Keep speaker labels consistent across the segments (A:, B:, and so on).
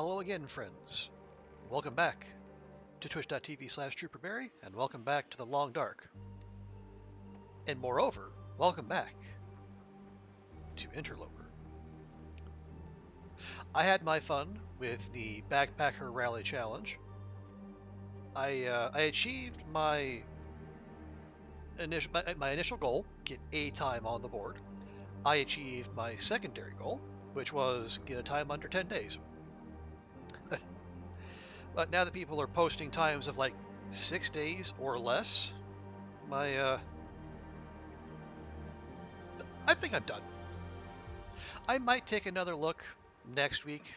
A: Hello again, friends. Welcome back to twitch.tv/trooperberry, and welcome back to the Long Dark. And moreover, welcome back to Interloper. I had my fun with the Backpacker Rally Challenge. I achieved my initial goal, get a time on the board. I achieved my secondary goal, which was get a time under 10 days. But now that people are posting times of like 6 days or less, I think I'm done. I might take another look next week.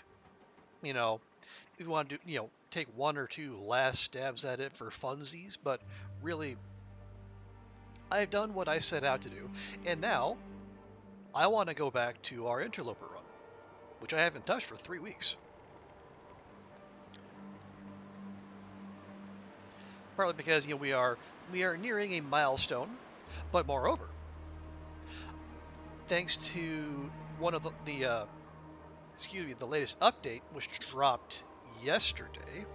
A: You know, if you want to do, take one or two last stabs at it for funsies, but really, I've done what I set out to do, and now I want to go back to our Interloper run, which I haven't touched for 3 weeks. Partly because we are nearing a milestone, but moreover, thanks to one of the latest update, which dropped yesterday.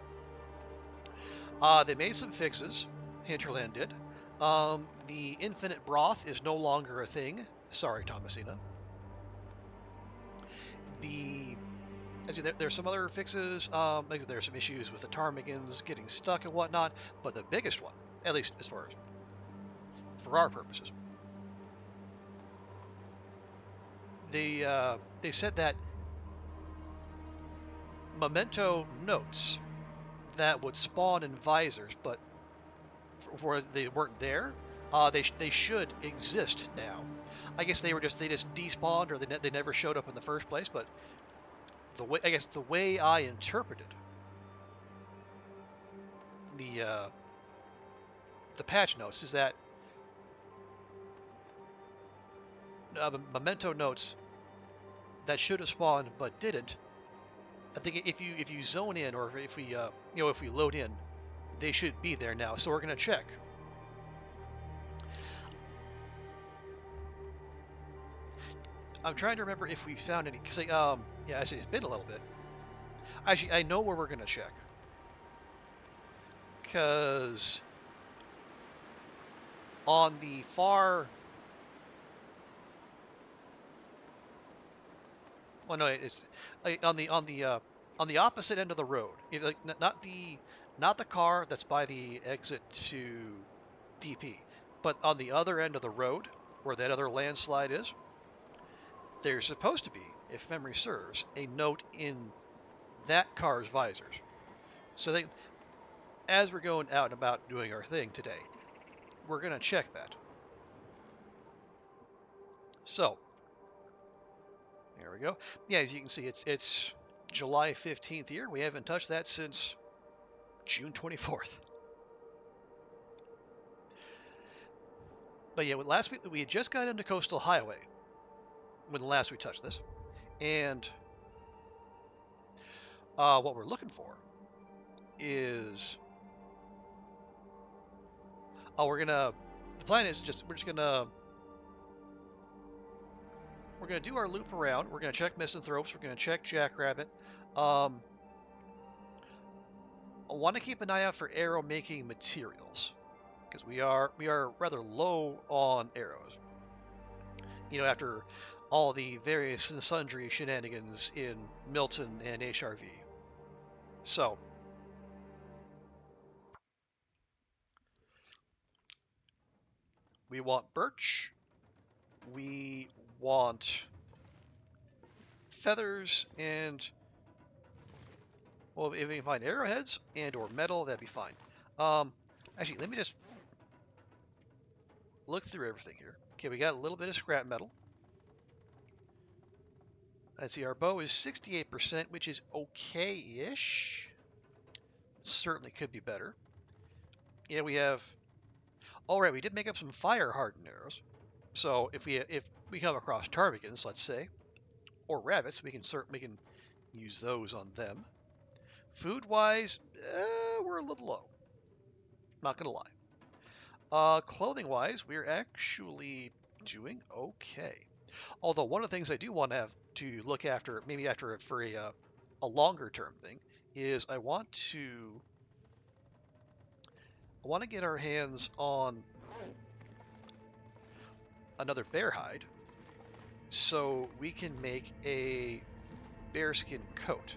A: They made some fixes. Hinterland did. The infinite broth is no longer a thing. Sorry, Thomasina. There's some other fixes. There's some issues with the ptarmigans getting stuck and whatnot. But the biggest one, at least as far as for our purposes, they said that memento notes that would spawn in visors, but for they weren't there, they should exist now. I guess they just despawned, or they never showed up in the first place. But the way I interpreted the patch notes is that memento notes that should have spawned but didn't. I think if you zone in, or if we load in, they should be there now. So we're gonna check. I'm trying to remember if we found any. Cause actually it's been a little bit. Actually, I know where we're gonna check. Cause on the far, well, no, it's on the opposite end of the road. Not the car that's by the exit to DP, but on the other end of the road where that other landslide is. There's supposed to be, if memory serves, a note in that car's visors. So as we're going out and about doing our thing today, we're gonna check that. So there we go. Yeah, as you can see, it's July 15th here. We haven't touched that since June 24th. But yeah, last week we had just got into Coastal Highway when last we touched this, and what we're looking for is the plan is we're gonna do our loop around. We're gonna check misanthropes. We're gonna check jackrabbit. I want to keep an eye out for arrow making materials because we are rather low on arrows. After all the various and sundry shenanigans in Milton and HRV. So we want birch. We want feathers, and well, if we can find arrowheads and or metal, that'd be fine. Actually, let me just look through everything here. Okay, we got a little bit of scrap metal. Let's see, our bow is 68%, which is okay-ish. Certainly could be better. Yeah, we have. All right, we did make up some fire-hardened arrows. So if we come across ptarmigans, let's say, or rabbits, we can use those on them. Food-wise, we're a little low. Not gonna lie. Clothing-wise, we're actually doing okay. Although one of the things I do want to have to look after, maybe for a a longer term thing is I want to get our hands on another bear hide so we can make a bearskin coat.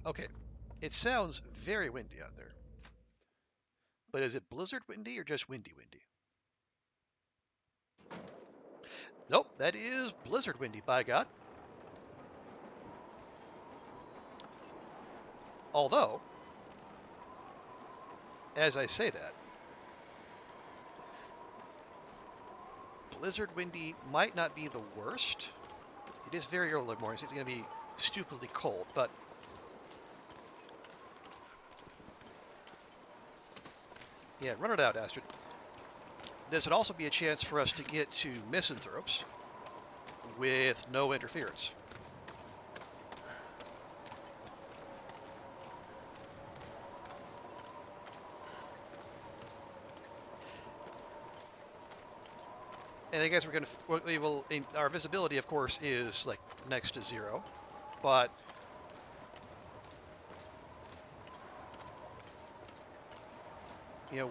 A: Okay, it sounds very windy out there, but is it blizzard windy or just windy windy? Nope, that is blizzard windy, by God. Although, as I say that, blizzard windy might not be the worst. It is very early morning, so it's going to be stupidly cold, but yeah, run it out, Astrid. This would also be a chance for us to get to misanthropes with no interference. And I guess we will, our visibility, of course, is like next to zero, but you know,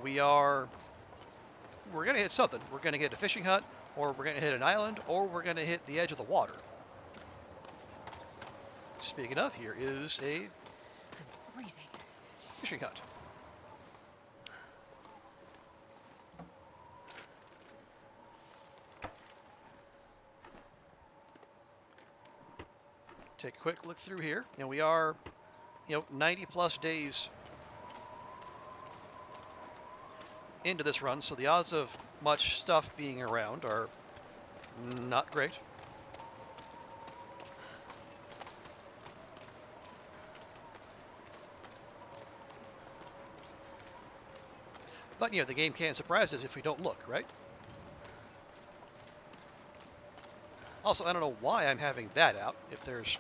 A: we're going to hit something. We're going to hit a fishing hut, or we're going to hit an island, or we're going to hit the edge of the water. Speaking of, here is a fishing hut. Take a quick look through here. And we are, 90 plus days into this run, so the odds of much stuff being around are not great. But, the game can't surprise us if we don't look, right? Also, I don't know why I'm having that out if there's,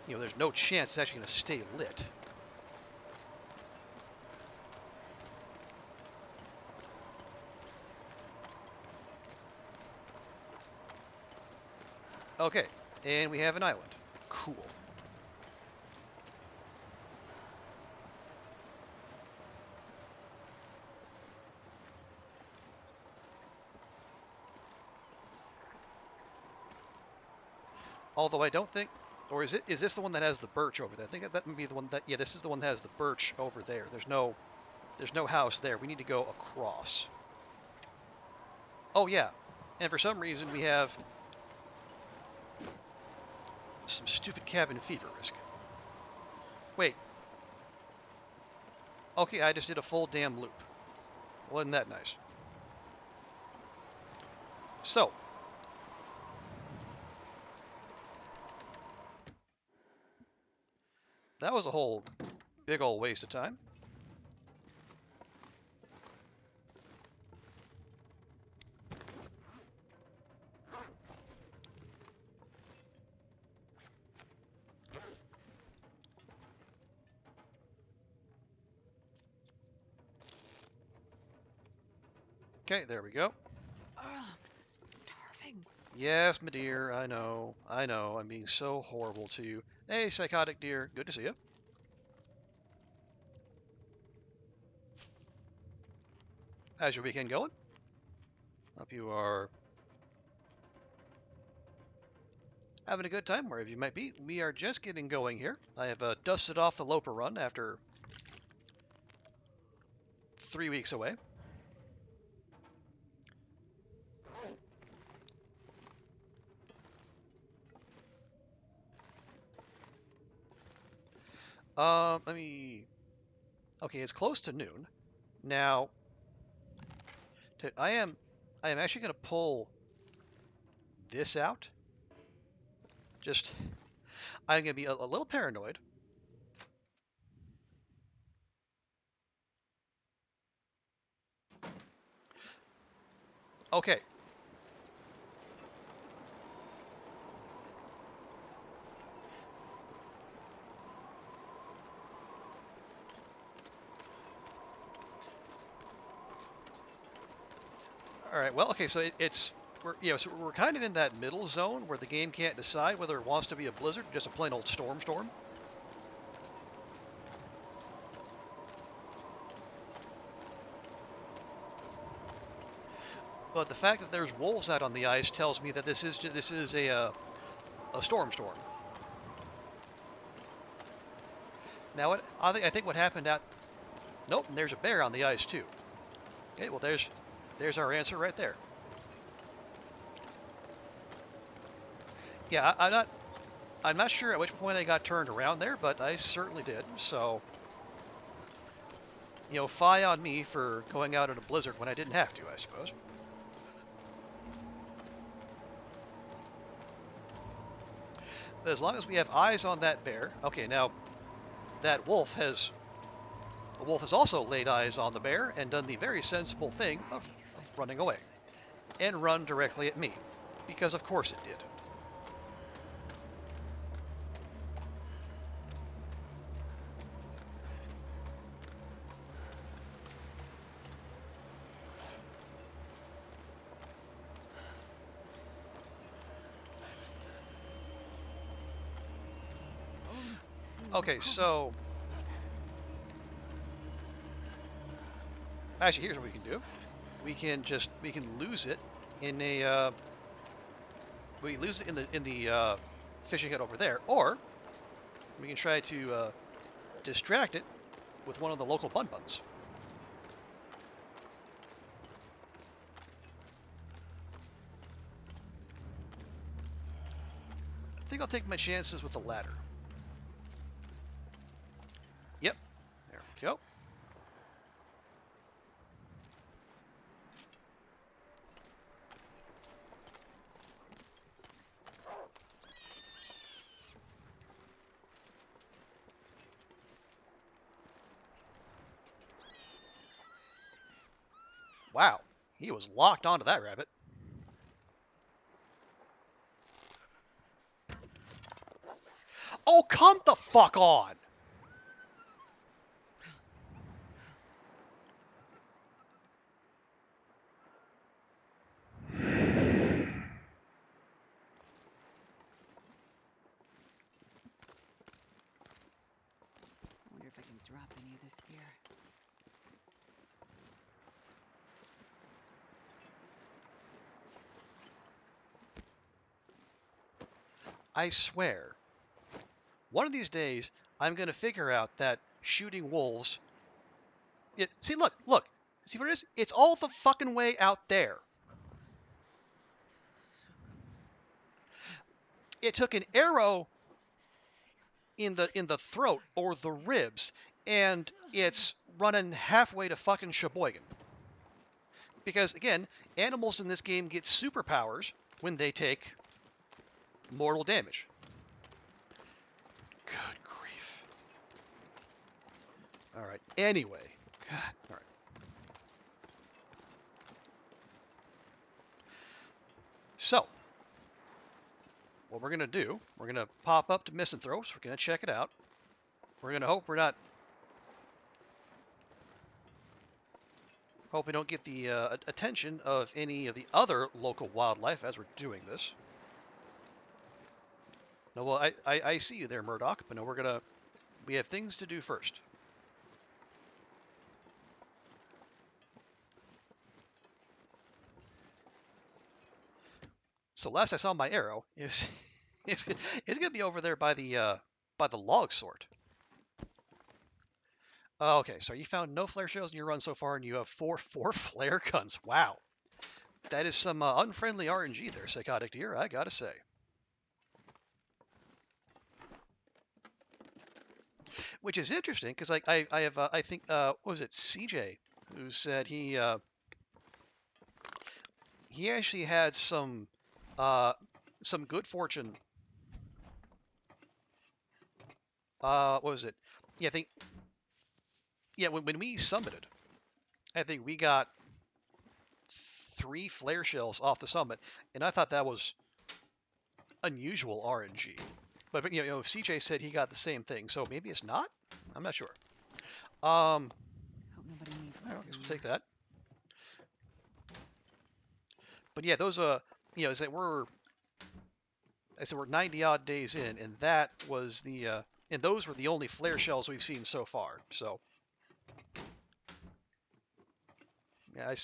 A: there's no chance it's actually going to stay lit. Okay, and we have an island. Cool. Although I don't think, or is this the one that has the birch over there? I think that would be the one that, yeah, this is the one that has the birch over there. There's no house there. We need to go across. Oh yeah, and for some reason we have some stupid cabin fever risk. Wait. Okay, I just did a full damn loop. Wasn't that nice? So, that was a whole big old waste of time. Okay, there we go.
B: Oh, I'm starving.
A: Yes, my dear, I know. I'm being so horrible to you. Hey, psychotic dear, good to see you. How's your weekend going? Hope you are having a good time wherever you might be. We are just getting going here. I have dusted off the Loper run after 3 weeks away. Let me. Okay, it's close to noon. Now, I am actually going to pull this out. Just, I'm going to be a little paranoid. Okay. All right. Well, okay. So we're kind of in that middle zone where the game can't decide whether it wants to be a blizzard or just a plain old storm. But the fact that there's wolves out on the ice tells me that this is a storm. Now, I think what happened out. Nope. And there's a bear on the ice too. Okay. Well, there's our answer right there. Yeah. I'm not sure at which point I got turned around there, but I certainly did. So, fie on me for going out in a blizzard when I didn't have to, I suppose. But as long as we have eyes on that bear, okay, now that the wolf has also laid eyes on the bear and done the very sensible thing
B: I
A: of,
B: need to
A: of
B: find some
A: running
B: place
A: away
B: to escape.
A: and run directly at me, because of course it did. Okay, so actually, here's what we can do. We can lose it in a we lose it in the fishing hut over there, or we can try to distract it with one of the local bun buns. I think I'll take my chances with the latter. Yep, there we go. Wow, he was locked onto that rabbit. Oh, come the fuck on!
B: I wonder if I can drop any of this gear.
A: I swear, one of these days I'm gonna figure out that shooting wolves. See, look. See what it is? It's all the fucking way out there. It took an arrow in the throat or the ribs, and it's running halfway to fucking Sheboygan. Because again, animals in this game get superpowers when they take mortal damage. Good grief. All right. Anyway, God. All right. So, what we're gonna do? We're gonna pop up to Misanthropes. We're gonna check it out. We're gonna hope we don't get the attention of any of the other local wildlife as we're doing this. No, well, I see you there, Murdoch, but no, we have things to do first. So last I saw my arrow, it's, it's gonna be over there by the log sort. Oh, okay, so you found no flare shells in your run so far, and you have four flare guns. Wow, that is some unfriendly RNG there, Psychotic Deer. I gotta say. Which is interesting because like I have I think what was it CJ who said he actually had some good fortune. What was it? Yeah, I think yeah when we summited, I think we got 3 flare shells off the summit, and I thought that was unusual RNG. But CJ said he got the same thing, so maybe it's not. I'm not sure.
B: Hope nobody needs this
A: I guess we'll
B: anymore.
A: take that. But yeah, those is that we're 90 odd days in, and that was and those were the only flare shells we've seen so far. So yeah,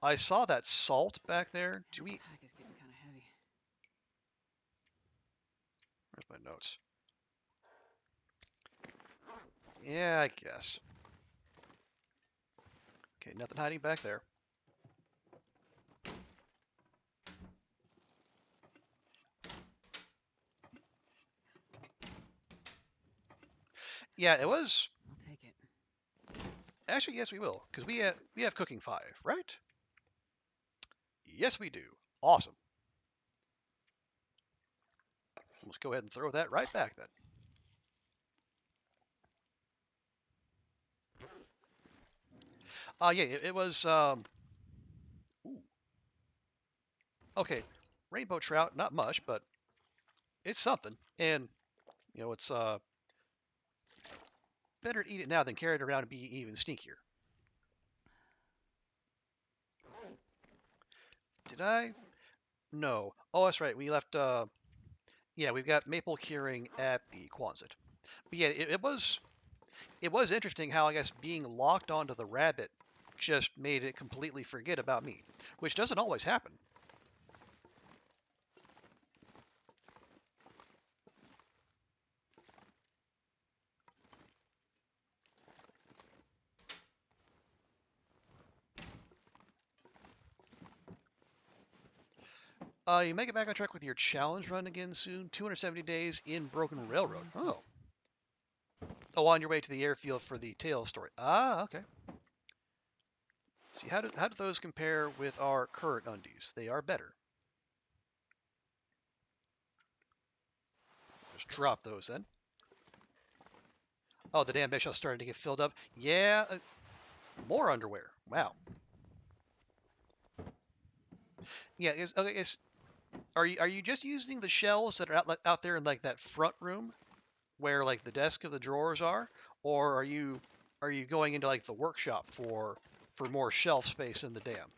A: I saw that salt back there. Do
B: This
A: we?
B: pack is getting kind of heavy.
A: Where's my notes? Yeah, I guess. Okay, nothing hiding back there. Yeah, it was.
B: I'll take it.
A: Actually, yes, we will, because we have cooking 5, right? Yes, we do. Awesome. Let's go ahead and throw that right back then. Yeah, it was. Ooh, okay, rainbow trout, not much, but it's something. And it's better to eat it now than carry it around and be even stinkier. Did I? No. Oh, that's right. We left. Yeah, we've got maple curing at the Quonset. But yeah, it was interesting how I guess being locked onto the rabbit just made it completely forget about me, which doesn't always happen. You make it back on track with your challenge run again soon. 270 days in Broken Railroad.
B: What is
A: Oh.
B: this?
A: Oh, on your way to the airfield for the tail story. Ah, okay. See, how do those compare with our current undies? They are better. Just drop those then. Oh, the damn bishop's starting to get filled up. Yeah, more underwear. Wow. Yeah, are you just using the shells that are out there in like that front room where like the desk of the drawers are, or are you going into like the workshop for more shelf space in the dam?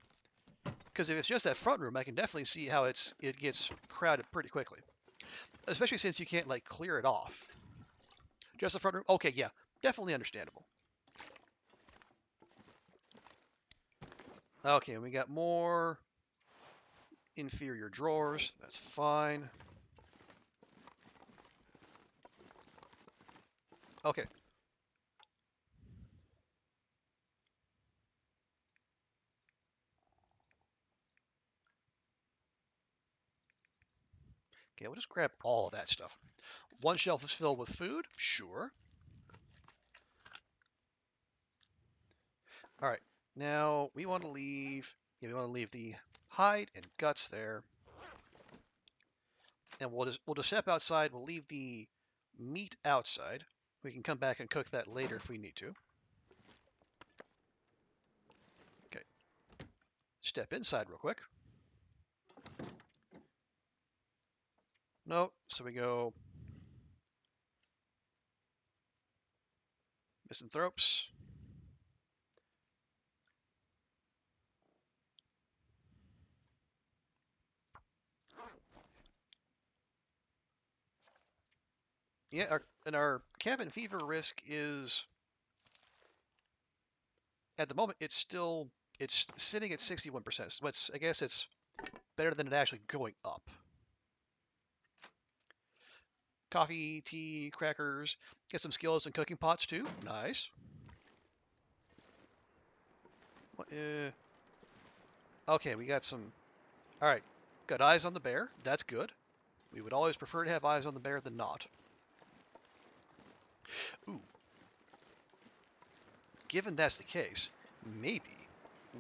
A: Because if it's just that front room, I can definitely see how it gets crowded pretty quickly, especially since you can't like clear it off. Just the front room. Okay, yeah, definitely understandable. Okay, we got more inferior drawers. That's fine. Okay. Okay, we'll just grab all of that stuff. One shelf is filled with food. Sure. All right. Now we want to leave. Yeah, we want to leave the hide and guts there, and we'll just step outside. We'll leave the meat outside. We can come back and cook that later if we need to. Okay. Step inside real quick. Nope. So we go misanthropes. Yeah, our cabin fever risk is at the moment it's sitting at 61%. So I guess it's better than it actually going up. Coffee, tea, crackers. Get some skillets and cooking pots too. Nice. Okay, we got some. All right, got eyes on the bear. That's good. We would always prefer to have eyes on the bear than not. Ooh, given that's the case, maybe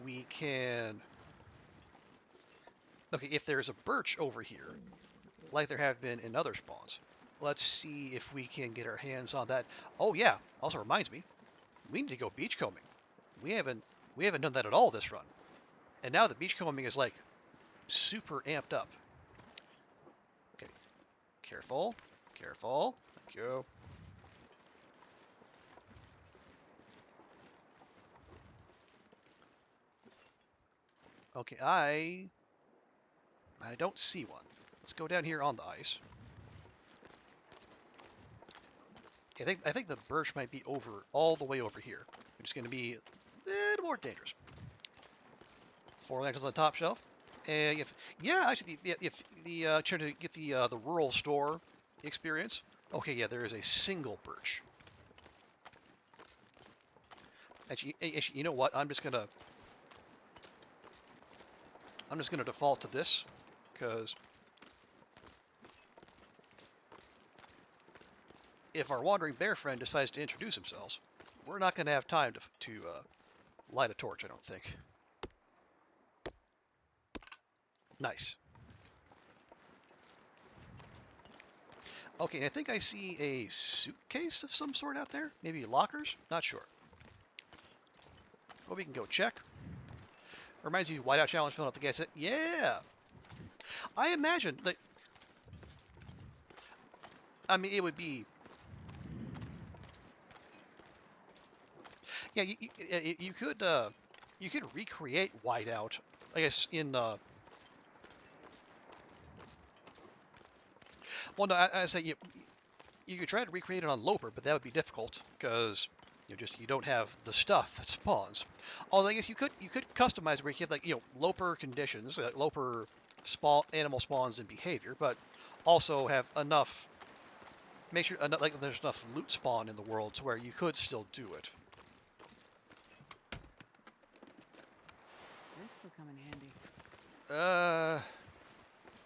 A: we can. Okay, if there's a birch over here, like there have been in other spawns, let's see if we can get our hands on that. Oh yeah. Also reminds me, we need to go beachcombing. We haven't we haven't done that at all this run, and now the beachcombing is like super amped up. Okay, careful, careful. Thank you. Okay, I don't see one. Let's go down here on the ice. I think the birch might be over all the way over here, which is going to be a little more dangerous. 4 lanterns on the top shelf. And if actually, if the trying to get the rural store experience. Okay, yeah, there is a single birch. Actually, you know what? I'm just gonna default to this because if our wandering bear friend decides to introduce themselves, we're not gonna have time to light a torch. I don't think. Nice. Okay, and I think I see a suitcase of some sort out there. Maybe lockers? Not sure. Well, we can go check. Reminds you, Whiteout Challenge filling out the gas. Yeah! I imagine that. I mean, it would be. Yeah, you could recreate Whiteout. I guess in. Well, no, I say you could try to recreate it on Loper, but that would be difficult because you don't have the stuff that spawns. Although I guess you could customize where you have like Loper conditions, Loper spawn animal spawns and behavior, but also have enough. Make sure like there's enough loot spawn in the world to where you could still do it.
B: This'll come in handy.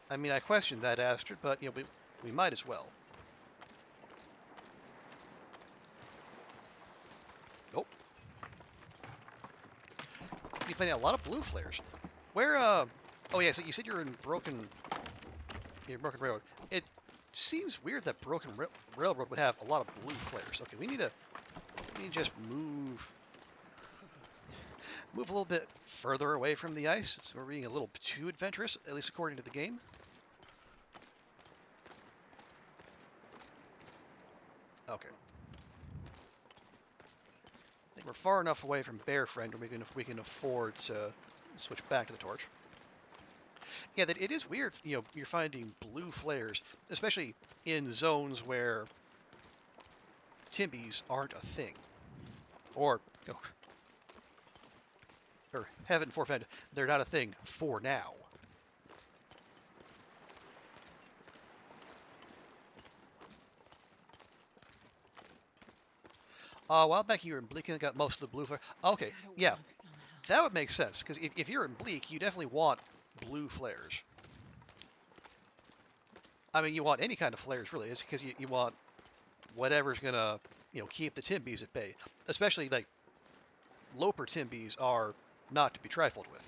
A: I mean, I questioned that, Astrid, but we might as well. Nope. You find a lot of blue flares. Where? Oh yeah. So you said you're in Broken Railroad. It seems weird that Broken Railroad would have a lot of blue flares. Okay, we need to just move a little bit further away from the ice. So we're being a little too adventurous, at least according to the game. Okay. I think we're far enough away from Bear Friend where we can afford to switch back to the torch. Yeah, that it is weird. You're finding blue flares, especially in zones where Timbies aren't a thing, or or heaven forfend, they're not a thing for now. A while back you were in Bleak and got most of the blue flare. Okay, yeah, that would make sense because if you're in Bleak, you definitely want blue flares. I mean, you want any kind of flares really, is because you want whatever's gonna keep the Timbies at bay. Especially like Loper Timbies are not to be trifled with.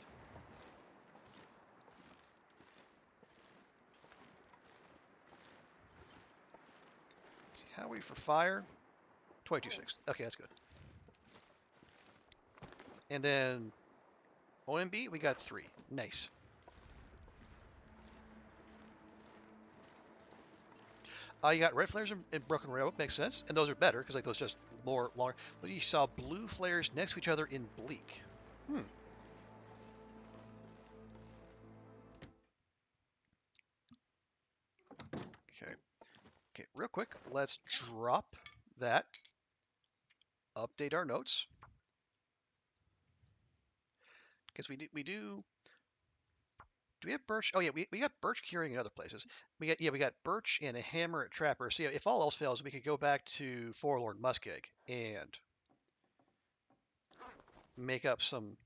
A: How are we for fire? 22.6. Okay, that's good. And then OMB, we got 3. Nice. You got red flares and Broken Railroad, makes sense, and those are better because like those just more longer. But you saw blue flares next to each other in Bleak. Okay. Okay. Real quick, let's drop that. Update our notes because we do. Do we have birch? Oh yeah, we got birch curing in other places. We got birch and a hammer at Trapper. So yeah, if all else fails, we could go back to Forlorn Muskeg and make up some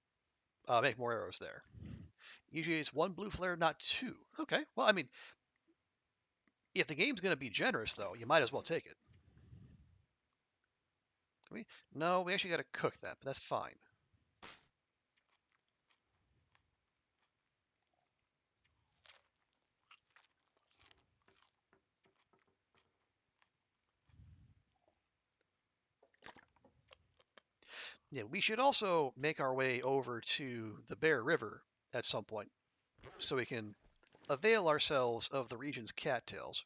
A: make more arrows there. Usually it's 1 blue flare, not 2. Okay. Well, I mean, if the game's going to be generous, though, you might as well take it. No, we actually got to cook that, but that's fine. Yeah, we should also make our way over to the Bear River at some point so we can avail ourselves of the region's cattails.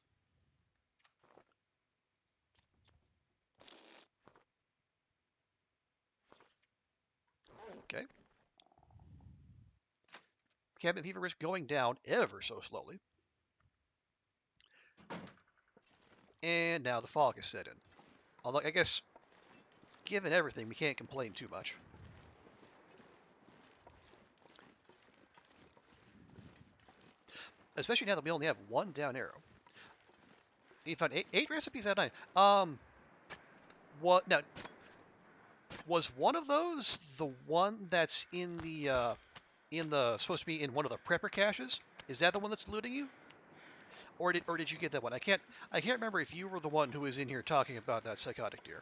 A: Okay. cabin fever risk going down ever so slowly. And now the fog has set in. Although, I guess, given everything, we can't complain too much. Especially now that we only have one down arrow. You found eight recipes out of 9. What now? Was one of those the one that's in the supposed to be in one of the prepper caches? Is that the one that's looting you, or did you get that one? I can't remember if you were the one who was in here talking about that psychotic deer.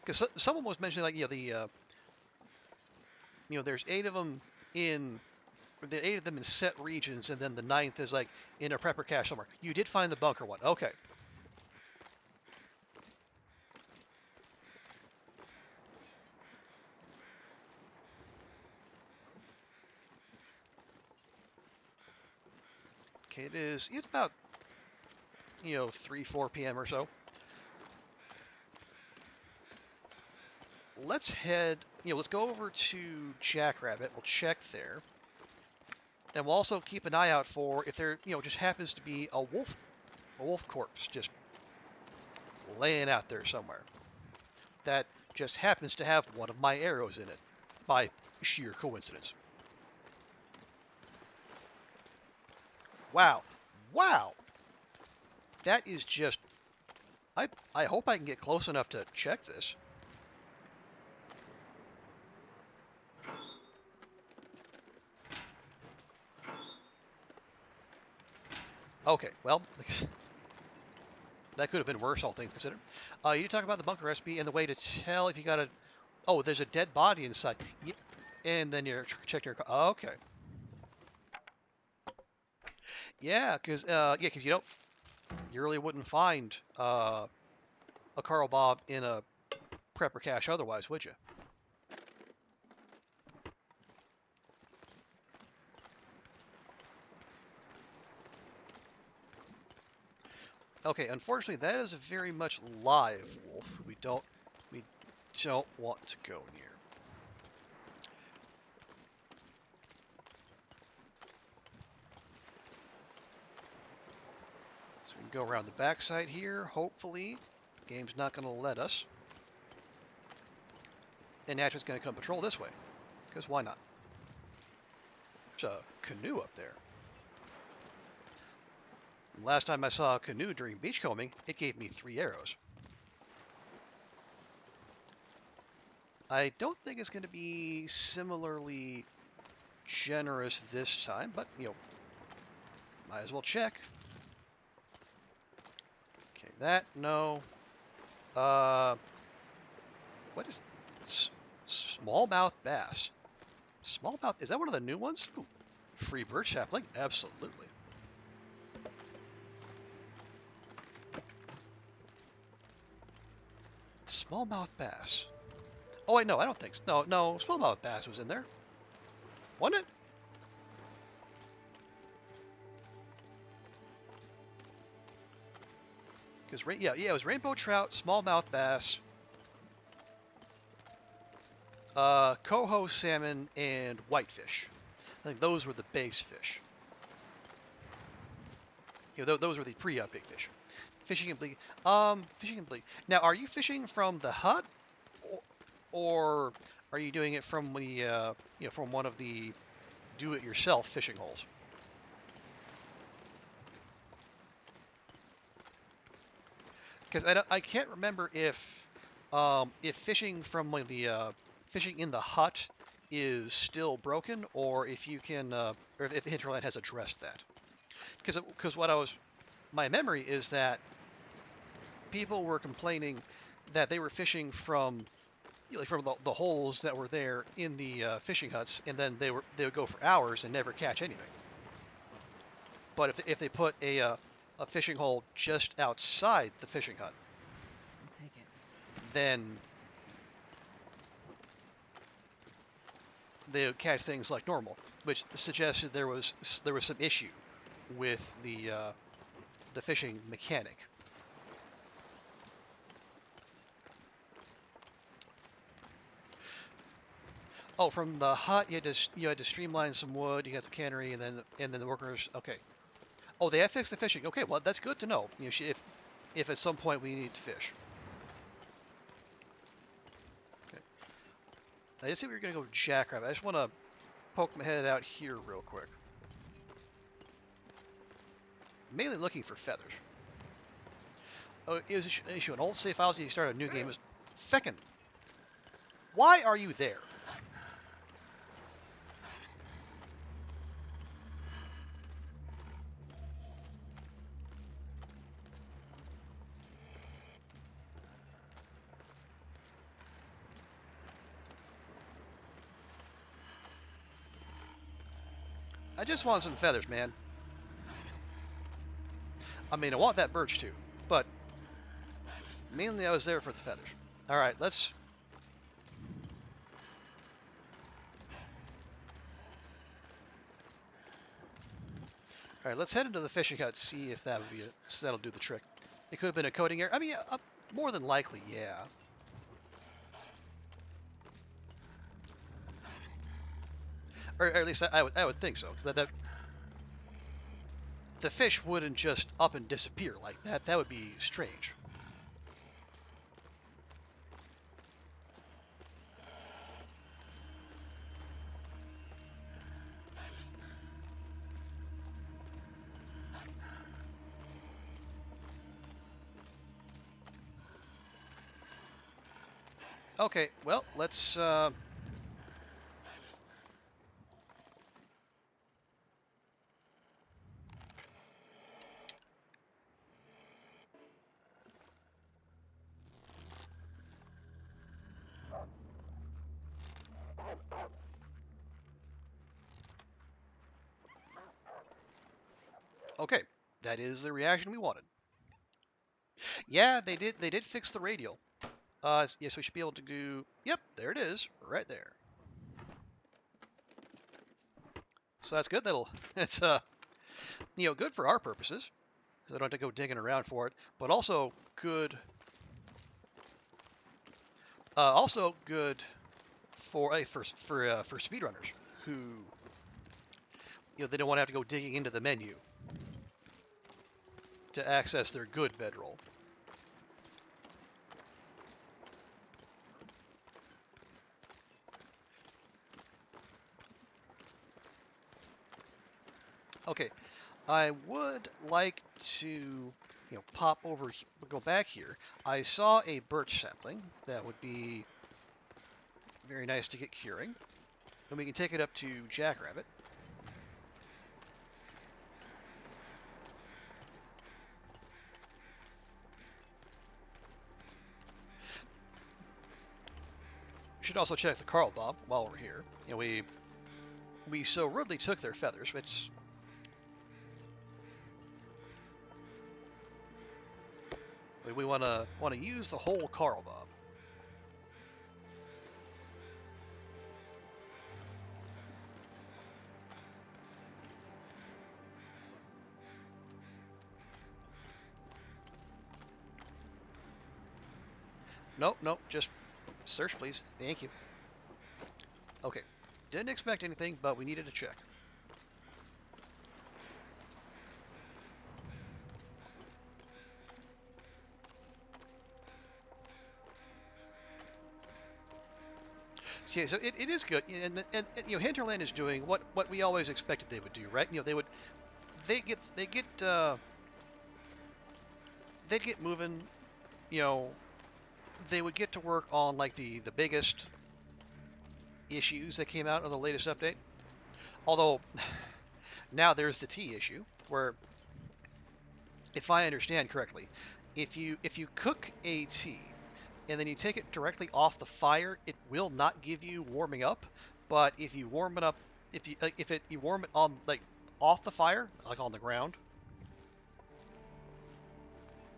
A: Because someone was mentioning like there's 8 of them in. The 8 of them in set regions, and then the 9th is like in a prepper cache somewhere. You did find the bunker one. Okay. Okay, it's about 3, 4 p.m. or so. Let's let's go over to Jackrabbit. We'll check there. And we'll also keep an eye out for if there, just happens to be a wolf corpse just laying out there somewhere. That just happens to have one of my arrows in it by sheer coincidence. Wow. Wow. That is just I hope I can get close enough to check this. Okay, well, that could have been worse, all things considered. You talk about the bunker recipe and the way to tell if you got a... Oh, there's a dead body inside. And then you're checking your... Okay. Yeah, because you really wouldn't find a Carl Bob in a prepper cache otherwise, would you? Okay, unfortunately, that is a very much live wolf. We don't want to go near. So we can go around the backside here. Hopefully, game's not going to let us. And Natchez going to come patrol this way, because why not? There's a canoe up there. Last time I saw a canoe during beachcombing, it gave me 3 arrows. I don't think it's going to be similarly generous this time, but, might as well check. Okay, that, no. What is smallmouth bass? Smallmouth, is that one of the new ones? Ooh, free bird sapling? Absolutely. Smallmouth bass. Oh, wait, no, I don't think so. No, smallmouth bass was in there. Wasn't it? Because, it was rainbow trout, smallmouth bass, coho salmon, and whitefish. I think those were the base fish. Those were the pre-update fish. Fishing and bleed. Fishing and bleed. Now, are you fishing from the hut, or are you doing it from the from one of the do-it-yourself fishing holes? Because I can't remember if fishing from like the fishing in the hut is still broken, or if you can, or if Hinterland has addressed that. Because my memory is that people were complaining that they were fishing from from the holes that were there in the fishing huts, and then they would go for hours and never catch anything. But if they put a fishing hole just outside the fishing hut,
B: I'll take it.
A: then they would catch things like normal, which suggested there was some issue with the fishing mechanic. Oh, from the hut, you had to streamline some wood. You got the cannery, and then the workers. Okay. Oh, they have fixed the fishing. Okay, well that's good to know. If at some point we need to fish. Okay. I just think we are gonna go jackrabbit. I just want to poke my head out here real quick. Mainly looking for feathers. Oh, it was an issue. An old safe house. You start a new game. Is feckin'. Why are you there? I just want some feathers, man. I mean, I want that birch too, but mainly I was there for the feathers. All right, let's. All right, let's head into the fishing hut. See if that'll do the trick. It could have been a coating error. I mean, more than likely, yeah. Or at least I would think so. That the fish wouldn't just up and disappear like that. That would be strange. Okay, well, let's. Okay, that is the reaction we wanted. Yeah, they did. They did fix the radial. Yes, we should be able to do. Yep, there it is, right there. So that's good. It's good for our purposes. So I don't have to go digging around for it. But also good for speedrunners who they don't want to have to go digging into the menu to access their good bedroll. Okay, I would like to pop over, go back here. I saw a birch sapling that would be very nice to get curing, and we can take it up to Jackrabbit. Should also check the Carl Bob while we're here. We so rudely took their feathers, which we want to use the whole Carl Bob. Nope, nope, just search, please. Thank you. Okay, didn't expect anything, but we needed to check. So, yeah, so it is good, and Hinterland is doing what we always expected they would do, right? They get they get moving, you know, they would get to work on like the biggest issues that came out of the latest update. Although now there's the tea issue, where if I understand correctly, if you cook a tea and then you take it directly off the fire, it will not give you warming up. But if you warm it up, if you warm it on like off the fire, like on the ground,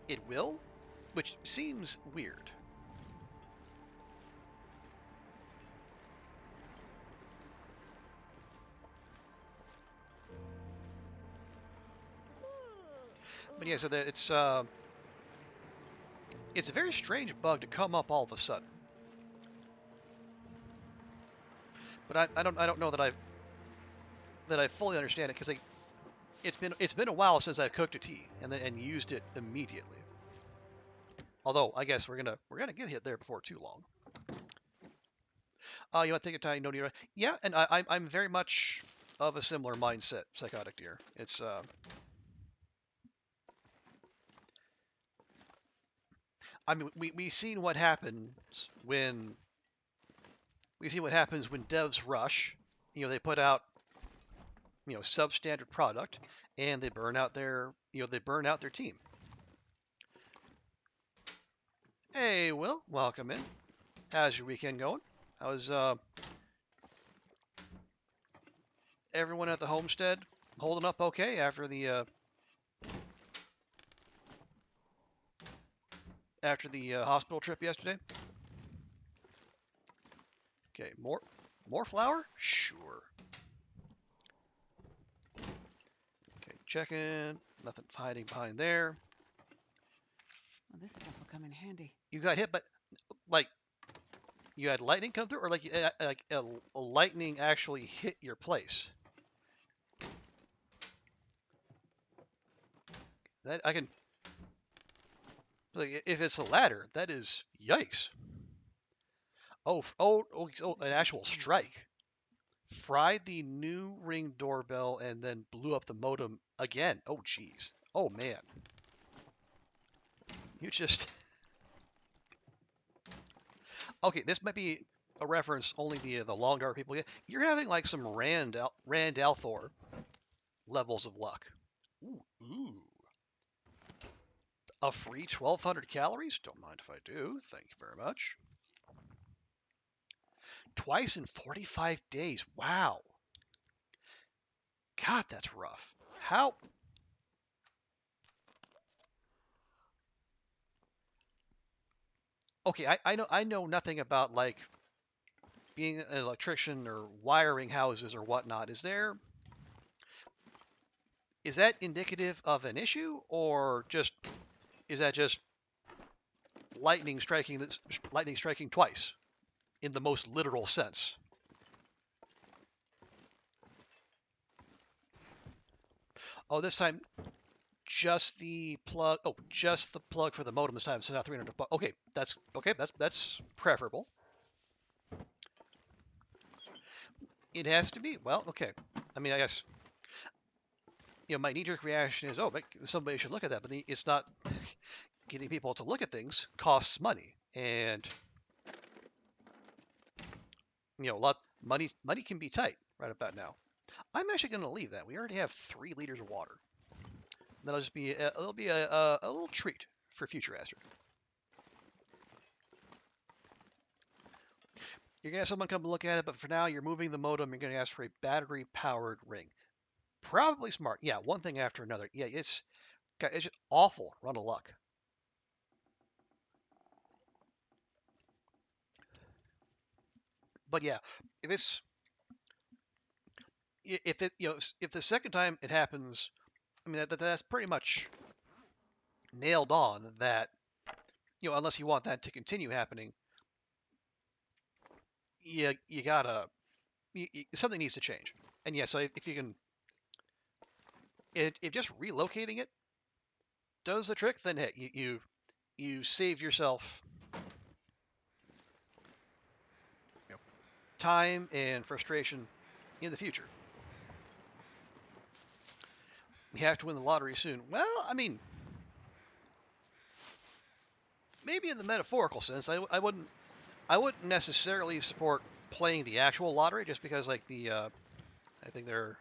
A: it will, which seems weird. But yeah, so it's a very strange bug to come up all of a sudden. But I don't know that I fully understand it because like, it's been a while since I've cooked a tea and used it immediately. Although I guess we're gonna get hit there before too long. You want to take your time? No need. Yeah, and I'm very much of a similar mindset, Psychotic Deer. It's I mean we've seen what happens when devs rush. They put out substandard product and they burn out their team. Hey, Will, welcome in. How's your weekend going? How's everyone at the homestead holding up okay after the hospital trip yesterday? Okay, more flour? Sure. Okay, checking. Nothing hiding behind there.
B: Well, this stuff will come in handy.
A: You got hit, but like you had lightning come through, or like a lightning actually hit your place. That I can. Like, if it's the latter, that is yikes. An actual strike. Fried the new Ring doorbell and then blew up the modem again. Oh, jeez. Oh, man. You just. Okay, this might be a reference only the Long Dark people get. You're having like some Rand Althor levels of luck. Ooh. A free 1,200 calories? Don't mind if I do. Thank you very much. Twice in 45 days. Wow. God, that's rough. How? Okay, I know nothing about like being an electrician or wiring houses or whatnot. Is that indicative of an issue, or is that just lightning striking twice in the most literal sense? Oh, this time just the plug. Oh, just the plug for the modem this time. So now 300 bucks. Okay, that's preferable. It has to be. Well, okay. I mean, I guess my knee-jerk reaction is, oh, somebody should look at that, but it's not. Getting people to look at things costs money, and a lot money can be tight right about now. I'm actually going to leave that. We already have 3 liters of water. That'll just be it'll be a little treat for future Astrid. You're gonna have someone come look at it, but for now you're moving the modem. You're gonna ask for a battery-powered ring. Probably smart. Yeah, one thing after another. Yeah, it's just awful run of luck. But yeah, if it's if it if the second time it happens, I mean that's pretty much nailed on. That unless you want that to continue happening, you gotta something needs to change. And yeah, so if you can, if just relocating it does the trick, then hey, you save yourself time and frustration in the future. We have to win the lottery soon. Well, I mean, maybe in the metaphorical sense, I wouldn't necessarily support playing the actual lottery just because like I think there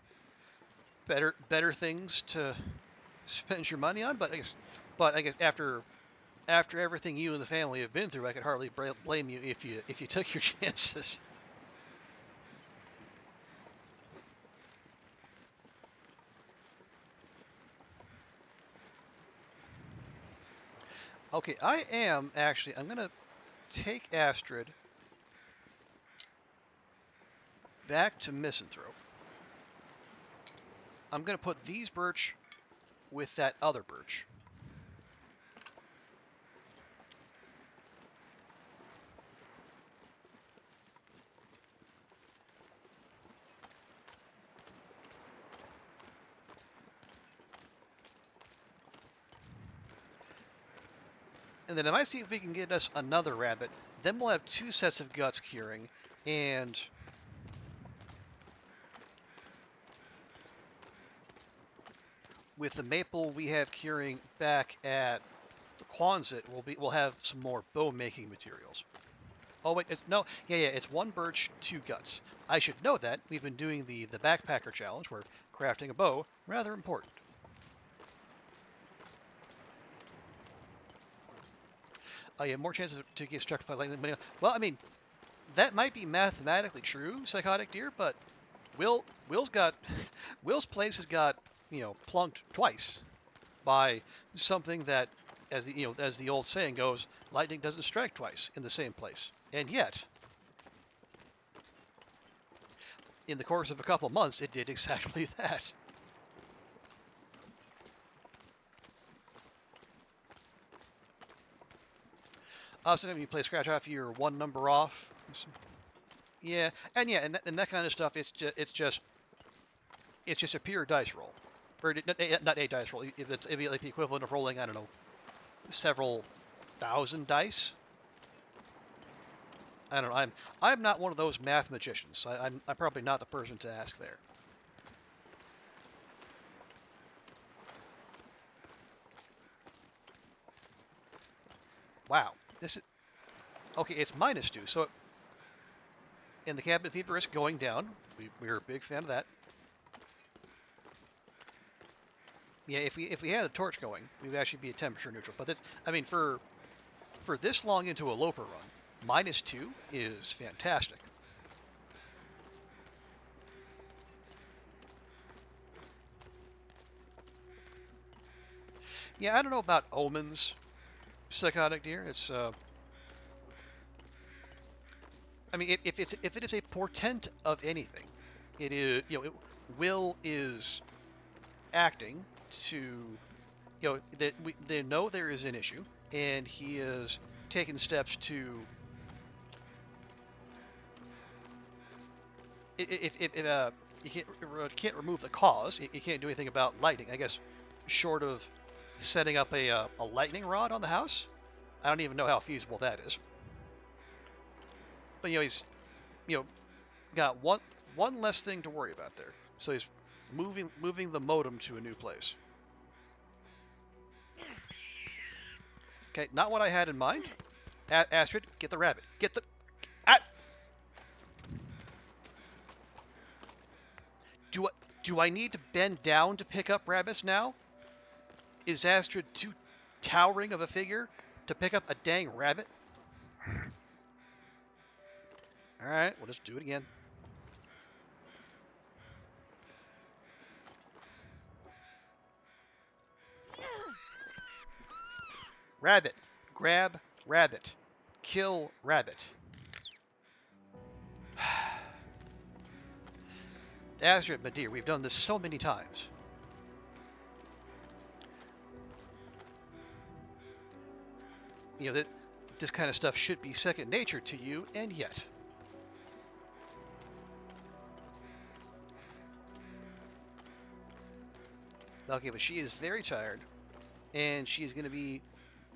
A: are better things to spend your money on. But I guess after everything you and the family have been through, I could hardly blame you if you took your chances. Okay, I'm gonna take Astrid back to Misanthrope. I'm gonna put these birch with that other birch. And then I might see if we can get us another rabbit. Then we'll have 2 sets of guts curing, and with the maple we have curing back at the Quonset, we'll have some more bow making materials. Oh wait, it's 1 birch, 2 guts. I should know that. We've been doing the backpacker challenge where crafting a bow rather important. You have more chances to get struck by lightning. Well, I mean, that might be mathematically true, Psychotic Deer, but Will's got Will's place has got plunked twice by something that, as the old saying goes, lightning doesn't strike twice in the same place. And yet, in the course of a couple months, it did exactly that. Sometimes you play scratch off, you're 1 number off. Yeah, and that kind of stuff. It's just a pure dice roll, or not a dice roll. It'd be like the equivalent of rolling, I don't know, several thousand dice. I don't know. I'm not one of those math magicians. So I'm probably not the person to ask there. Wow, this is okay. It's -2, so in the cabin fever is going down. We're a big fan of that. Yeah, if we had a torch going, we would actually be a temperature neutral. But I mean, for this long into a Loper run, -2 is fantastic. Yeah, I don't know about omens, Psychotic Deer. It's I mean, if it is a portent of anything, it is Will is acting to that they know there is an issue, and he is taking steps to if you can't remove the cause, you can't do anything about lightning, I guess, short of setting up a lightning rod on the house. I don't even know how feasible that is. But he's you know got one less thing to worry about there. So he's moving the modem to a new place. Okay, not what I had in mind. Astrid, get the rabbit. Get the. Ah! Do I do I need to bend down to pick up rabbits now? Is Astrid too towering of a figure to pick up a dang rabbit? All right, we'll just do it again. Rabbit. Grab rabbit. Kill rabbit. Astrid, my dear, we've done this so many times. That this kind of stuff should be second nature to you, and yet. Okay, but she is very tired, and she's going to be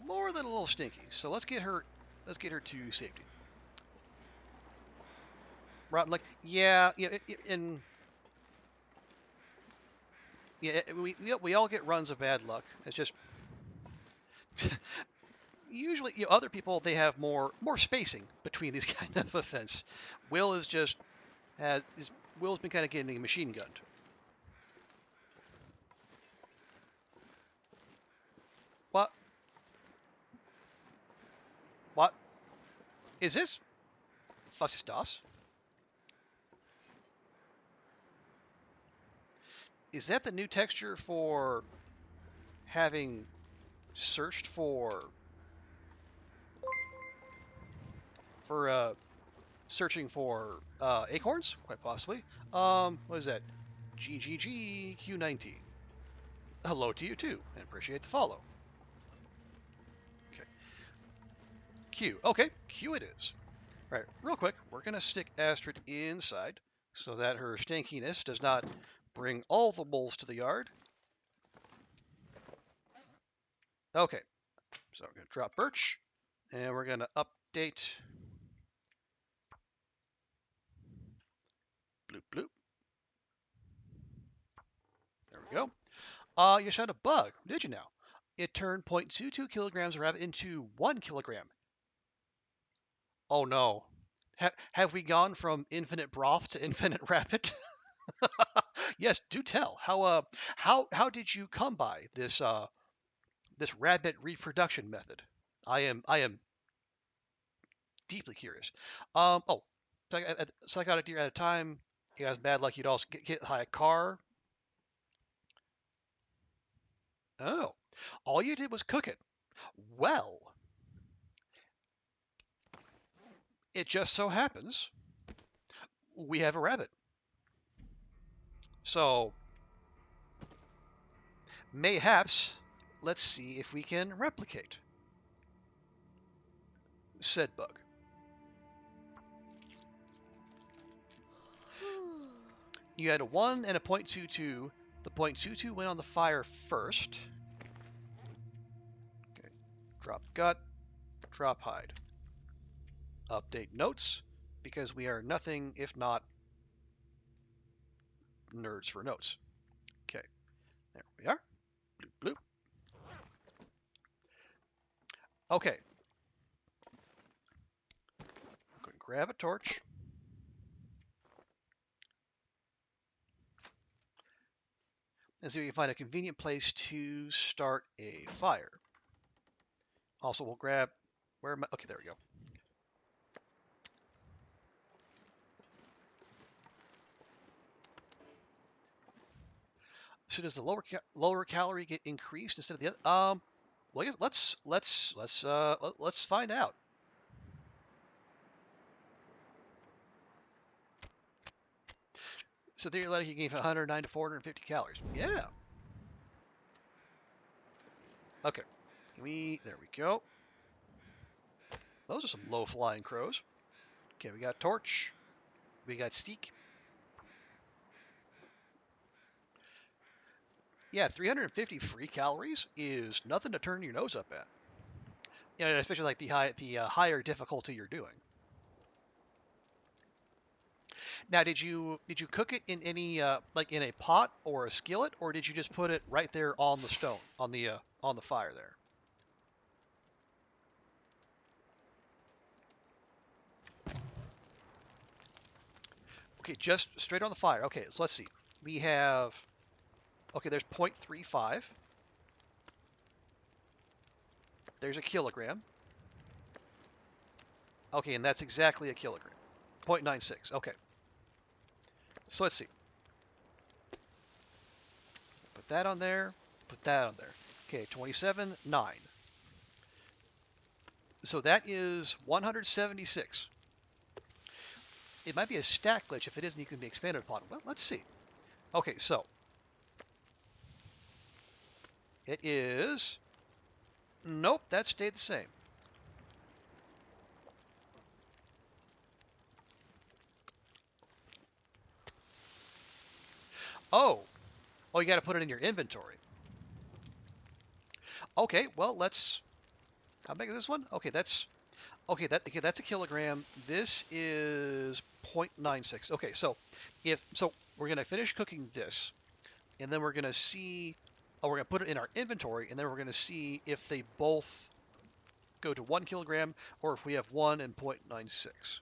A: more than a little stinky. So let's get her to safety. Rotten luck. Yeah, and yeah, we all get runs of bad luck. It's just usually other people, they have more spacing between these kind of events. Will is just has Will's been kind of getting machine gunned. What? What? Is this Fussy Stoss? Is that the new texture for having searched for searching for acorns? Quite possibly. What is that? GGGQ19. Hello to you too, and appreciate the follow. Okay. Q. Okay, Q it is. All right, real quick, we're gonna stick Astrid inside so that her stinkiness does not bring all the wolves to the yard. Okay, So we're going to drop birch, and we're going to update. Bloop, bloop. There we go. You found a bug, did you now? It turned 0.22 kilograms of rabbit into 1 kilogram. Oh no. Have we gone from infinite broth to infinite rabbit? Yes, do tell. How did you come by this rabbit reproduction method? I am deeply curious. Oh, psychotic deer at a time. You guys bad luck. You'd also get hit by a car. Oh, all you did was cook it. Well, it just so happens we have a rabbit. So mayhaps let's see if we can replicate said bug. You had a 1 and a 0.22. The 0.22 went on the fire first. Okay. Drop gut, drop hide. Update notes, because we are nothing if not nerds for notes. Okay, there we are. Bloop, bloop. Okay, I'm going to grab a torch. And see if we can find a convenient place to start a fire. Also, we'll grab, where am I? Okay, there we go. So does the lower calorie get increased instead of the other? Well, I guess let's find out. So theoretically, you can gain 109 to 450 calories. Yeah. Okay. There we go. Those are some low flying crows. Okay, we got torch. We got steak. Yeah, 350 free calories is nothing to turn your nose up at. You know, especially like the higher difficulty you're doing. Now, did you cook it in any like in a pot or a skillet, or did you just put it right there on the stone on the fire there? Okay, just straight on the fire. Okay, so let's see. We have okay. There's 0.35. There's a kilogram. Okay, and that's exactly a kilogram. 0.96. Okay, so let's see. Put that on there. Put that on there. Okay, 27, 9. So that is 176. It might be a stack glitch. If it isn't, you can be expanded upon. Well, let's see. Okay, so it is. Nope, that stayed the same. Oh, oh, you got to put it in your inventory. Okay, well, let's. How big is this one? Okay, that's okay. That's a kilogram. This is 0.96. Okay, so we're gonna finish cooking this, and then we're gonna see. Oh, we're gonna put it in our inventory, and then we're gonna see if they both go to 1 kilogram or if we have 1 and 0.96.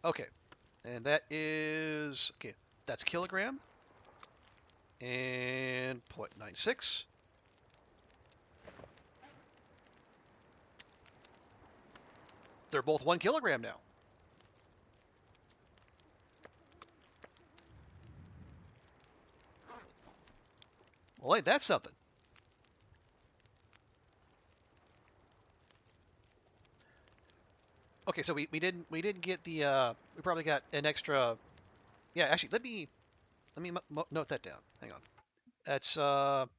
A: Okay, and that is okay. That's kilogram and 0.96. They're both 1 kilogram now. Well, ain't that something? Okay, so we didn't get the we probably got an extra. Yeah, actually, let me note that down. Hang on. That's probably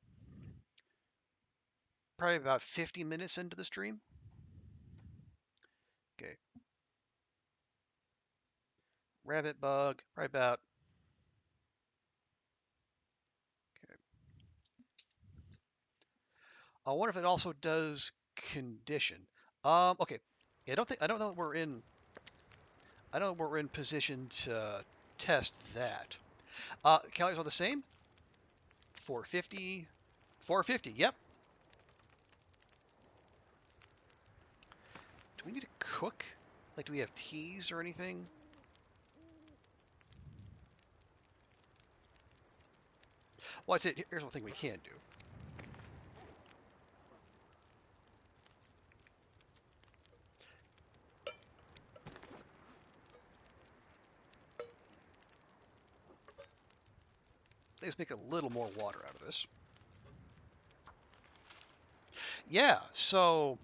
A: about 50 minutes into the stream. Okay, rabbit bug, probably about I wonder if it also does condition. Okay. Yeah, I don't know that I don't know we're in position to test that. Calories are the same. 450. 450. Yep. Do we need to cook? Like, do we have teas or anything? Well, I'd say here's one thing we can do. Let's make a little more water out of this. Yeah, so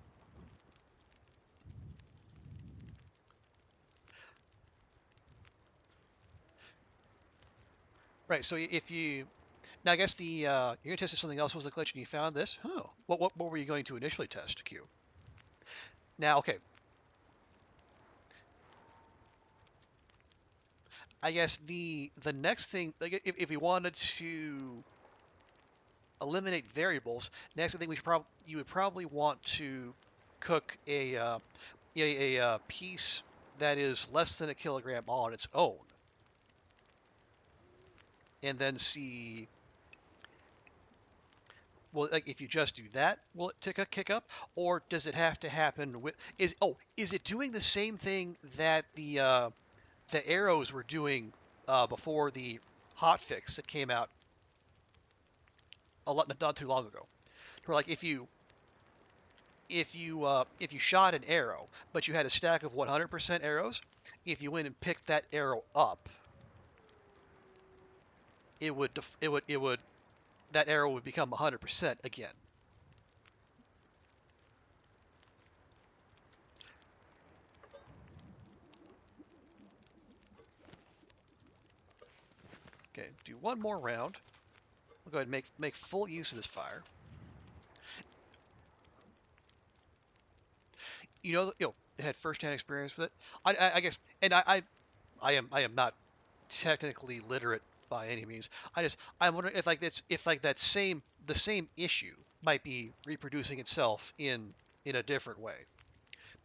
A: right. So if you now, I guess the you're gonna test if something else was a glitch and you found this. Oh, what were you going to initially test, Q? Now, okay, I guess the next thing, like if we wanted to eliminate variables, next thing you would probably want to cook a piece that is less than a kilogram on its own, and then see. Well, like if you just do that, will it tick a kick up, or does it have to happen with? Is it doing the same thing that the arrows were doing before the hotfix that came out a lot not too long ago? Where like if you shot an arrow, but you had a stack of 100% arrows, if you went and picked that arrow up, it would that arrow would become 100% again. Okay, do one more round. We'll go ahead and make full use of this fire. Had firsthand experience with it. I guess, and I am not technically literate by any means. I'm wondering if like the same issue might be reproducing itself in a different way.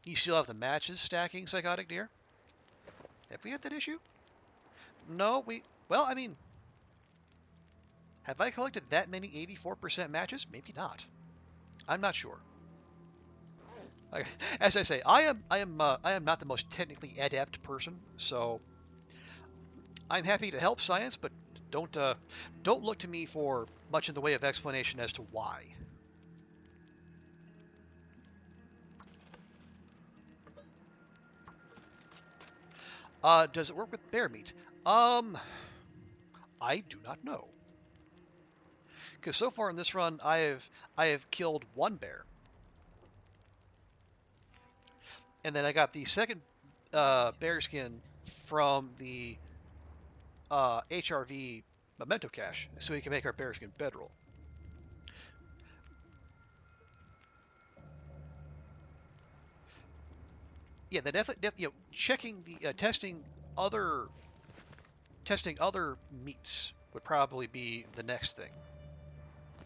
A: You still have the matches stacking, Psychotic Deer. Have we had that issue? No, we. Well, I mean, have I collected that many 84% matches? Maybe not. I'm not sure. As I say, I am not the most technically adept person, so I'm happy to help science, but don't uh, don't look to me for much in the way of explanation as to why. Does it work with bear meat? Um, I do not know. Because so far in this run, I have killed one bear, and then I got the second bear skin from the HRV memento cache, so we can make our bear skin bedroll. Yeah, the definitely checking the other testing other meats would probably be the next thing.
B: I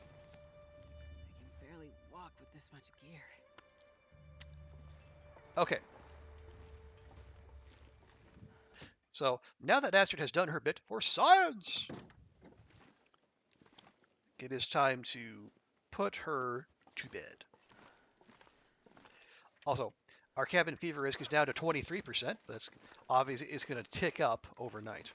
B: can barely walk with this much gear.
A: Okay, so now that Astrid has done her bit for science, it is time to put her to bed. Also, our cabin fever risk is down to 23%. That's obviously it's going to tick up overnight.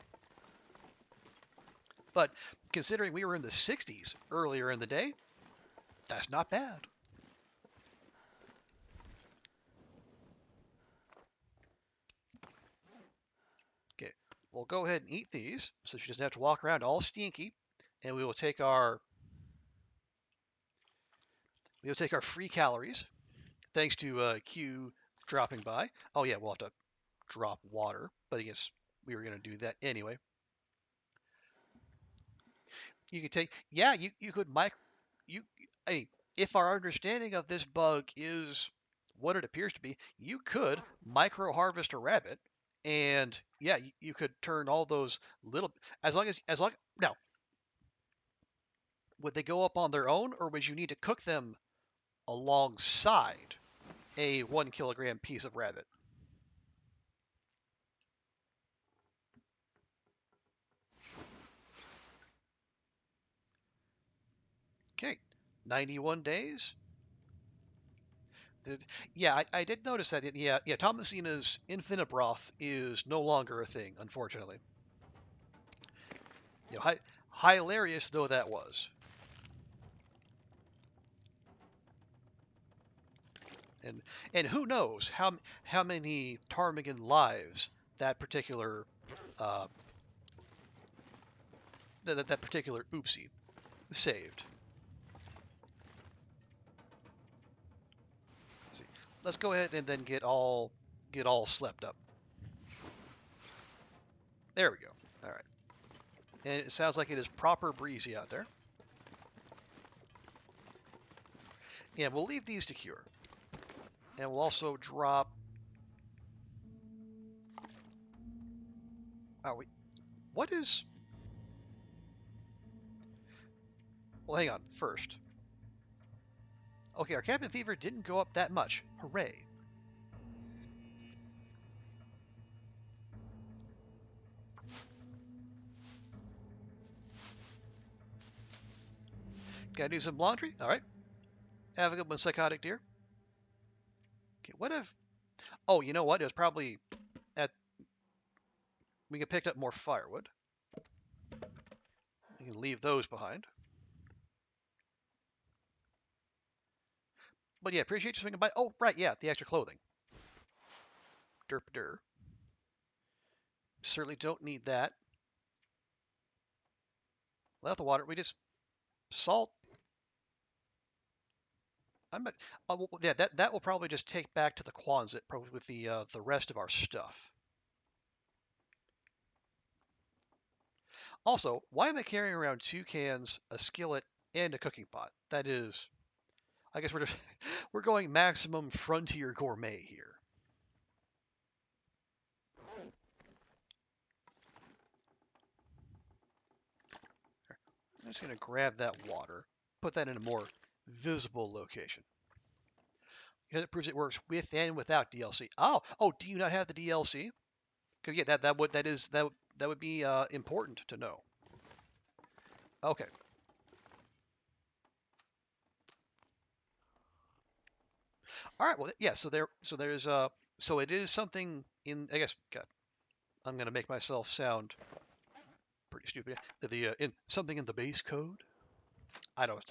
A: But considering we were in the 60s earlier in the day, that's not bad. Okay, we'll go ahead and eat these so she doesn't have to walk around all stinky, and we will take our free calories thanks to Q dropping by. Oh yeah, we'll have to drop water, but I guess we were going to do that anyway. You could take, yeah, you could you, hey, if our understanding of this bug is what it appears to be, you could micro harvest a rabbit, and yeah, you could turn all those little, as long now, would they go up on their own, or would you need to cook them alongside a 1 kilogram piece of rabbit. Okay, 91 days. Yeah, I did notice that. Yeah, Thomasina's infinite broth is no longer a thing, unfortunately. Hilarious though that was. And and who knows how many ptarmigan lives that particular uh, that particular oopsie saved. Let's see. Let's go ahead and then get all slept up. There we go. All right. And it sounds like it is proper breezy out there. And we'll leave these to cure. And we'll also drop. Oh, what is? Well, hang on. First, okay, our cabin fever didn't go up that much. Hooray! Gotta do some laundry. All right. Have a good one, psychotic dear. Okay. What if? Oh, you know what? It was probably at. We could pick up more firewood. We can leave those behind. But yeah, appreciate you swinging by. Oh, right, yeah, the extra clothing. Derp der. Certainly don't need that. Left the water. We just salt. I'm at, yeah, that will probably just take back to the Quonset probably with the rest of our stuff. Also, why am I carrying around 2 cans, a skillet, and a cooking pot? That is, I guess we're just we're going maximum frontier gourmet here. I'm just gonna grab that water, put that in a more visible location. Because it proves it works with and without DLC. Oh, do you not have the DLC? Because yeah, that would be important to know. Okay. All right. Well, yeah. So it is something in. I guess. God, I'm gonna make myself sound pretty stupid. In something in the base code. I don't.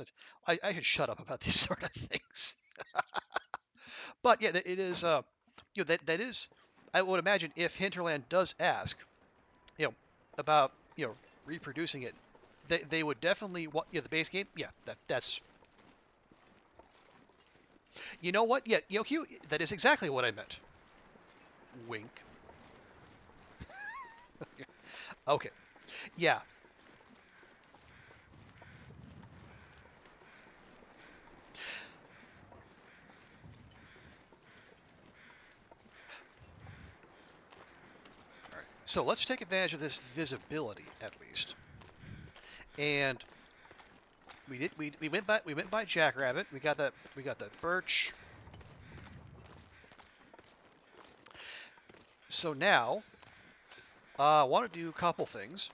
A: I should shut up about these sort of things. But yeah, it is. That is. I would imagine if Hinterland does ask, you know, about reproducing it, they would definitely want the base game. Yeah, that's you know what? Yeah, Q, that is exactly what I meant. Wink. Okay. Yeah. All right. So let's take advantage of this visibility at least. And we went by Jackrabbit. We got that birch. So now I want to do a couple things.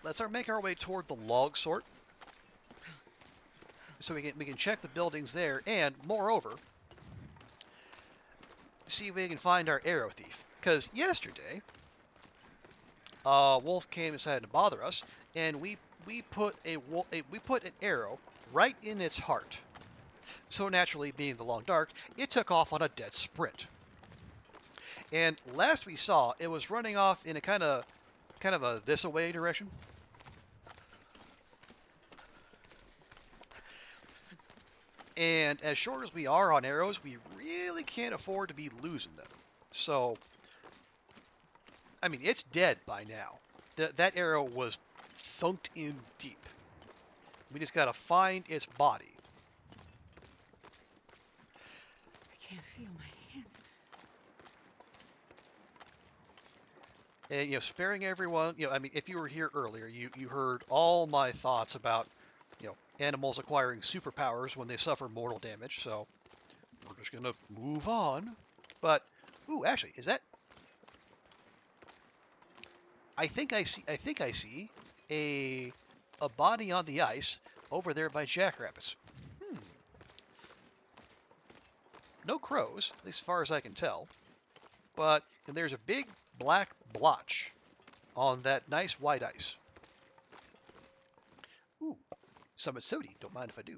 A: Let's make our way toward the log sort. So we can check the buildings there, and moreover, see if we can find our arrow thief. Because yesterday, wolf came and decided to bother us, and we put we put an arrow right in its heart. So naturally, being the long dark, it took off on a dead sprint. And last we saw, it was running off in a kind of a this away direction. And as short as we are on arrows, we really can't afford to be losing them. So, I mean, it's dead by now. That arrow was thunked in deep. We just gotta find its body.
B: I can't feel my hands.
A: And sparing everyone. I mean, if you were here earlier, you heard all my thoughts about animals acquiring superpowers when they suffer mortal damage. So we're just gonna move on. But ooh, actually, is that? I think I see a body on the ice over there by Jackrabbits. Hmm. No crows, at least as far as I can tell. But and there's a big black blotch on that nice white ice. Ooh, Summit Sodi. Don't mind if I do.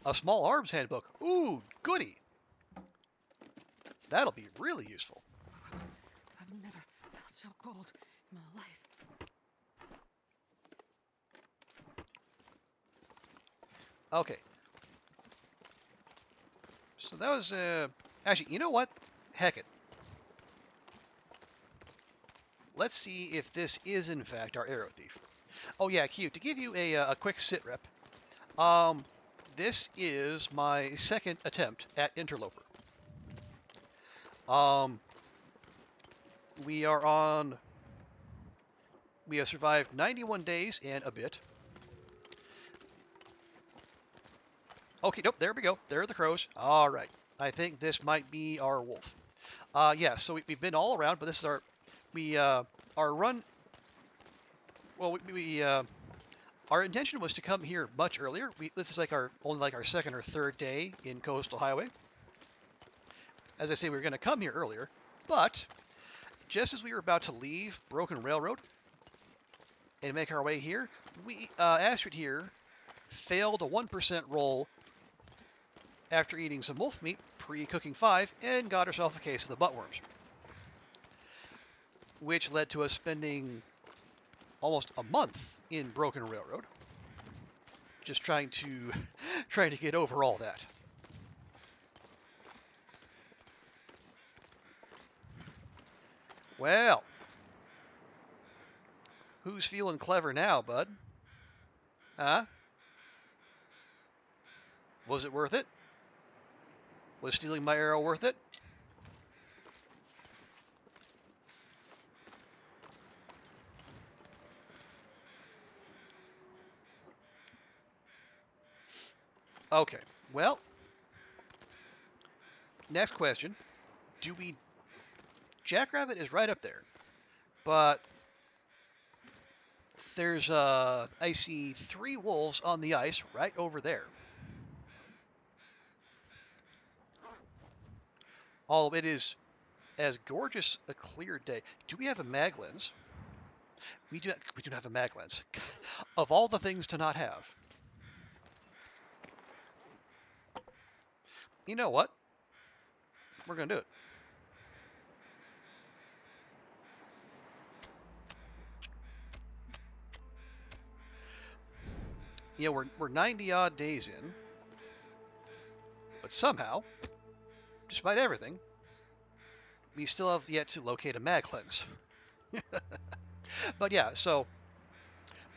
A: A small arms handbook. Ooh, goody. That'll be really useful.
B: I've never felt so cold in my life.
A: Okay. So that was actually, you know what? Heck it. Let's see if this is in fact our arrow thief. Oh yeah, cute. To give you a quick sit rep. Um, this is my second attempt at Interloper. Um, we are on. We have survived 91 days and a bit. Okay, nope, there we go. There are the crows. All right. I think this might be our wolf. Yeah, so we've been all around, but this is our run. Well, our intention was to come here much earlier. This is like our second or third day in Coastal Highway. As I say, we were going to come here earlier, but just as we were about to leave Broken Railroad and make our way here, Astrid here failed a 1% roll after eating some wolf meat pre-cooking 5 and got herself a case of the buttworms, which led to us spending almost a month in Broken Railroad just trying to trying to get over all that. Well, who's feeling clever now, bud? Huh? Was it worth it? Was stealing my arrow worth it? Okay. Well, next question. Do we Jackrabbit is right up there, but there's I see 3 wolves on the ice right over there. All it is as gorgeous a clear day. Do we have a mag lens? We do. We do not have a mag lens. Of all the things to not have. You know what? We're gonna do it. We're 90 odd days in, but somehow, despite everything, we still have yet to locate a mag lens. But yeah, so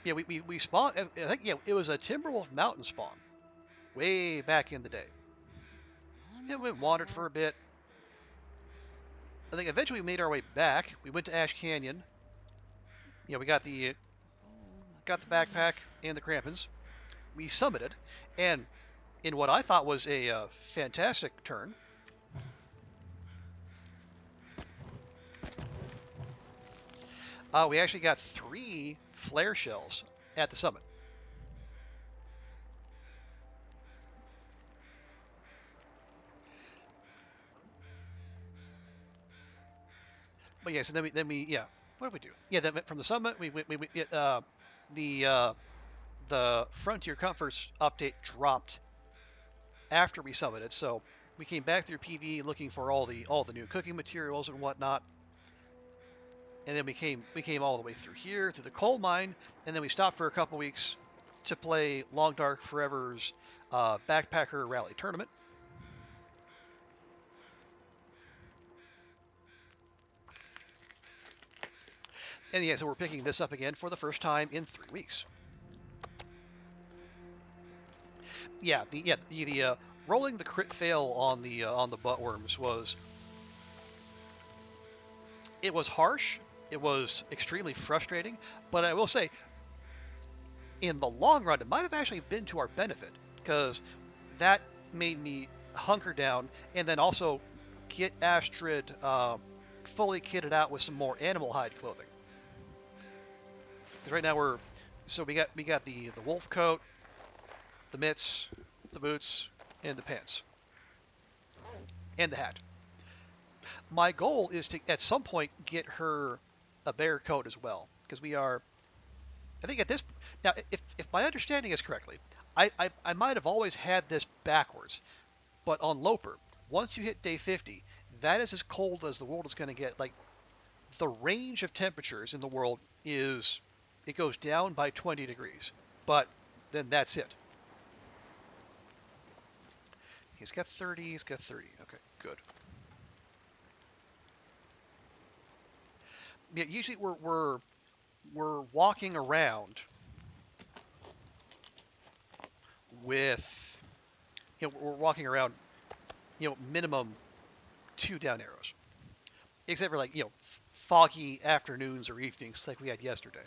A: yeah, we spawned. I think yeah, it was a Timberwolf mountain spawn way back in the day. And we wandered for a bit. I think eventually we made our way back. We went to Ash Canyon. We got the backpack and the crampons. We summited, and in what I thought was a fantastic turn, we actually got 3 flare shells at the summit. But yeah, so then we yeah, what did we do? Yeah, then from the summit the the Frontier Comforts update dropped after we summited, so we came back through PV looking for all the new cooking materials and whatnot, and then we came all the way through here through the coal mine, and then we stopped for a couple weeks to play Long Dark Forever's Backpacker Rally Tournament. And yeah, so we're picking this up again for the first time in 3 weeks. Yeah, the rolling the crit fail on the buttworms was It was harsh. It was extremely frustrating. But I will say, in the long run, it might have actually been to our benefit because that made me hunker down and then also get Astrid fully kitted out with some more animal hide clothing. Because right now we got the wolf coat, the mitts, the boots, and the pants, and the hat. My goal is to at some point get her a bear coat as well, because we are. I think at this now, if my understanding is correctly, I might have always had this backwards, but on Loper, once you hit day 50, that is as cold as the world is going to get. Like the range of temperatures in the world is it goes down by 20 degrees, but then that's it. He's got 30. He's got 30. Okay, good. Yeah, usually we're walking around with we're walking around minimum 2 down arrows, except for like foggy afternoons or evenings like we had yesterday.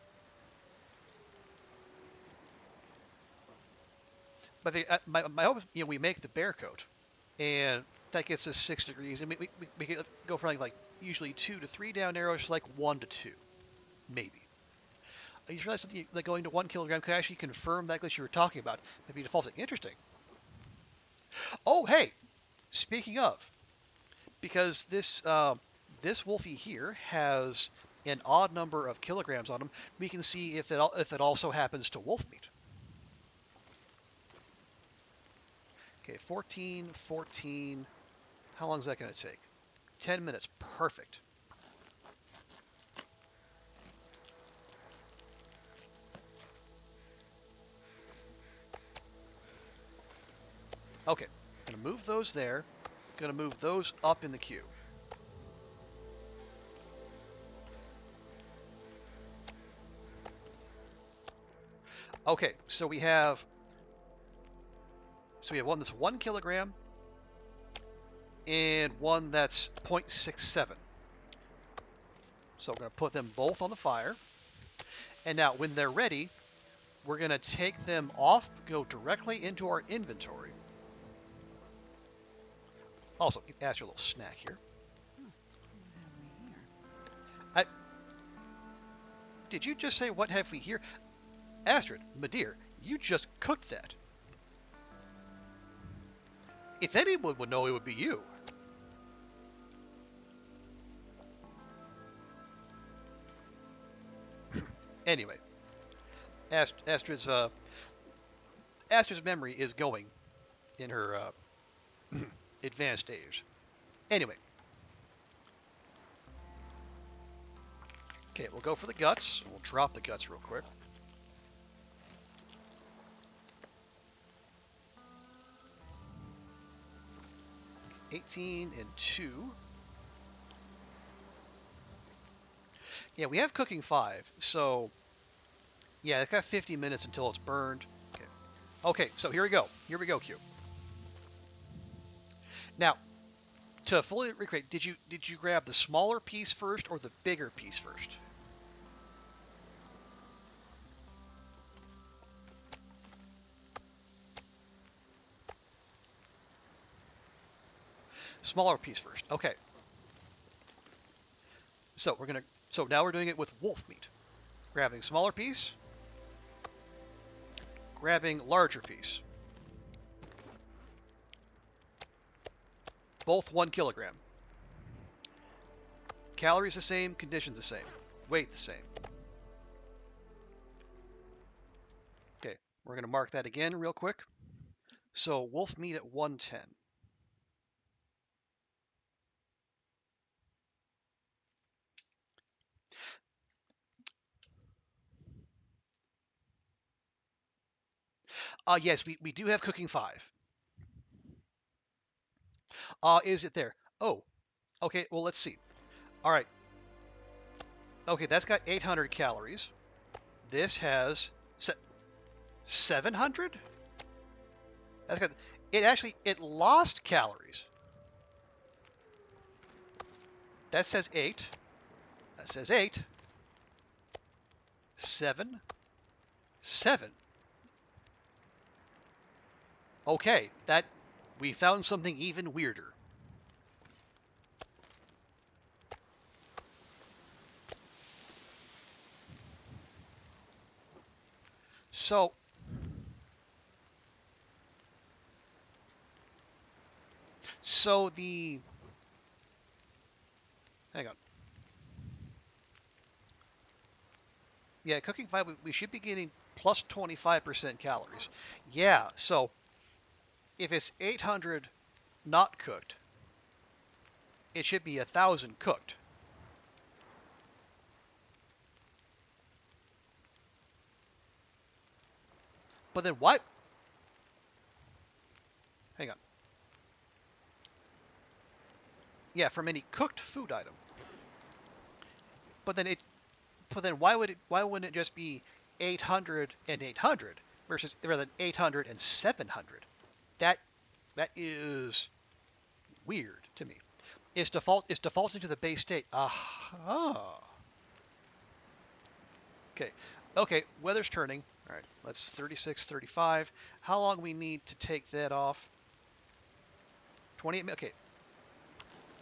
A: But my hope is we make the bear coat, and that gets us 6 degrees, and we could go for like usually 2 to 3 down arrows, like 1 to 2 maybe. I just realized that like going to 1 kilogram could actually confirm that glitch you were talking about. Maybe defaulting. Interesting. Oh, hey, speaking of, because this Wolfie here has an odd number of kilograms on him, we can see if it also happens to wolf meat. Okay, 14, 14. How long is that going to take? 10 minutes. Perfect. Okay, going to move those there. Going to move those up in the queue. Okay, so we have one that's 1 kilogram and one that's 0.67. So we're going to put them both on the fire. And now when they're ready, we're going to take them off, go directly into our inventory. Also, ask your little snack here. I, did you just say, what have we here? Astrid, my dear, you just cooked that. If anyone would know, it would be you. Anyway, Astrid's memory is going in her advanced stage. Anyway, okay, we'll go for the guts. We'll drop the guts real quick. $18 and 2. Yeah, we have cooking 5, so yeah, it's got 50 minutes until it's burned. Okay. Okay, so here we go. Here we go, Q. Now, to fully recreate, did you grab the smaller piece first or the bigger piece first? Smaller piece first. Okay. So now we're doing it with wolf meat. Grabbing smaller piece, grabbing larger piece. Both 1 kilogram. Calories the same, conditions the same, weight the same. Okay, we're going to mark that again real quick. So wolf meat at 110. Yes, we do have cooking 5. Is it there? Oh, okay, well, let's see. All right. Okay, that's got 800 calories. This has 700? That's got it lost calories. That says 8. That says 8. 7. 7. Okay, we found something even weirder. So, the hang on. Yeah, cooking 5, we should be getting plus 25% calories. Yeah, so if it's 800 not cooked, it should be 1,000 cooked. But then why? Hang on. Yeah, from any cooked food item. But then why wouldn't it just be 800 and 800 versus rather than 800 and 700? That that is weird to me. It's defaulting to the base state. Aha. Okay. Okay, weather's turning. All right, let's 36, 35. How long we need to take that off? 28 minutes. Okay,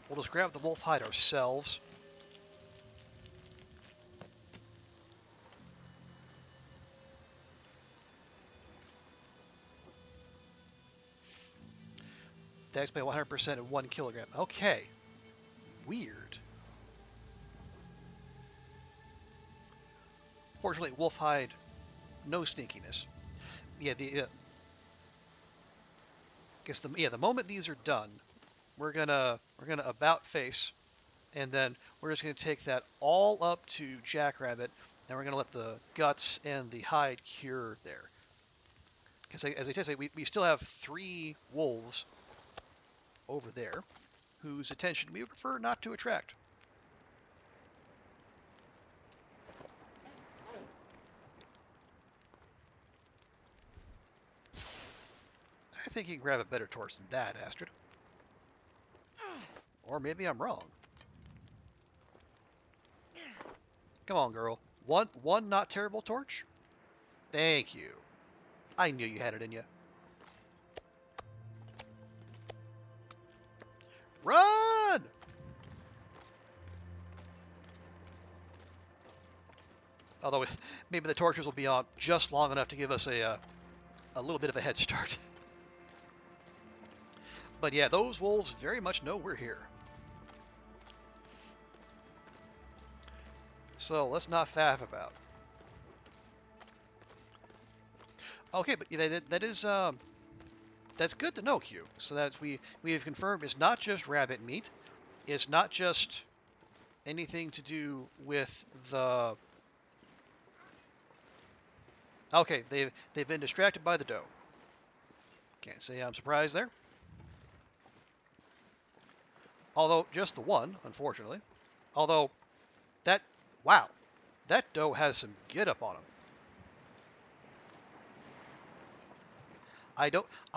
A: we'll just grab the wolf hide ourselves. That's by 100% of 1 kilogram. Okay, weird. Fortunately, wolf hide, no stinkiness. Yeah, the moment these are done, we're gonna about face, and then we're just gonna take that all up to Jackrabbit, and we're gonna let the guts and the hide cure there. Because as I said, we still have 3 wolves over there, whose attention we would prefer not to attract. I think you can grab a better torch than that, Astrid. Or maybe I'm wrong. Come on, girl. One not terrible torch? Thank you. I knew you had it in you. Run! Although maybe the torches will be on just long enough to give us a little bit of a head start. But yeah, those wolves very much know we're here. So let's not faff about. Okay, but that's good to know, Q. So we have confirmed it's not just rabbit meat. It's not just anything to do with the. Okay, they've been distracted by the doe. Can't say I'm surprised there. Although just the one, unfortunately. Although that wow, that doe has some get up on him. I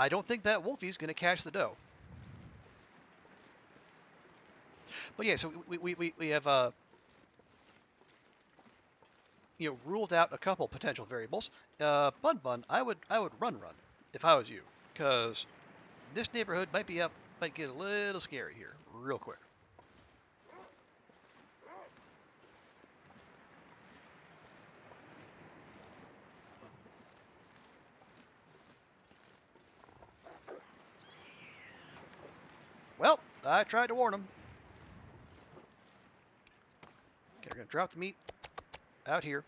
A: don't think that wolfie's gonna catch the doe. But yeah, so we have ruled out a couple potential variables. Bun, I would run if I was you, because this neighborhood might get a little scary here real quick. Well, I tried to warn him. Okay, we're gonna drop the meat out here.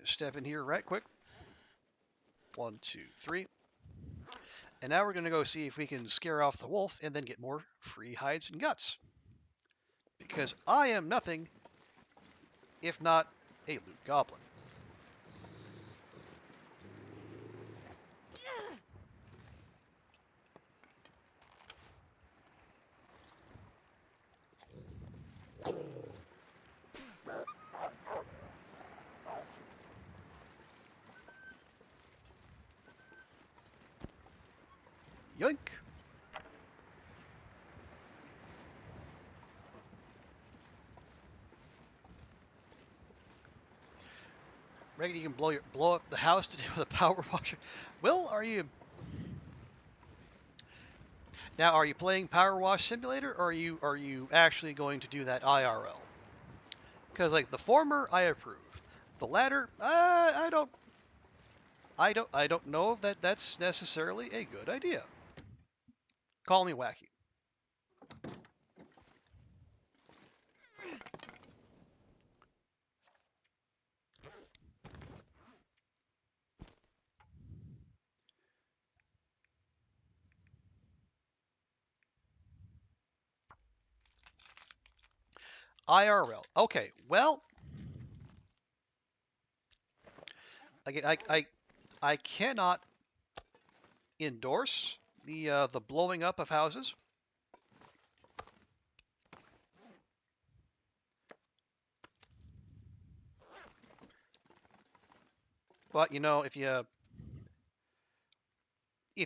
A: Step in here right quick. 1, 2, 3. And now we're going to go see if we can scare off the wolf and then get more free hides and guts. Because I am nothing if not a loot goblin. Yoink! reckon you can blow up the house to deal with a power washer? Will, are you now? Are you playing Power Wash Simulator, or are you actually going to do that IRL? Because like the former, I approve. The latter, I don't know that that's necessarily a good idea. Call me wacky. IRL. Okay. Well, again, I cannot endorse the blowing up of houses. But if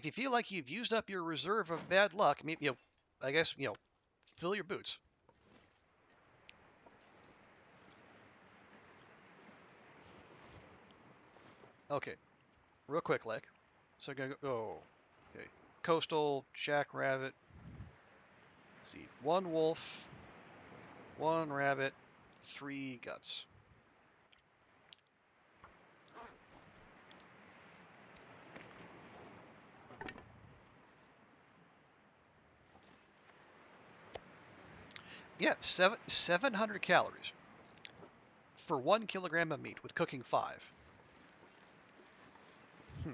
A: you feel like you've used up your reserve of bad luck, maybe I guess fill your boots. Okay, real quick, like. So I'm gonna go. Oh, okay. Coastal jackrabbit. Let's see, one wolf, one rabbit, three guts. Yeah, 700 calories for 1 kilogram of meat with cooking 5. Hmm.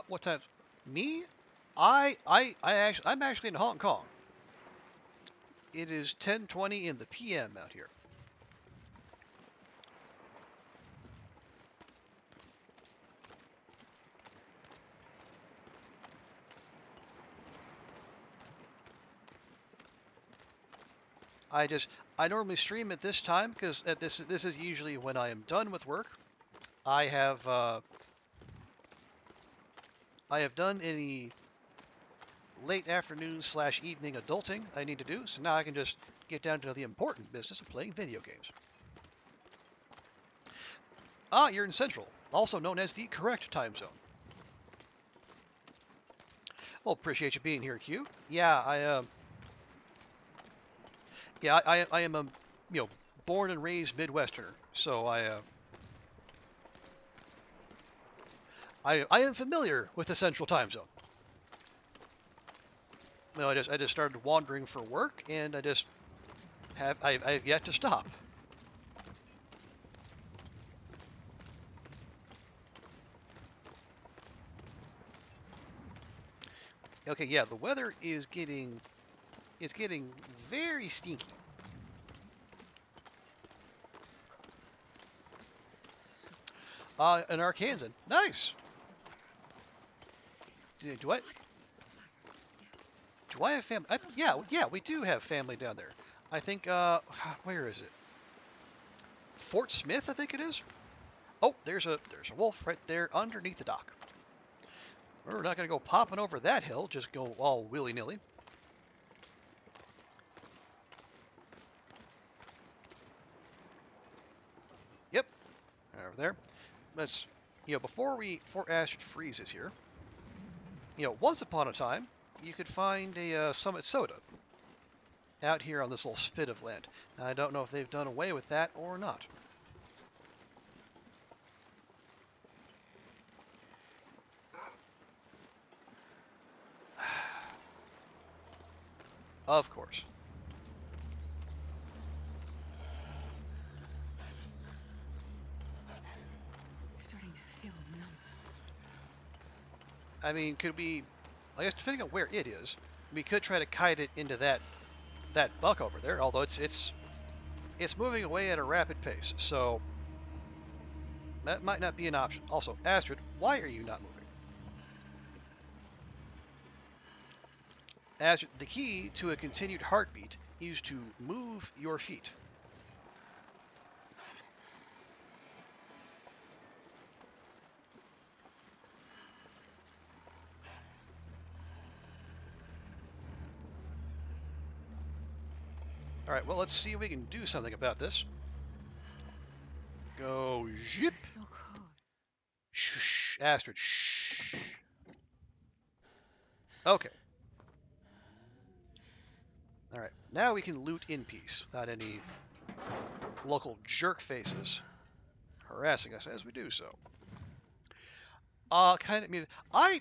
A: What time? Me? I'm actually in Hong Kong. It is 10:20 in the PM out here. I normally stream at this time because this is usually when I am done with work. I have I have done any late afternoon / evening adulting I need to do, so now I can just get down to the important business of playing video games. Ah, you're in Central, also known as the correct time zone. Well, appreciate you being here, Q. I am a born and raised Midwesterner, so I am familiar with the Central time zone. I just started wandering for work, and I've yet to stop. Okay, yeah, the weather is getting very stinky. An Arkansan, nice. Do I have family? Yeah, we do have family down there. I think where is it? Fort Smith, I think it is. Oh, there's a wolf right there underneath the dock. We're not gonna go popping over that hill, just go all willy nilly. Yep, over there. Let's before Astrid freezes here. Once upon a time, you could find a Summit Soda out here on this little spit of land. Now, I don't know if they've done away with that or not. Of course.
B: Starting to feel numb.
A: I mean, could we? I guess depending on where it is, we could try to kite it into that buck over there. Although it's moving away at a rapid pace, so that might not be an option. Also, Astrid, why are you not moving? Astrid, the key to a continued heartbeat is to move your feet. All right, well, let's see if we can do something about this. Go zip.
B: So cold.
A: Shh, Astrid, shh. Okay. All right, now we can loot in peace without any local jerk faces harassing us as we do so. Kind of music. I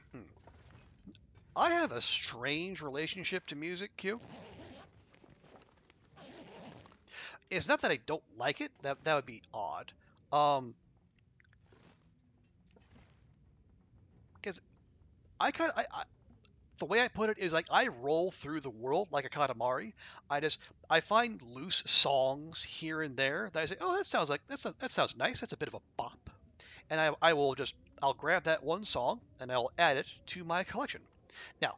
A: have a strange relationship to music, Q. It's not that I don't like it. That would be odd. Um, because I kind of the way I put it is like I roll through the world like a katamari. I find loose songs here and there that I say, oh, that sounds nice. That's a bit of a bop, and I'll grab that one song and I'll add it to my collection. Now,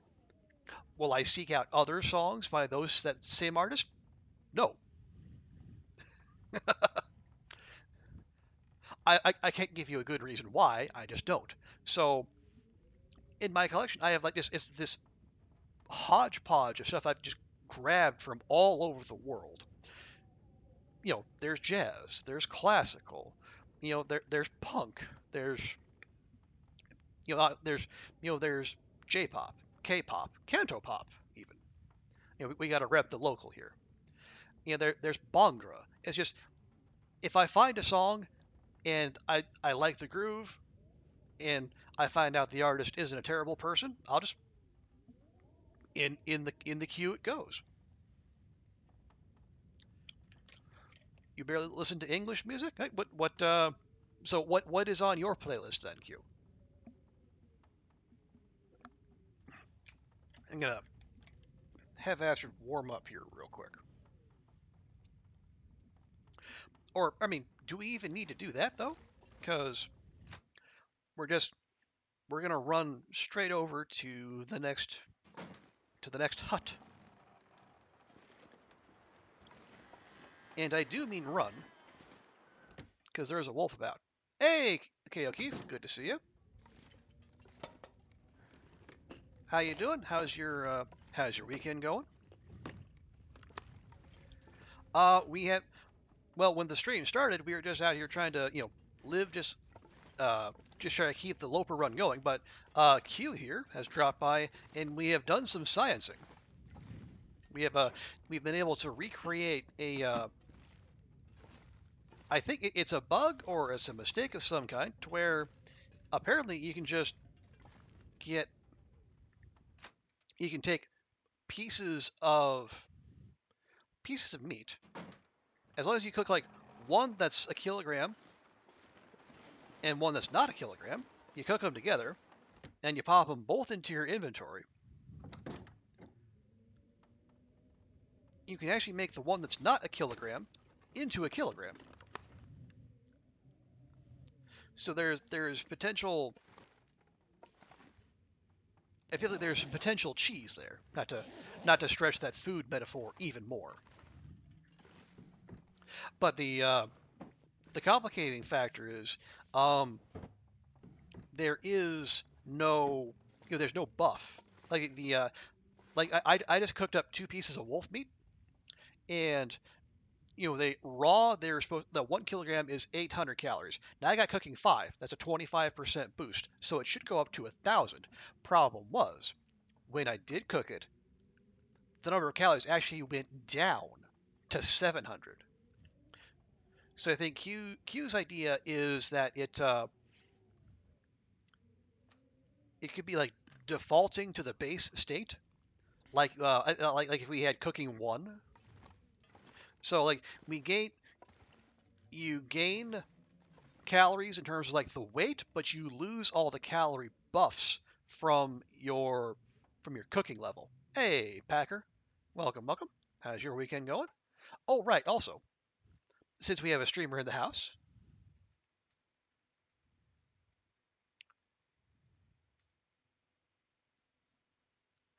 A: will I seek out other songs by those that same artist? No, I can't give you a good reason why. I just don't. So in my collection, I have like this hodgepodge of stuff I've just grabbed from all over the world. There's jazz, there's classical, there's punk, there's there's J-pop, K-pop, Cantopop, even. We got to rep the local here. There's Bhangra. It's just if I find a song and I like the groove and I find out the artist isn't a terrible person, I'll just in the queue it goes. You barely listen to English music? Hey, what is on your playlist then, Q? I'm gonna have Astrid warm up here real quick. Or I mean, do we even need to do that though? Because we're just we're gonna run straight over to the next hut. And I do mean run, because there's a wolf about. Hey, okay, O'Keefe, good to see you. How you doing? How's your weekend going? We have well, when the stream started, we were just out here trying to live just trying to keep the Loper run going. But Q here has dropped by, and we have done some sciencing. We have we've been able to recreate I think it's a bug or it's a mistake of some kind, to where apparently get you can take pieces of meat, as long as you cook like one that's a kilogram and one that's not a kilogram. You cook them together and you pop them both into your inventory. You can actually make the one that's not a kilogram into a kilogram. So there's potential. I feel like there's some potential cheese there. Not to stretch that food metaphor even more. But the complicating factor is um, there is no there's no buff. Like I just cooked up two pieces of wolf meat, and they're supposed the 1 kilogram is 800 calories. Now I got cooking five. That's a 25% boost, so it should go up to 1,000. Problem was, when I did cook it, the number of calories actually went down to 700. So I think Q's idea is that it could be like defaulting to the base state, like if we had cooking one. So like you gain calories in terms of like the weight, but you lose all the calorie buffs from your cooking level. Hey, Packer, welcome. How's your weekend going? Oh, right. Also, since we have a streamer in the house,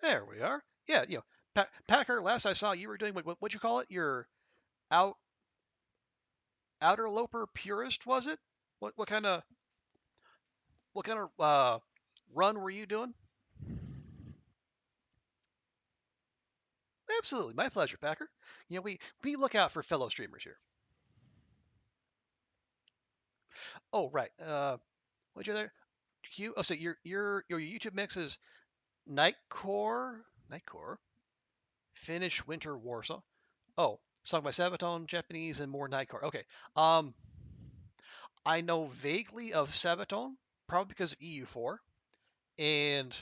A: there we are. Yeah, Packer. Last I saw, you were doing what'd you call it? Your out outer loper purist, was it? What kind of run were you doing? Absolutely, my pleasure, Packer. You know, we look out for fellow streamers here. Oh, right. What's your other Q? Oh, so your YouTube mix is Nightcore, Finnish Winter Warsaw. Oh, sung by Sabaton, Japanese, and more Nightcore. Okay. Um, I know vaguely of Sabaton, probably because of EU4, and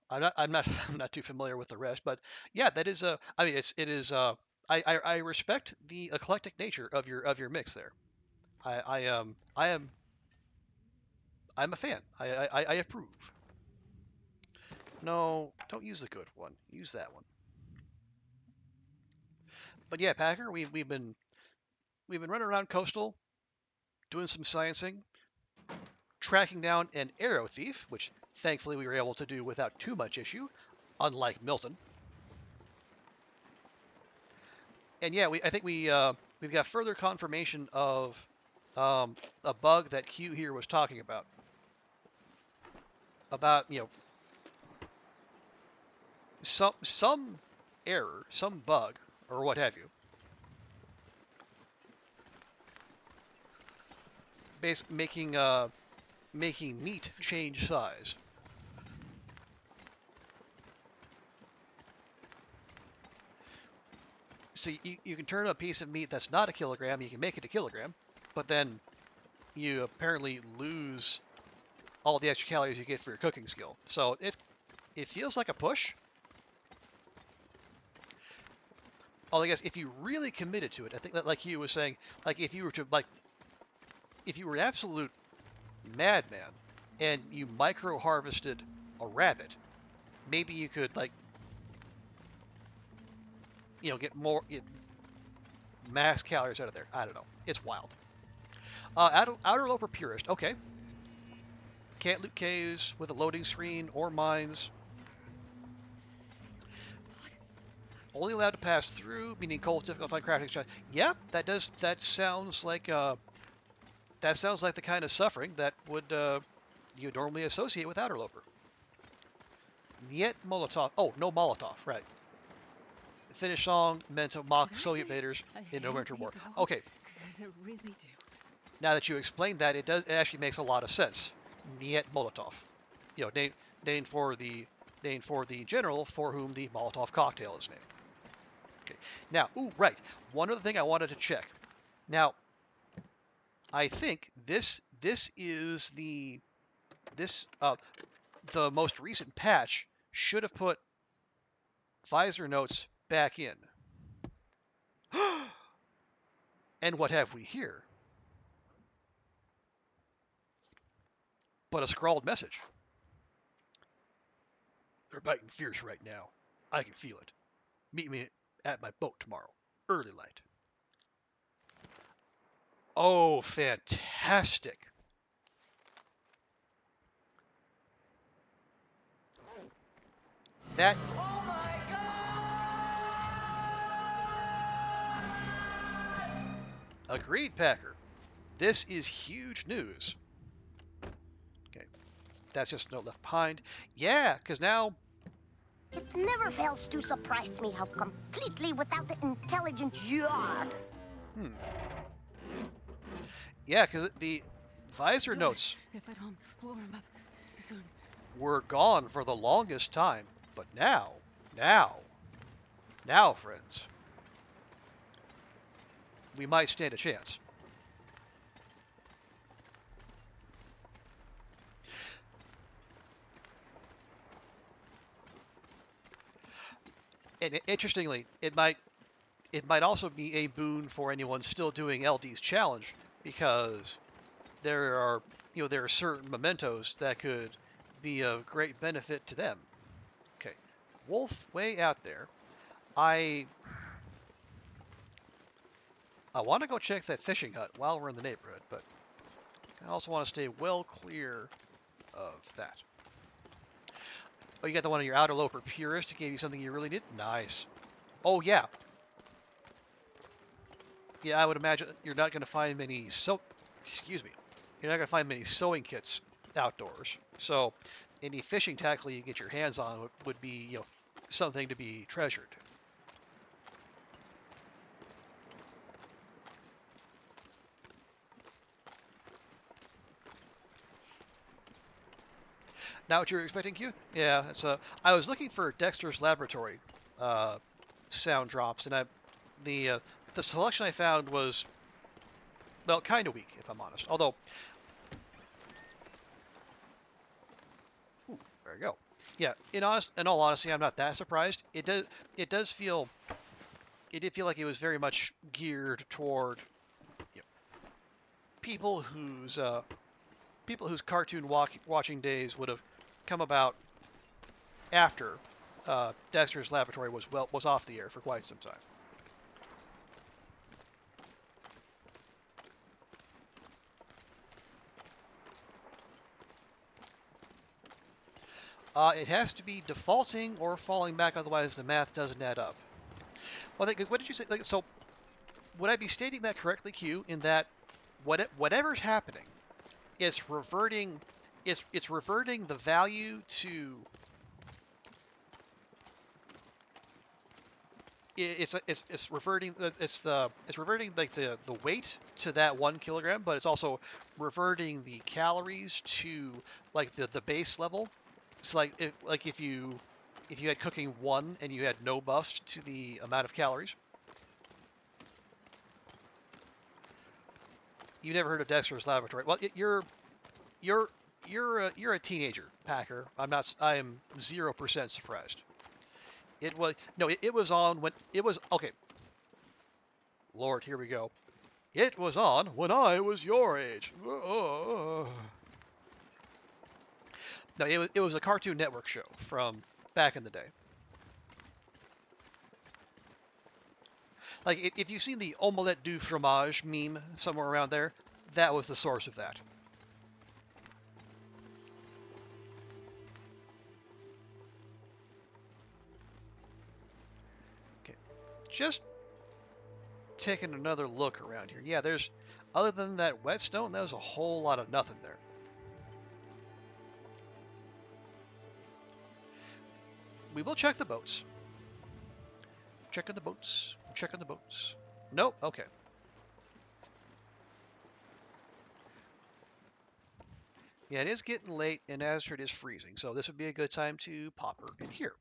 A: I'm not too familiar with the rest, but yeah, that is a. I mean, it is. I respect the eclectic nature of your mix there. I am I'm a fan. I approve. No, don't use the good one. Use that one. But yeah, Packer, we've been running around coastal, doing some sciencing, tracking down an arrow thief, which thankfully we were able to do without too much issue, unlike Milton. And yeah, I think we've got further confirmation of a bug that Q here was talking about some error, some bug, or what have you, making meat change size. So you can turn a piece of meat that's not a kilogram, you can make it a kilogram, but then you apparently lose all the extra calories you get for your cooking skill. So it feels like a push. Although I guess if you really committed to it, I think that like you was saying, like if you were an absolute madman and you micro harvested a rabbit, maybe you could get get max calories out of there. I don't know. It's wild. Outer Loper Purist. Okay. Can't loot caves with a loading screen or mines. Only allowed to pass through, meaning coal difficult to find crafting. Yeah, that sounds like the kind of suffering that would you normally associate with Outer Loper. Yet Molotov. Oh, no Molotov. Right. The Finnish song meant to mock Soviet invaders in the Winter War. Okay.
B: Because I really do.
A: Now that you explained that, it actually makes a lot of sense. Niet Molotov. You know, named for the general for whom the Molotov cocktail is named. Okay. Now, right. One other thing I wanted to check. Now, I think this is the most recent patch should have put visor notes back in. And what have we here? But a scrawled message. They're biting fierce right now. I can feel it. Meet me at my boat tomorrow. Early light. Oh, fantastic. That.
C: Oh my God!
A: Agreed, Packer. This is huge news. Okay. That's just a note left behind. Yeah, because now.
C: It never fails to surprise me how completely without the intelligence you are.
A: Yeah, because the visor notes
B: If I don't warm up soon.
A: were gone for the longest time. But now, friends, we might stand a chance. And interestingly, it might also be a boon for anyone still doing LD's challenge, because there are certain mementos that could be of great benefit to them. Okay, Wolf way out there. I want to go check that fishing hut while we're in the neighborhood, but I also want to stay well clear of that. Oh, you got the one on your Outer Loper Purist to give you something you really need? Nice. Oh, yeah. Yeah, I would imagine you're not going to find many excuse me. You're not going to find many sewing kits outdoors. So any fishing tackle you get your hands on would be, something to be treasured. Now what you're expecting, Q? Yeah, so I was looking for Dexter's Laboratory uh, sound drops, and the selection I found was, well, kind of weak, if I'm honest. Although, ooh, there you go. Yeah, in all honesty, I'm not that surprised. It does feel, it did feel like it was very much geared toward, you know, people whose people whose watching days would have come about after Dexter's Laboratory was off the air for quite some time. It has to be defaulting or falling back, otherwise the math doesn't add up. Well, what did you say? Like, so, would I be stating that correctly, Q? In that, whatever's happening, it's reverting, it's reverting the value to. It's reverting it's reverting like the weight to that 1 kilogram, but it's also reverting the calories to like the base level. So like if you had cooking 1 and you had no buffs to the amount of calories. You never heard of Dexter's Laboratory? Well, you're you're a teenager, Packer. I am 0% surprised. It was no, it was on when it was okay. Lord, here we go. It was on when I was your age. No, it was a Cartoon Network show from back in the day. Like if you've seen the omelette du fromage meme somewhere around there, that was the source of that. Okay, just taking another look around here. Yeah, there's other than that whetstone, there's a whole lot of nothing there. We will check the boats. Checking the boats. Checking the boats. Nope. Okay. Yeah, it is getting late, and Astrid is freezing, so this would be a good time to pop her in here.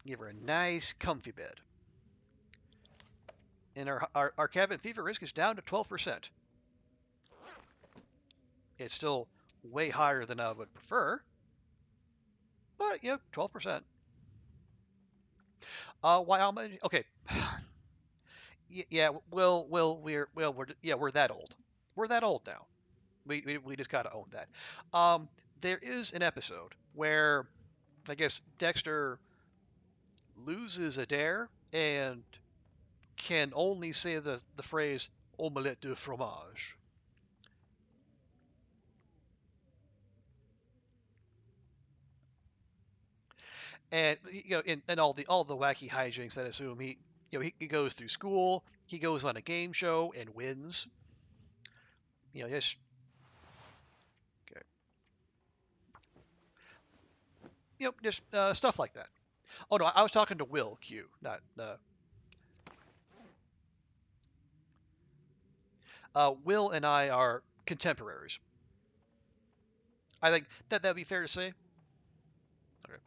A: Give her a nice, comfy bed. And our cabin fever risk is down to 12%. It's still way higher than I would prefer, but yeah, 12%. Why? Okay. Yeah. We're that old. We're that old now. We just gotta own that. There is an episode where I guess Dexter loses a dare and can only say the phrase omelette de fromage. And and all the wacky hijinks that assume he goes through school, he goes on a game show and wins. Just okay, just stuff like that. Oh no, I was talking to Will Q, not Will and I are contemporaries. I think that'd be fair to say. Okay.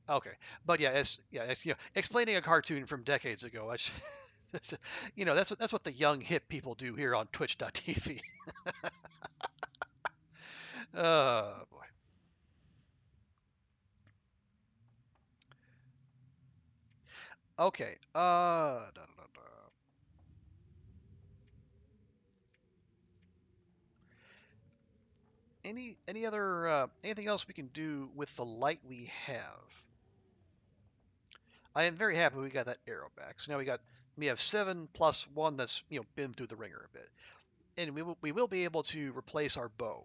A: Okay, but it's explaining a cartoon from decades ago. That's, that's what the young hip people do here on Twitch.tv. Oh boy. Okay. Da, da, da. Any other anything else we can do with the light we have? I am very happy we got that arrow back. So now we have 7 plus 1 that's been through the ringer a bit, and we will be able to replace our bow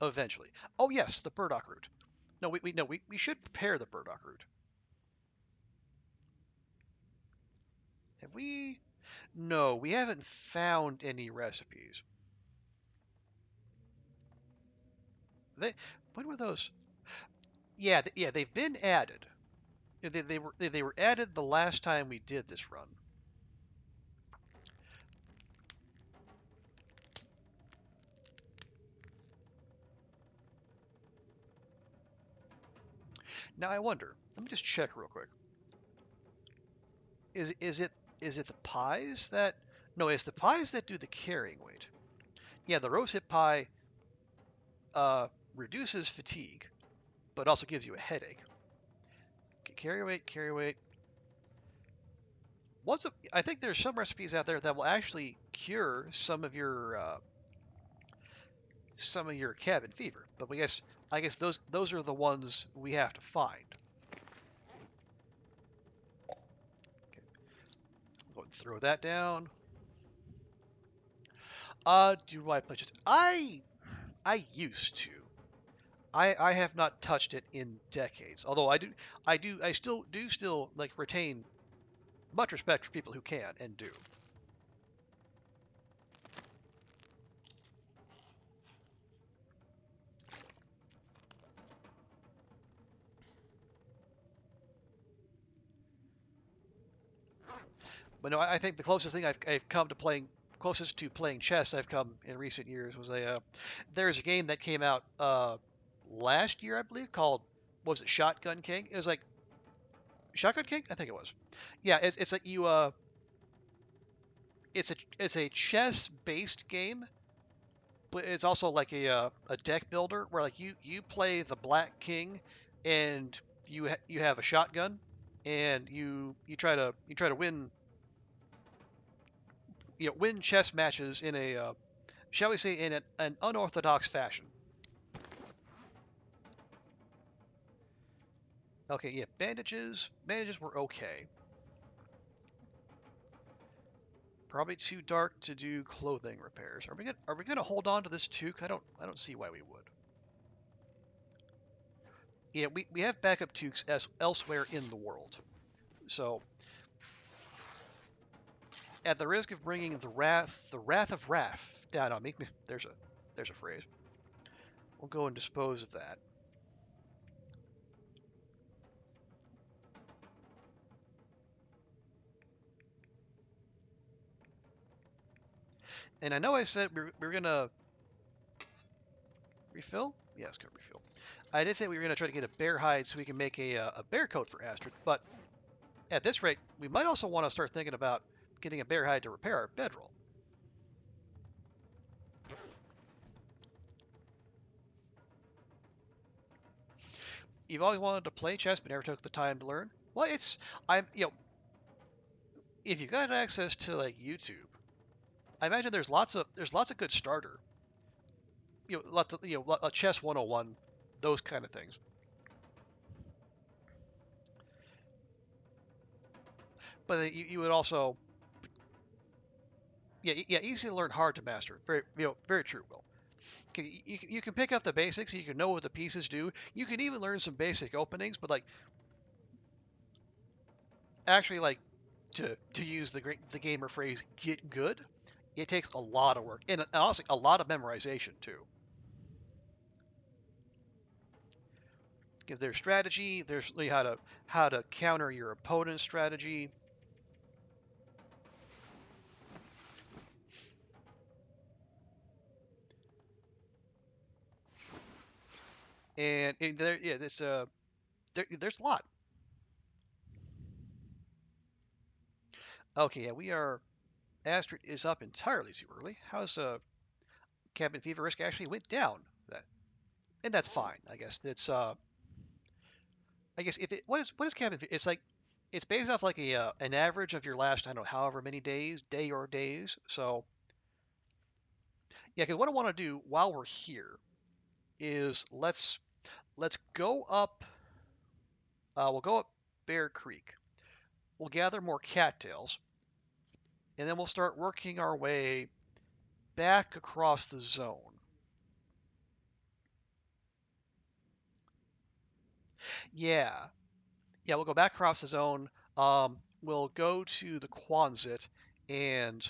A: eventually. Oh yes, the burdock root. No, we should prepare the burdock root. Have we? No, we haven't found any recipes. they when were those? Yeah, yeah, they've been added. They were added the last time we did this run. Now I wonder. Let me just check real quick. Is it the pies that? No, it's the pies that do the carrying weight. Yeah, the rose hip pie uh, reduces fatigue, but also gives you a headache. Carry weight, carry weight. I think there's some recipes out there that will actually cure some of your cabin fever, but I guess those are the ones we have to find. Okay, go ahead and throw that down. Do I play just? I used to. I have not touched it in decades. Although I still like retain much respect for people who can and do. But no, I think the closest thing I've come to closest to playing chess I've come in recent years was there's a game that came out last year, I believe, called, what was it, Shotgun King? It was like Shotgun King, I think it was. Yeah, it's like it's a chess based game, but it's also like a deck builder where like you play the Black King, and you have a shotgun, and you try to win chess matches in a shall we say, in an unorthodox fashion. Okay, yeah, bandages were okay. Probably too dark to do clothing repairs. Are we gonna hold on to this too? I don't see why we would. Yeah, we have backup toques elsewhere in the world. So at the risk of bringing the wrath of Raph down on me, there's a phrase. We'll go and dispose of that. And I know I said we were gonna refill. Yeah, it's gonna refill. I did say we were gonna try to get a bear hide so we can make a bear coat for Astrid, but at this rate, we might also want to start thinking about getting a bear hide to repair our bedroll. You've always wanted to play chess but never took the time to learn. Well, I'm if you've got access to like YouTube, I imagine there's lots of good starter, lots of chess 101, those kind of things. But then you would also, yeah, yeah, easy to learn, hard to master. Very true, Will. You can pick up the basics. You can know what the pieces do. You can even learn some basic openings, but like actually like to use the gamer phrase, get good. It takes a lot of work and honestly a lot of memorization too. There's strategy. There's really how to counter your opponent's strategy, and there yeah there's a lot. Okay, yeah, we are. Astrid is up entirely too early. How's cabin fever risk actually went down? That and that's fine. I guess if it what is cabin fever? It's like it's based off like an average of your last, I don't know, however many days. So yeah, because what I want to do while we're here is let's go up. We'll go up Bear Creek. We'll gather more cattails, and then we'll start working our way back across the zone. Yeah, yeah, we'll go back across the zone. We'll go to the Quonset and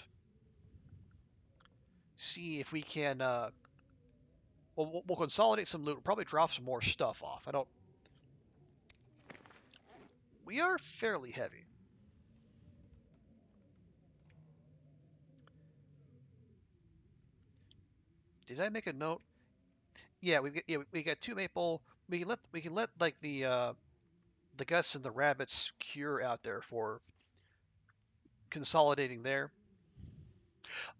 A: see if we can we'll consolidate some loot. We'll probably drop some more stuff off. I don't. We are fairly heavy. Did I make a note? Yeah, we got 2 maple. We can let like the guts and the rabbits cure out there for consolidating there.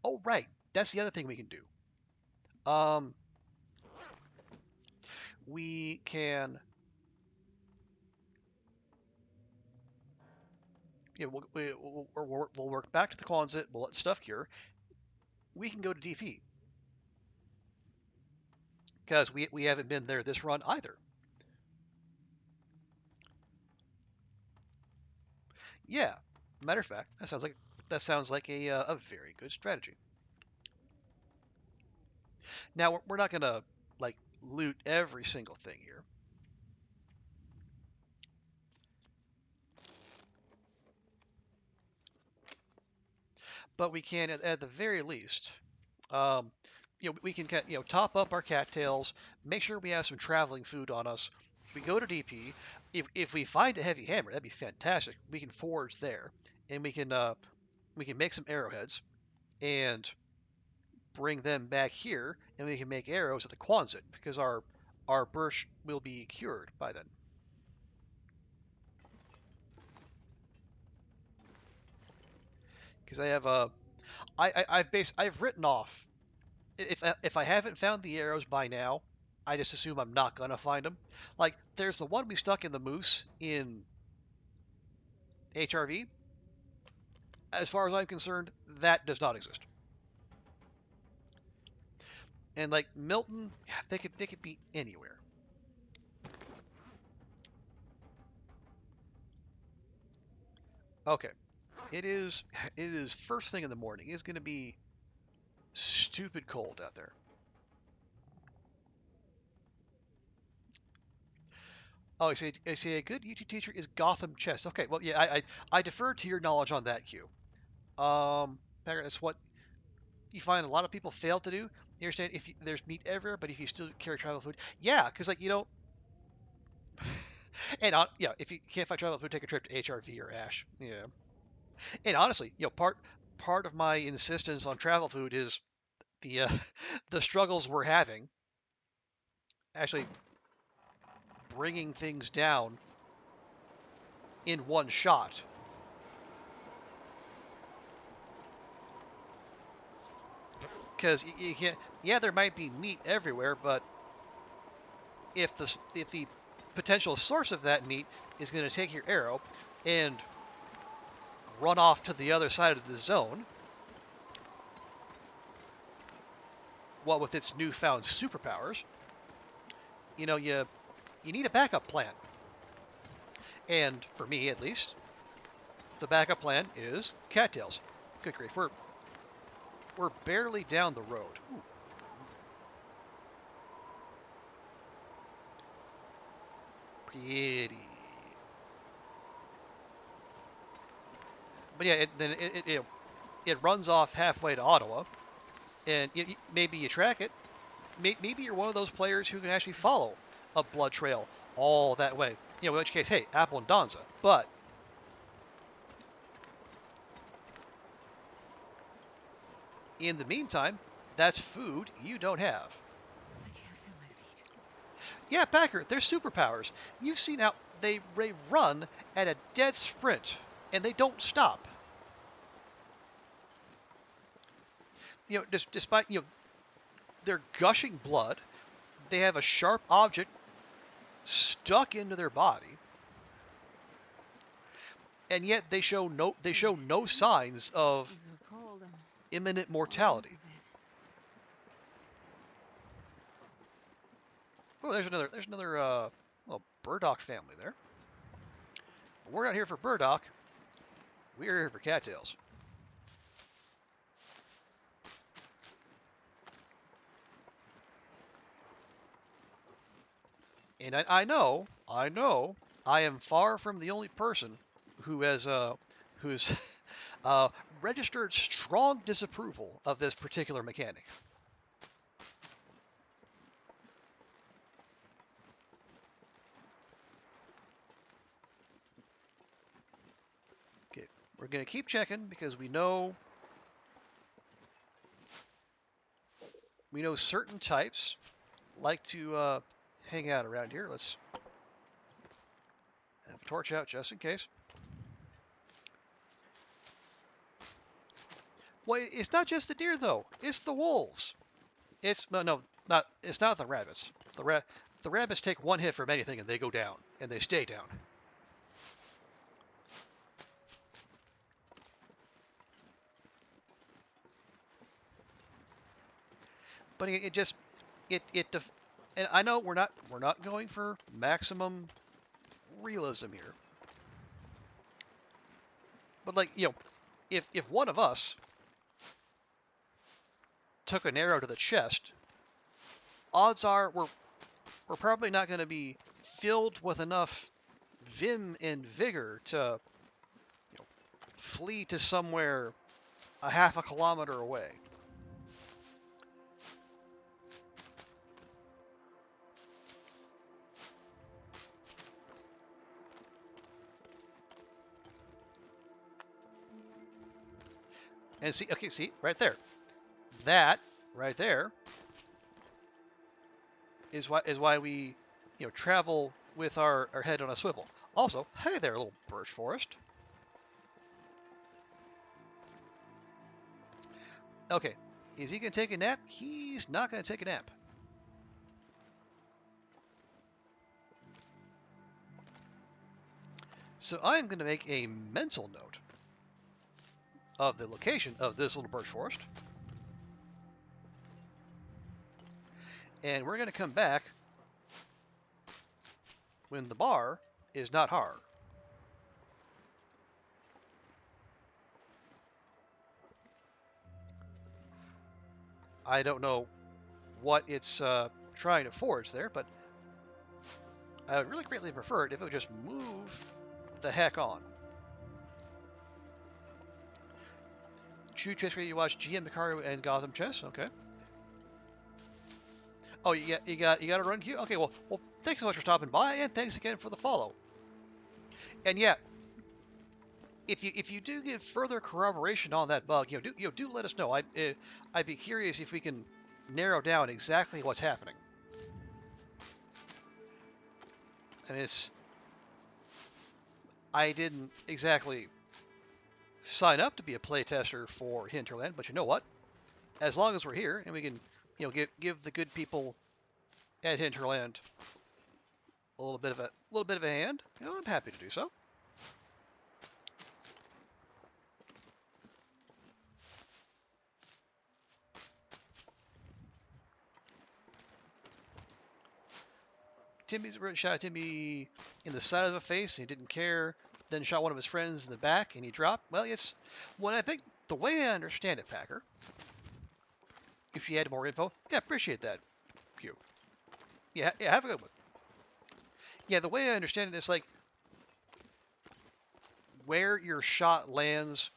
A: Oh right, that's the other thing we can do. Um, we can. Yeah, we'll work back to the Quonset. We'll let stuff cure. We can go to DP because we haven't been there this run either. Yeah, matter of fact, that sounds like a very good strategy. Now we're not gonna like loot every single thing here, but we can at the very least, um, we can top up our cattails, make sure we have some traveling food on us. We go to DP. If we find a heavy hammer, that'd be fantastic. We can forge there, and we can make some arrowheads and bring them back here, and we can make arrows at the Quonset because our birch will be cured by then. Because I have I've written off, if I haven't found the arrows by now, I just assume I'm not gonna find them. Like there's the one we stuck in the moose in HRV. As far as I'm concerned, that does not exist. And like Milton, they could be anywhere. Okay, it is it is first thing in the morning. It's gonna be stupid cold out there. Oh, I say a good YouTube teacher is Gotham Chess. Okay, well, yeah, I defer to your knowledge on that, Q. That's what you find a lot of people fail to do. You understand if there's meat everywhere, but if you still carry travel food, yeah, because like and yeah, if you can't find travel food, take a trip to HRV or Ash. Yeah, and honestly, part of my insistence on travel food is the the struggles we're having actually bringing things down in one shot. Because you can't. Yeah, there might be meat everywhere, but if the potential source of that meat is going to take your arrow and run off to the other side of the zone, what with its newfound superpowers, you need a backup plan. And for me, at least, the backup plan is cattails. Good grief, we're barely down the road. Ooh. Pretty. But yeah, it runs off halfway to Ottawa, and maybe you track it. Maybe you're one of those players who can actually follow a blood trail all that way. In which case, hey, Apple and Donza. But in the meantime, that's food you don't have.
B: I can't feel my feet.
A: Yeah, Packer, they're superpowers. You've seen how they run at a dead sprint, and they don't stop. Despite they're gushing blood, they have a sharp object stuck into their body, and yet they show no signs of
B: It's so cold. I'm
A: imminent
B: warming up a
A: mortality.
B: bit.
A: Oh, there's another burdock family there. But we're not here for burdock. We're here for cattails. And I know, I am far from the only person who's uh, registered strong disapproval of this particular mechanic. We're going to keep checking because we know certain types like to hang out around here. Let's have a torch out just in case. Well, it's not just the deer though. It's the wolves. It's not. It's not the rabbits. The rabbits take one hit from anything and they go down and they stay down. But it just and I know we're not going for maximum realism here. But like, if one of us took an arrow to the chest, odds are we're probably not going to be filled with enough vim and vigor to flee to somewhere a half a kilometer away. And see, right there. That right there is why we, travel with our head on a swivel. Also, hey there, little birch forest. Okay, is he gonna take a nap? He's not gonna take a nap. So I'm gonna make a mental note of the location of this little birch forest. And we're going to come back when the bar is not hard. I don't know what it's trying to forge there, but I would really greatly prefer it if it would just move the heck on. True Chess Radio, you watch GM Macario and Gotham Chess, okay. Oh, you got a run queue? Okay, well, thanks so much for stopping by, and thanks again for the follow. And yeah, if you do get further corroboration on that bug, do let us know. I'd be curious if we can narrow down exactly what's happening. And I didn't exactly sign up to be a playtester for Hinterland, but you know what? As long as we're here and we can, give the good people at Hinterland a little bit of a hand, I'm happy to do so. Timmy's shot Timmy in the side of the face and he didn't care. Then shot one of his friends in the back and he dropped. Well, I think the way I understand it, Packer, if you had more info, yeah, appreciate that. Q. Yeah, have a good one. Yeah, the way I understand it is like where your shot lands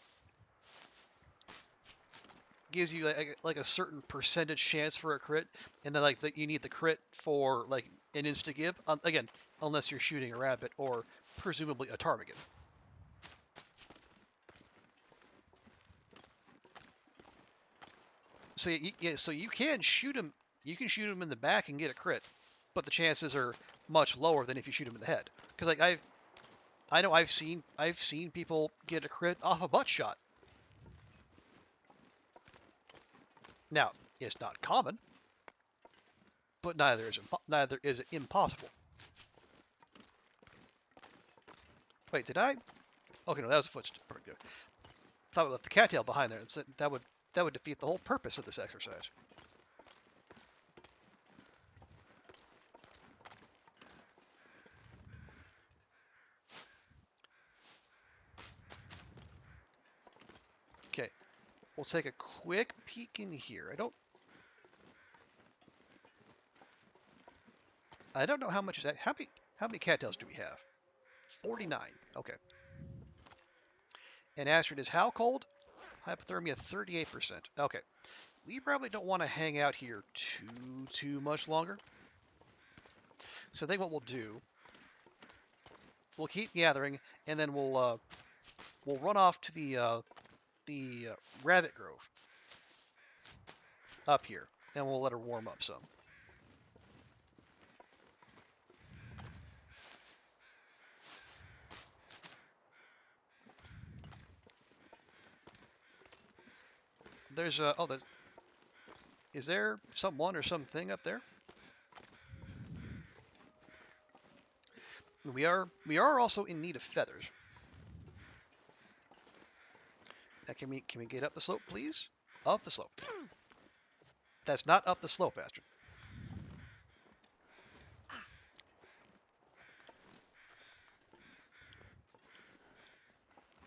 A: gives you like a certain percentage chance for a crit, and then you need the crit for like an insta give. Again, unless you're shooting a rabbit or presumably a ptarmigan. So so you can shoot him. You can shoot him in the back and get a crit, but the chances are much lower than if you shoot him in the head. Because I know I've seen people get a crit off a butt shot. Now it's not common, but neither is it impossible. Wait, did I? Okay, no, that was a footstep. Thought we left the cattail behind there. That would defeat the whole purpose of this exercise. Okay, we'll take a quick peek in here. I don't know how much is that. How many cattails do we have? 49. Okay. And Astrid is how cold? Hypothermia 38%. Okay. We probably don't want to hang out here too much longer. So I think what we'll do, we'll keep gathering, and then we'll we'll run off to the rabbit grove up here, and we'll let her warm up some. There's is there someone or something up there? We are also in need of feathers. Now, can we get up the slope, please? Up the slope. That's not up the slope, Astrid.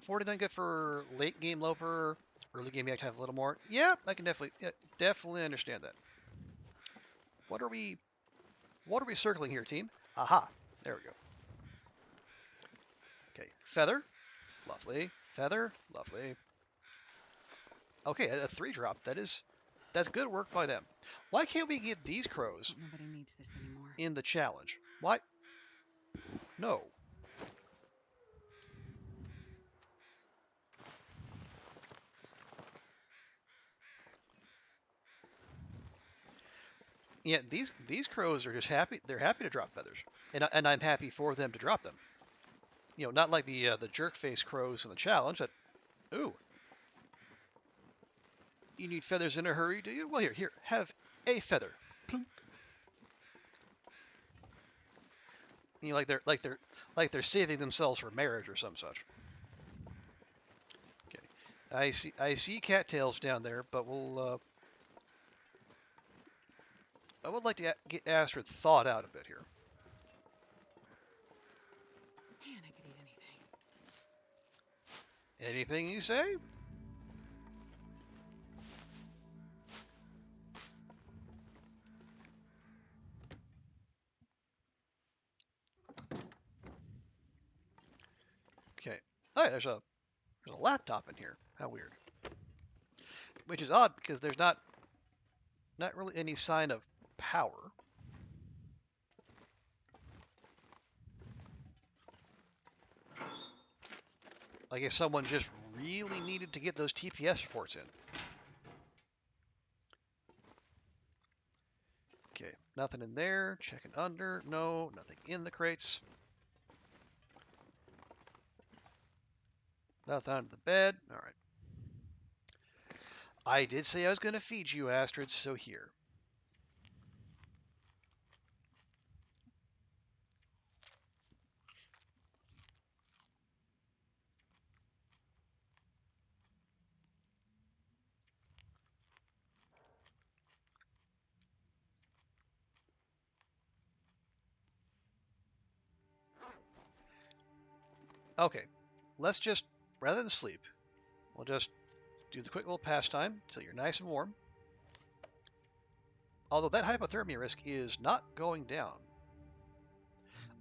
A: 49 good for late game Loper. Early game you have to have a little more. Yeah, I can definitely understand that. What are we circling here, team? Aha, there we go. Okay, feather, lovely. Feather, lovely. Okay, a 3-drop. That's good work by them. Why can't we get these crows
B: Nobody needs this anymore.
A: in the challenge? Why? No. Yeah, these crows are just happy. They're happy to drop feathers, and I'm happy for them to drop them. You know, not like the jerk face crows in the challenge. That, ooh, you need feathers in a hurry, do you? Well, here, have a feather. Plunk. You know, like they're saving themselves for marriage or some such. Okay, I see cattails down there, but we'll. I would like to get Astrid thawed out a bit here.
B: Man, I could eat anything.
A: Anything you say? Okay. Oh, yeah, there's a laptop in here. How weird. Which is odd because there's not really any sign of power. Like if someone just really needed to get those TPS reports in. Okay, nothing in there. Checking under. No, nothing in the crates. Nothing under the bed. All right. I did say I was going to feed you, Astrid, so here. Okay, let's just, rather than sleep, we'll just do the quick little pastime until you're nice and warm. Although that hypothermia risk is not going down.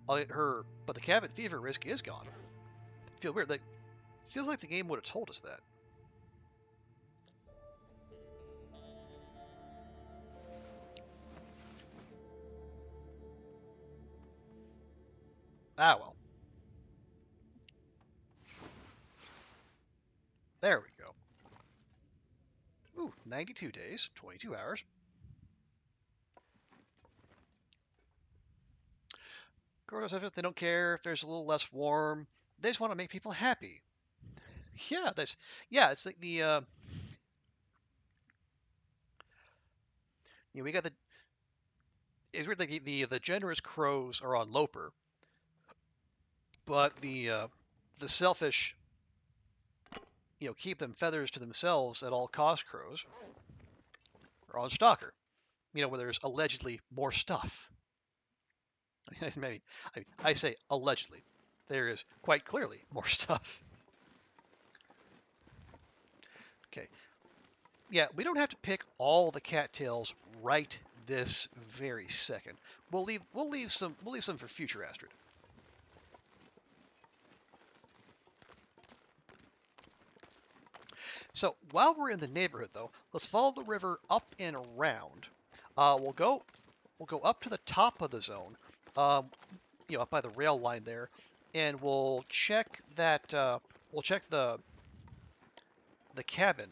A: But the cabin fever risk is gone. I feel weird. Like, feels like the game would have told us that. Ah, well. There we go. Ooh, 92 days, 22 hours. Girls, they don't care if there's a little less warm. They just want to make people happy. Yeah, it's like we got it's weird like the generous crows are on Loper, but the selfish, keep them feathers to themselves at all cost crows are on Stalker. Where there's allegedly more stuff. Maybe I say allegedly. There is quite clearly more stuff. Okay. Yeah, we don't have to pick all the cattails right this very second. We'll leave some for future Astrid. So while we're in the neighborhood though, let's follow the river up and around. We'll go up to the top of the zone, up by the rail line there, and we'll check that we'll check the cabin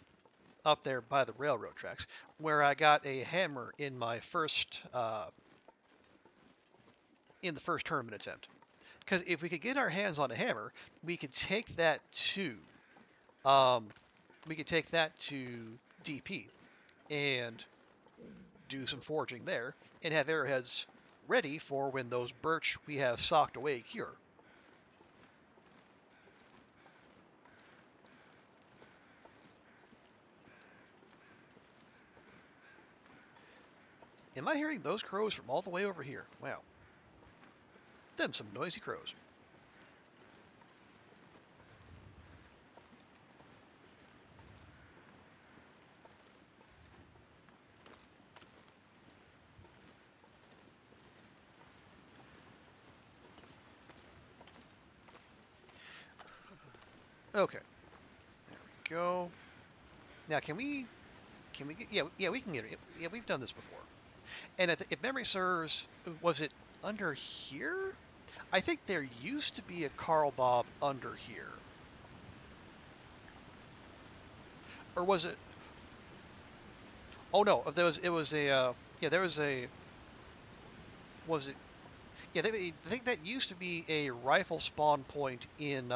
A: up there by the railroad tracks, where I got a hammer in my first in the first tournament attempt. Because if we could get our hands on a hammer, we could take that to um, DP and do some forging there, and have arrowheads ready for when those birch we have socked away cure. Am I hearing those crows from all the way over here? Wow. Them some noisy crows. Okay. There we go. Now can we get yeah we can get it. Yeah, we've done this before. And if memory serves, was it under here? I think there used to be a Carl Bob under here. Or was it? Oh no, it was a yeah, there was a was it yeah, I think that used to be a rifle spawn point in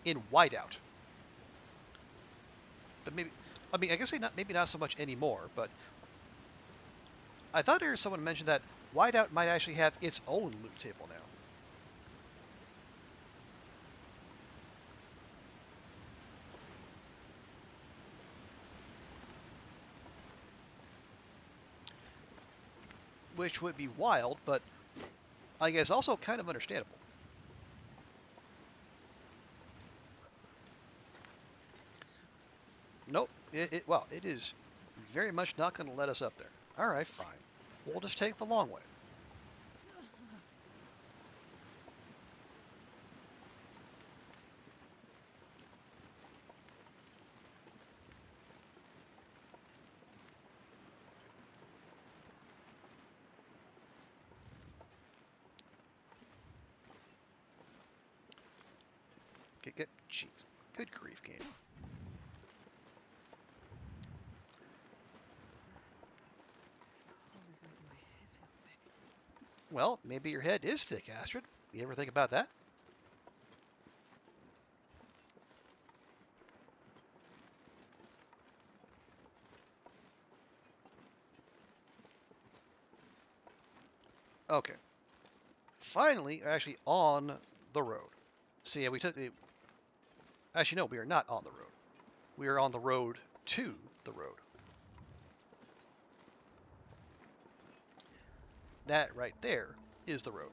A: Whiteout. But maybe I mean I guess they not maybe not so much anymore, but I thought there was someone mentioned that Whiteout might actually have its own loot table now. Which would be wild, but I guess also kind of understandable. Nope. Well, it is very much not going to let us up there. All right, fine. We'll just take the long way. Get, jeez, good grief, game.
B: Cold is making my head feel thick.
A: Well, maybe your head is thick, Astrid. You ever think about that? Okay. Finally, we're actually on the road. So yeah, we took the. Actually, no, we are not on the road. We are on the road to the road. That right there is the road.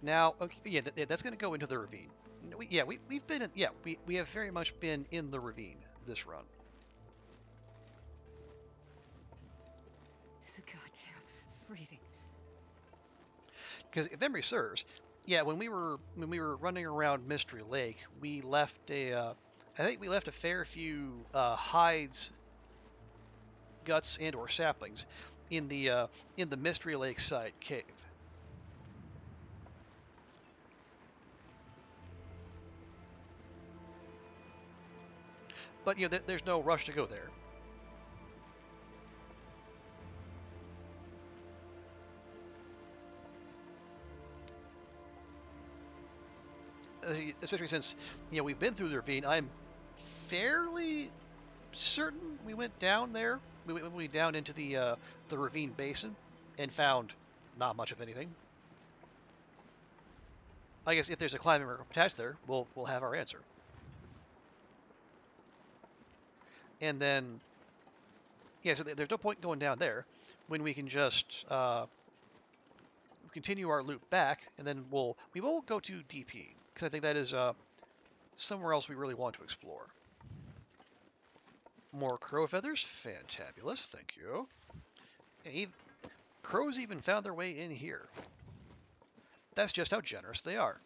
A: Now, okay, yeah, that's going to go into the ravine. We've been in, yeah, we have very much been in the ravine this run.
B: It's goddamn freezing.
A: Because if memory serves, yeah, when we were running around Mystery Lake, we left I think we left a fair few hides, guts, and or saplings in the Mystery Lake side cave. But there's no rush to go there. Especially since we've been through the ravine. I'm fairly certain we went down there. We went down into the ravine basin and found not much of anything. I guess if there's a climbing rope attached there, we'll have our answer. And then yeah, so there's no point going down there when we can just continue our loop back, and then we will go to DP because I think that is somewhere else we really want to explore. More crow feathers, fantabulous, thank you. Crows even found their way in here. That's just how generous they are.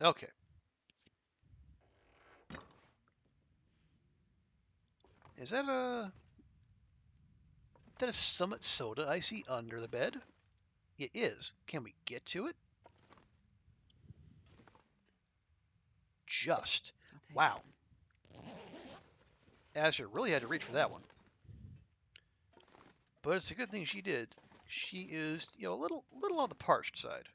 A: Okay. Is that a Summit soda I see under the bed? It is. Can we get to it? Just.
B: I'll take
A: Wow.
B: it.
A: Azure really had to reach for that one. But it's a good thing she did. She is, a little on the parched side.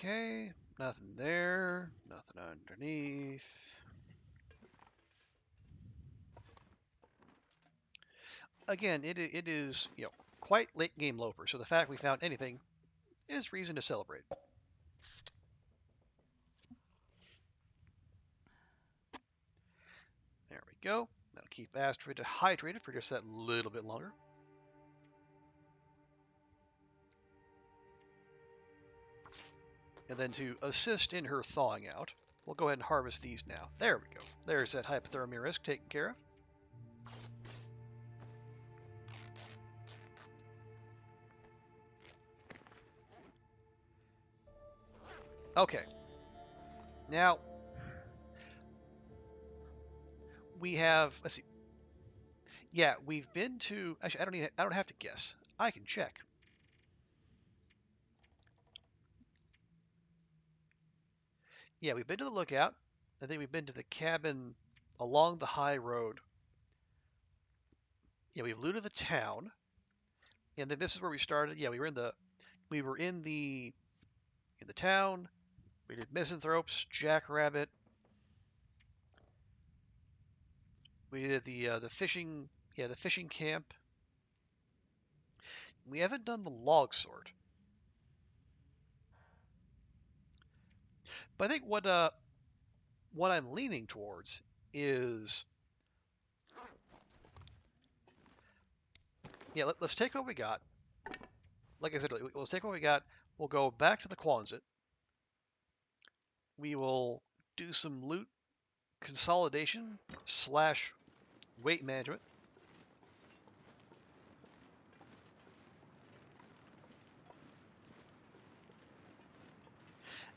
A: Okay, nothing there, nothing underneath. Again, it is, quite late game Loper, so the fact we found anything is reason to celebrate. There we go. That'll keep Asteroid hydrated for just that little bit longer. And then to assist in her thawing out, we'll go ahead and harvest these now. There we go. There's that hypothermia risk taken care of. Okay. Now, we have, let's see. Yeah, we've been to, actually, I don't have to guess. I can check. Yeah, we've been to the lookout. I think we've been to the cabin along the high road. Yeah, we've looted the town, and then this is where we started. Yeah, we were in the town. We did misanthropes, jackrabbit. We did the fishing. Yeah, the fishing camp. We haven't done the log sort, but I think what I'm leaning towards is, yeah, let's take what we got. Like I said, we'll take what we got. We'll go back to the Quonset. We will do some loot consolidation slash weight management.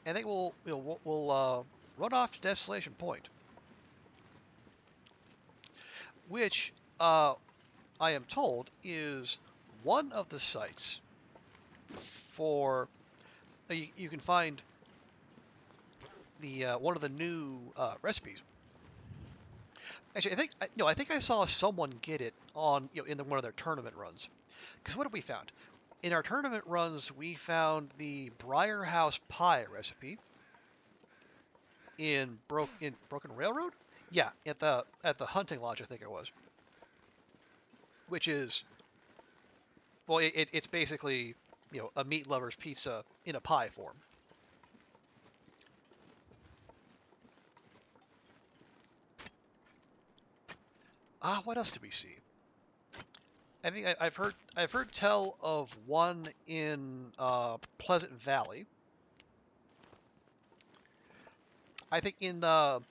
A: And then we'll run off to Desolation Point, which I am told is one of the sites for you can find the one of the new recipes. Actually, I think I saw someone get it on in one of their tournament runs. Because what have we found? In our tournament runs, we found the Briar House pie recipe in Broken Railroad. Yeah, at the hunting lodge, I think it was. Which is, well, it's basically a meat lover's pizza in a pie form. What else did we see? I think I've heard tell of one in Pleasant Valley. I think in the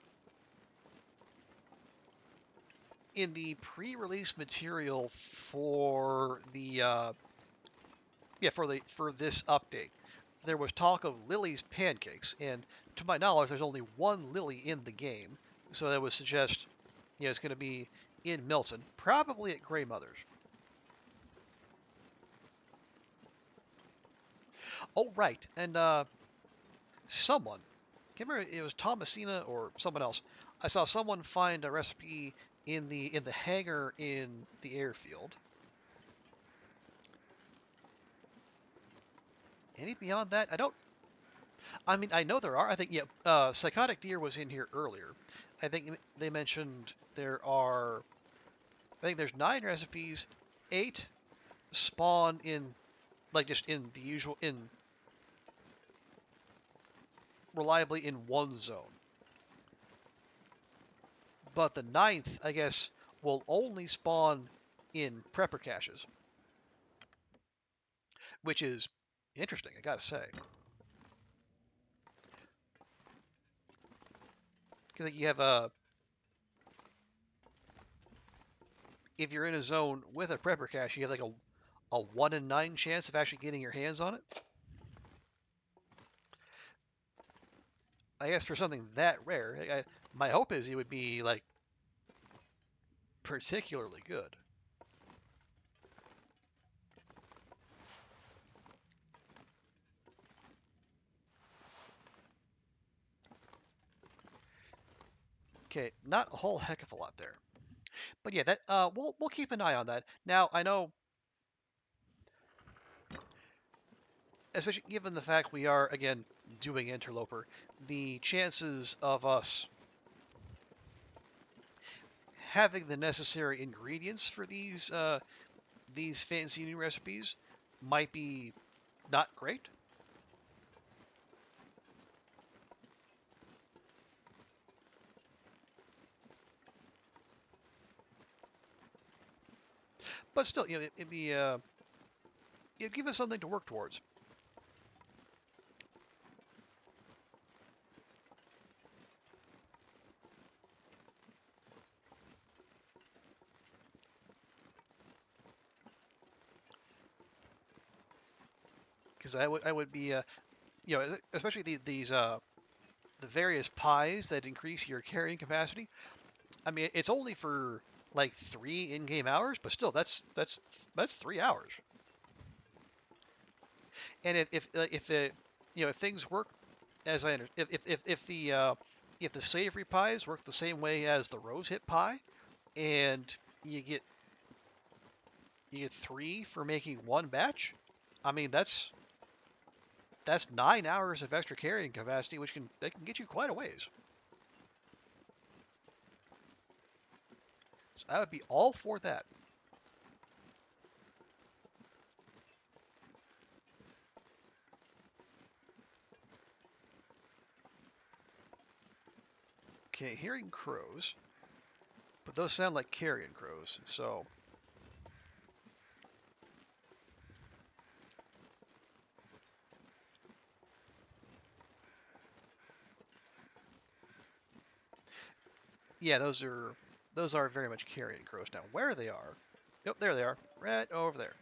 A: pre-release material for the for this update, there was talk of Lily's pancakes, and to my knowledge, there's only one Lily in the game, so that would suggest it's going to be in Milton, probably at Grey Mother's. Oh right, and someone, can't remember it was Thomasina or someone else. I saw someone find a recipe in the hangar in the airfield. Any beyond that? I don't. I mean, I know there are. I think Psychotic Deer was in here earlier. I think they mentioned there are. I think there's 9 recipes. 8 spawn in just in the usual in reliably in one zone. But the 9th, I guess, will only spawn in prepper caches, which is interesting, I gotta say. Because you have if you're in a zone with a prepper cache, you have like a 1 in 9 chance of actually getting your hands on it. I guess for something that rare, my hope is it would be like particularly good. Okay, not a whole heck of a lot there, but yeah, that we'll keep an eye on that. Now I know, especially given the fact we are again doing Interloper, the chances of us having the necessary ingredients for these fancy new recipes might be not great. But still, it'd be it'd give us something to work towards. Because I would be especially these the various pies that increase your carrying capacity. I mean, it's only for like 3 in-game hours, but still, that's 3 hours. And if the if things work as I under if the savory pies work the same way as the rose hip pie, and you get you get 3 for making one batch, I mean that's 9 hours of extra carrying capacity, which can get you quite a ways. So I would be all for that. Okay, hearing crows, but those sound like carrion crows. So yeah, those are very much carrion crows. Now where they are? Yep, there they are, right over there.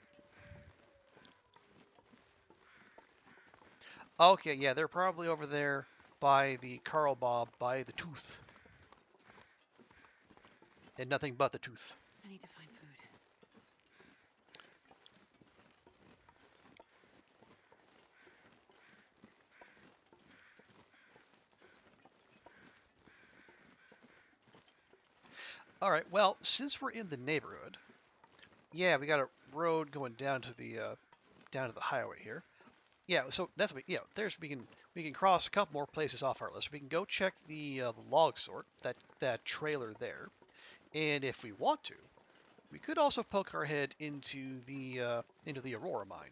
A: Okay, yeah, they're probably over there by the Carl Bob, by the tooth, and nothing but the tooth.
B: I need to find food.
A: All right, well, since we're in the neighborhood, yeah, we got a road going down to the highway here. Yeah, so that's what there's we can cross a couple more places off our list. We can go check the log sort that trailer there, and if we want to, we could also poke our head into the Aurora mine.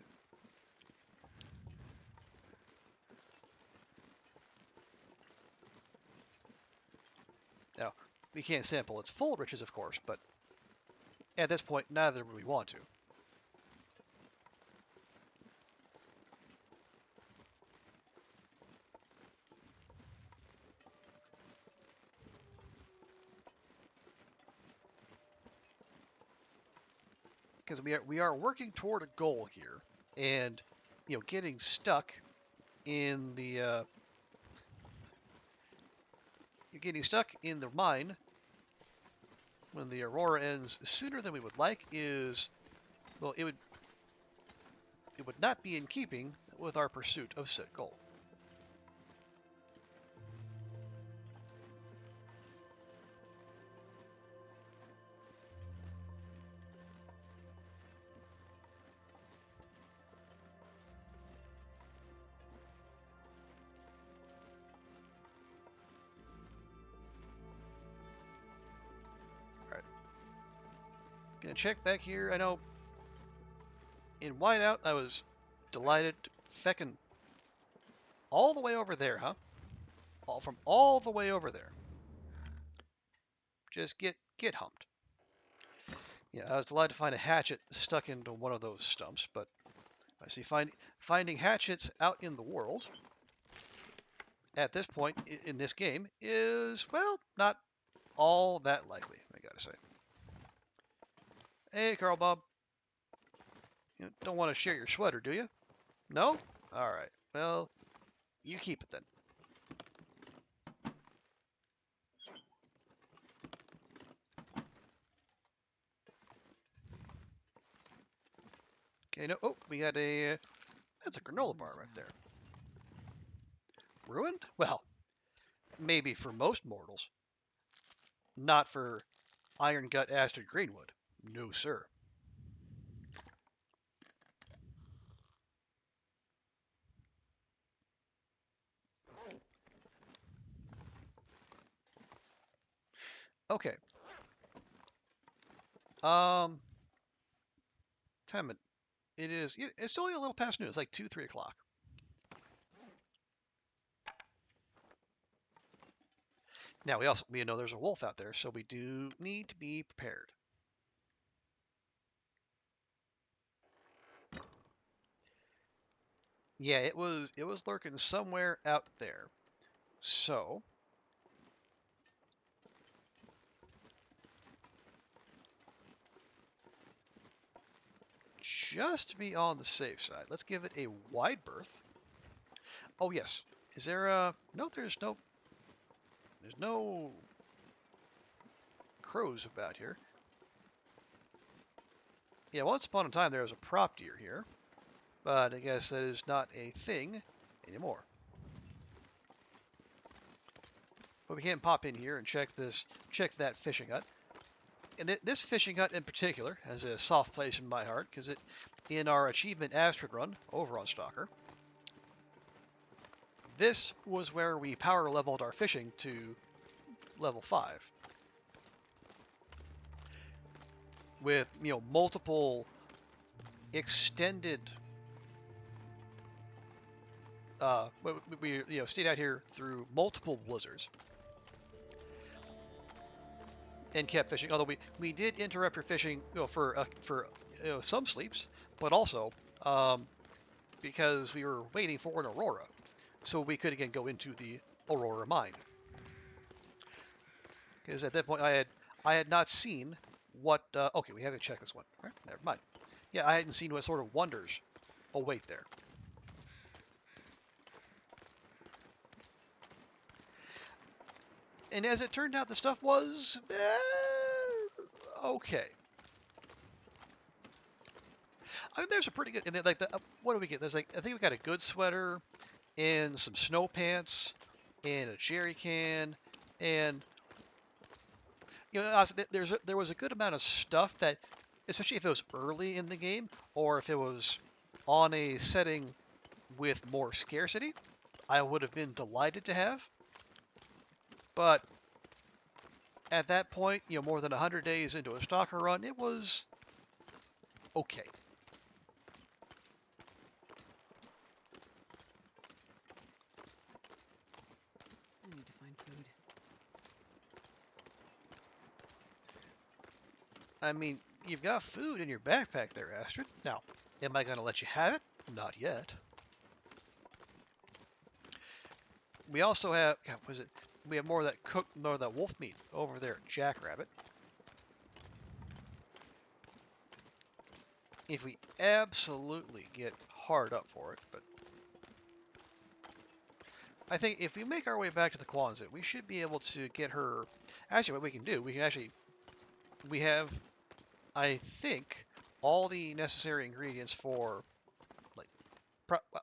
A: Now, we can't sample its full riches, of course, but at this point, neither would we want to, because we are working toward a goal here, and getting stuck in the you're getting stuck in the mine when the Aurora ends sooner than we would like is, well, it would not be in keeping with our pursuit of said goal. All right, gonna check back here. I know in Whiteout I was delighted, feckin' all the way over there, huh? All the way over there. Just get humped. Yeah, I was delighted to find a hatchet stuck into one of those stumps, but I see finding hatchets out in the world at this point in this game is, well, not all that likely, I gotta say. Hey, Carl Bob. You don't want to share your sweater, do you? No? All right. Well, you keep it then. Okay, no. Oh, we got a. That's a granola bar right there. Ruined? Well, maybe for most mortals. Not for Iron Gut Astrid Greenwood. No, sir. Okay. Um, time it is. It's only a little past noon. It's like 2, 3 o'clock. Now we know there's a wolf out there, so we do need to be prepared. Yeah, it was lurking somewhere out there. So just to be on the safe side, let's give it a wide berth. Oh yes, is there a no? There's no crows about here. Yeah, once upon a time there was a prop deer here, but I guess that is not a thing anymore. But we can pop in here and check that fishing hut. And this fishing hut in particular has a soft place in my heart because in our achievement Astrid run over on Stalker, this was where we power leveled our fishing to level 5 with multiple extended. We stayed out here through multiple blizzards and kept fishing. Although we did interrupt your fishing for some sleeps, but also because we were waiting for an aurora, so we could again go into the aurora mine. Because at that point I had not seen what. Okay, we have to check this one. All right, never mind. Yeah, I hadn't seen what sort of wonders await there. And as it turned out, the stuff was okay. I mean, there's a pretty good. And like, what do we get? There's like, I think we got a good sweater and some snow pants and a jerry can, and there was a good amount of stuff that, especially if it was early in the game or if it was on a setting with more scarcity, I would have been delighted to have. But at that point, more than 100 days into a Stalker run, it was okay.
B: I need to find food.
A: I mean, you've got food in your backpack there, Astrid. Now, am I going to let you have it? Not yet. We also have, God, was it? We have more of that wolf meat over there at Jackrabbit. If we absolutely get hard up for it, but I think if we make our way back to the Quonset, we should be able to get her. Actually, what we can do, we have, I think, all the necessary ingredients for like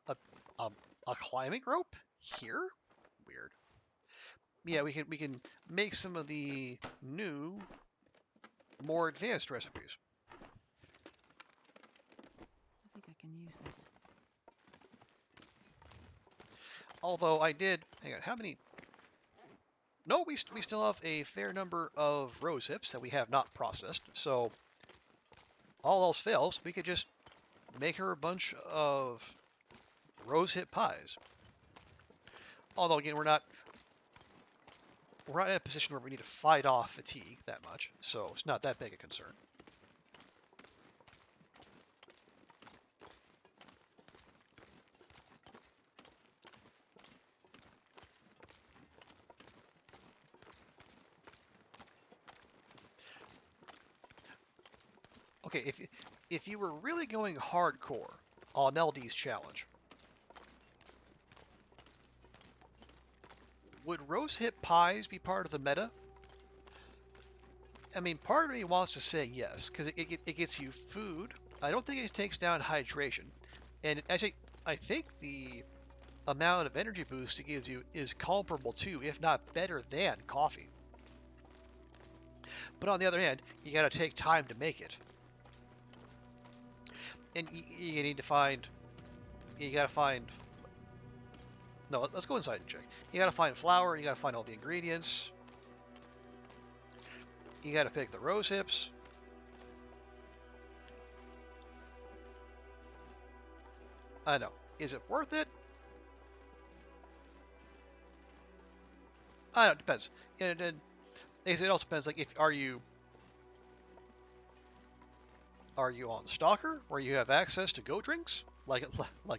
A: a, a, a climbing rope here. Weird. Yeah, we can make some of the new, more advanced recipes.
B: I think I can use this.
A: Although I did, hang on, how many? No, we still have a fair number of rose hips that we have not processed. So all else fails, we could just make her a bunch of rose hip pies. Although again, we're not in a position where we need to fight off fatigue that much, so it's not that big a concern. Okay, if you were really going hardcore on LD's challenge, would rose hip pies be part of the meta? I mean, part of me wants to say yes, because it gets you food. I don't think it takes down hydration. And actually, I think the amount of energy boost it gives you is comparable to, if not better than, coffee. But on the other hand, you got to take time to make it. And you need to find, you got to find, no, let's go inside and check. You got to find flour, you got to find all the ingredients. You got to pick the rose hips. I know. Is it worth it? I don't know. It depends. And it also depends. Like, if are you on Stalker, where you have access to go drinks, like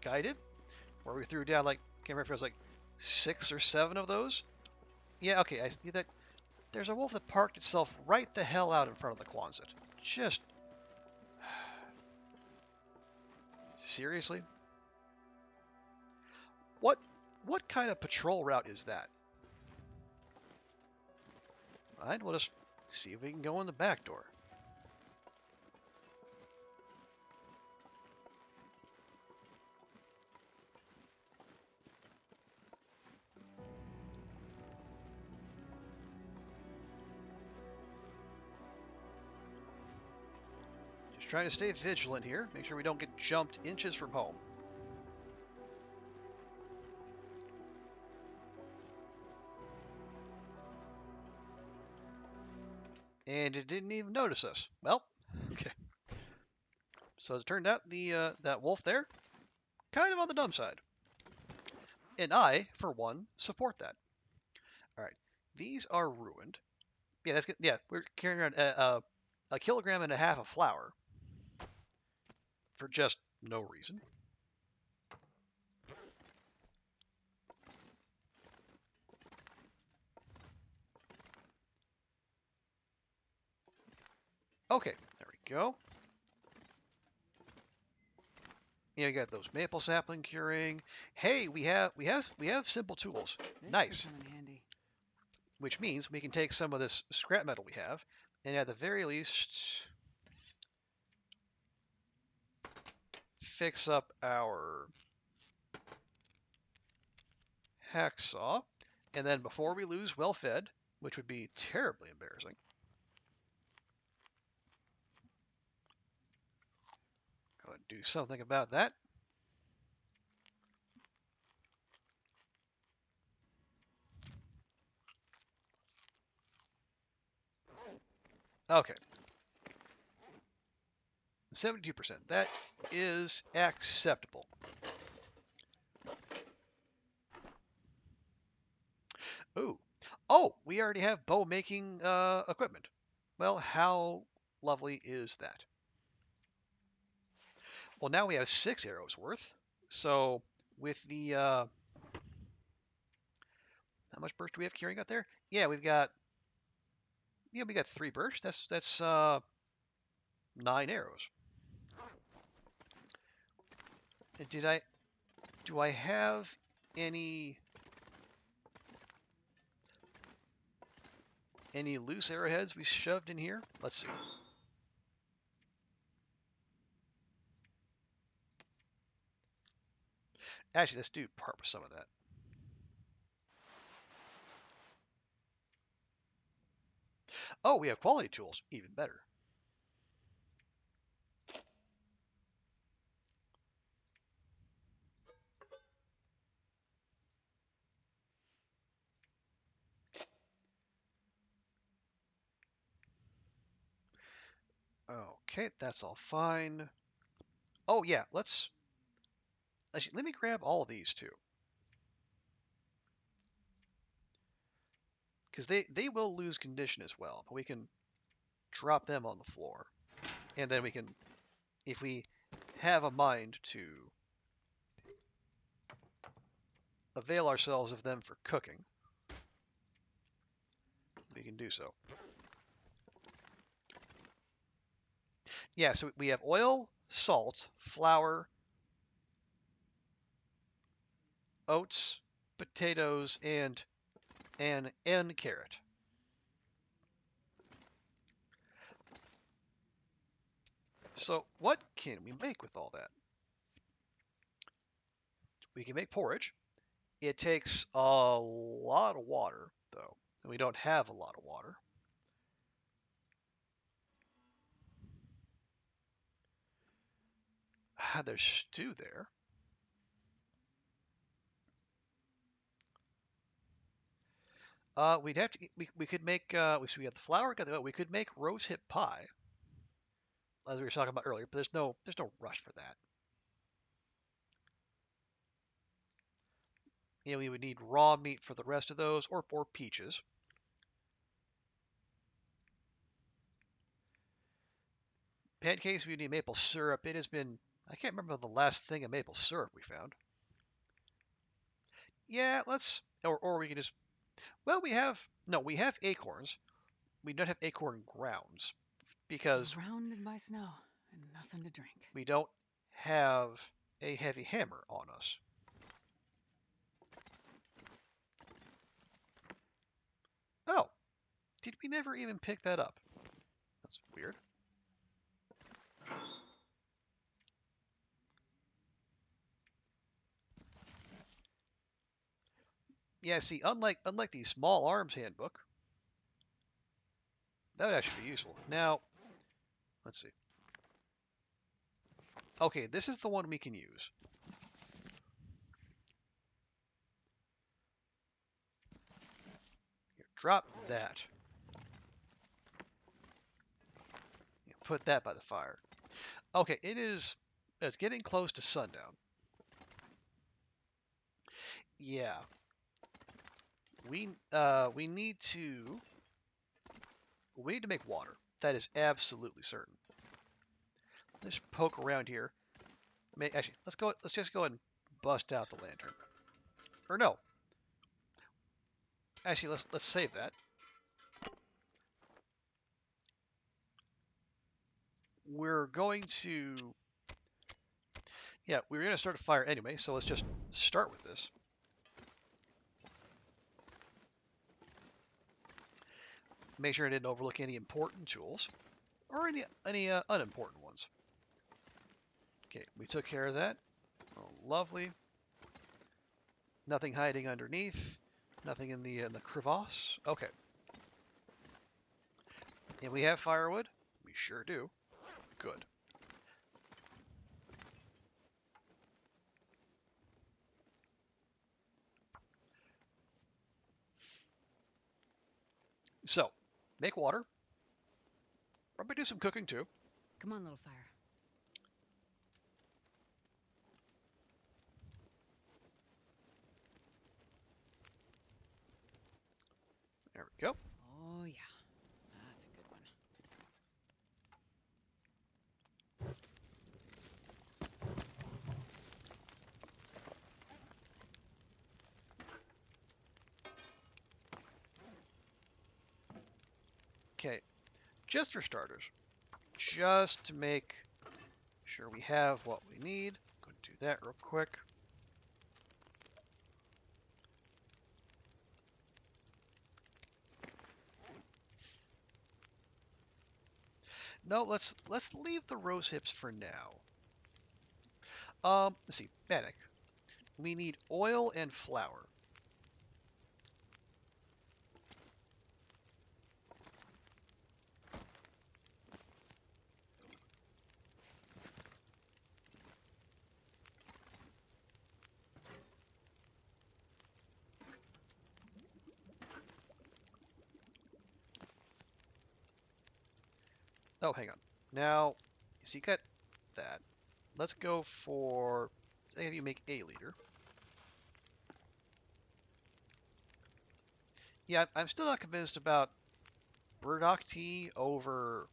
A: I did, where we threw down like can't remember if it was like 6 or 7 of those. Yeah, okay. I see that. There's a wolf that parked itself right the hell out in front of the Quonset. Just seriously, what what kind of patrol route is that? Alright, we'll just see if we can go in the back door. Just trying to stay vigilant here. Make sure we don't get jumped inches from home. And it didn't even notice us. Well, okay. So as it turned out, the that wolf there, kind of on the dumb side. And I, for one, support that. All right, these are ruined. Yeah, that's good. Yeah, we're carrying around a kilogram and a half of flour for just no reason. Okay, there we go. You got those maple sapling curing. Hey, we have simple tools.
B: This
A: Nice.
B: will come in handy.
A: Which means we can take some of this scrap metal we have, and at the very least, fix up our hacksaw. And then before we lose well fed, which would be terribly embarrassing, go and do something about that. Okay. 72%. That is acceptable. Ooh. Oh, we already have bow making equipment. Well, how lovely is that? Well, now we have 6 arrows worth. So with the how much burst do we have carrying out there? Yeah, we got 3 bursts. That's 9 arrows. And do I have any loose arrowheads we shoved in here? Let's see. Actually, let's do part with some of that. Oh, we have quality tools. Even better. Okay, that's all fine. Oh yeah, let me grab all of these too, because they will lose condition as well. But we can drop them on the floor, and then we can, if we have a mind to avail ourselves of them for cooking, we can do so. Yeah, so we have oil, salt, flour, oats, potatoes, and carrot. So what can we make with all that? We can make porridge. It takes a lot of water, though, and we don't have a lot of water. There's stew there. We'd have to. We could make. So we have the flour. Got the oil. We could make rose hip pie, as we were talking about earlier. But there's no rush for that. We would need raw meat for the rest of those, or peaches. Pancakes. We need maple syrup. It has been. I can't remember the last thing of maple syrup we found. Yeah, let's. Or we can just. Well, we have. No, we have acorns. We don't have acorn grounds because
B: Surrounded by snow and nothing to drink.
A: we don't have a heavy hammer on us. Oh, did we never even pick that up? That's weird. Yeah, see, unlike the small arms handbook, that would actually be useful. Now, let's see. Okay, this is the one we can use. Here, drop that. Put that by the fire. Okay, it's getting close to sundown. Yeah, we need to make water. That is absolutely certain. Let's poke around here. Actually, let's go. Let's just go and bust out the lantern. Or no, actually, let's save that. We're going to. Yeah, we were going to start a fire anyway, so let's just start with this. Make sure I didn't overlook any important tools or any unimportant ones. Okay, we took care of that. Oh, lovely. Nothing hiding underneath. Nothing in the crevasse. Okay. And we have firewood. We sure do. Good. So, make water. Probably do some cooking too.
B: Come on, little fire.
A: There we go.
B: Oh, yeah. That's a good one.
A: Okay, just for starters, just to make sure we have what we need. Go do that real quick. No, let's leave the rose hips for now. Let's see, Manic. We need oil and flour. Oh, hang on. Now, so you got that. Let's go for. Let's have you make a liter. Yeah, I'm still not convinced about burdock tea over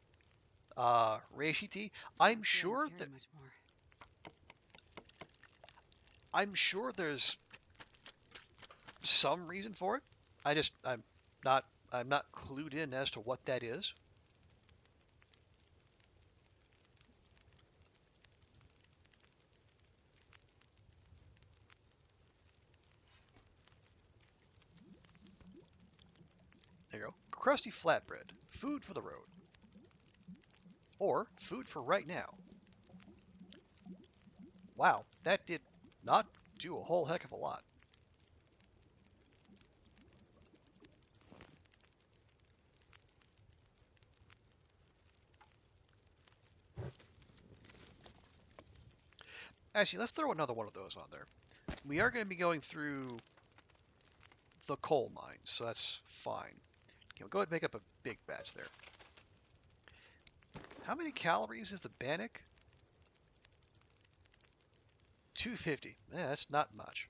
A: reishi tea. I'm
B: Can't see I
A: sure
B: carry
A: that
B: much more.
A: I'm sure there's some reason for it. I'm not clued in as to what that is. crusty flatbread, food for the road. Or food for right now. Wow, that did not do a whole heck of a lot. Actually, let's throw another one of those on there. We are going to be going through the coal mine, so that's fine. Okay, we'll go ahead and make up a big batch there. How many calories is the bannock? 250. Yeah, that's not much.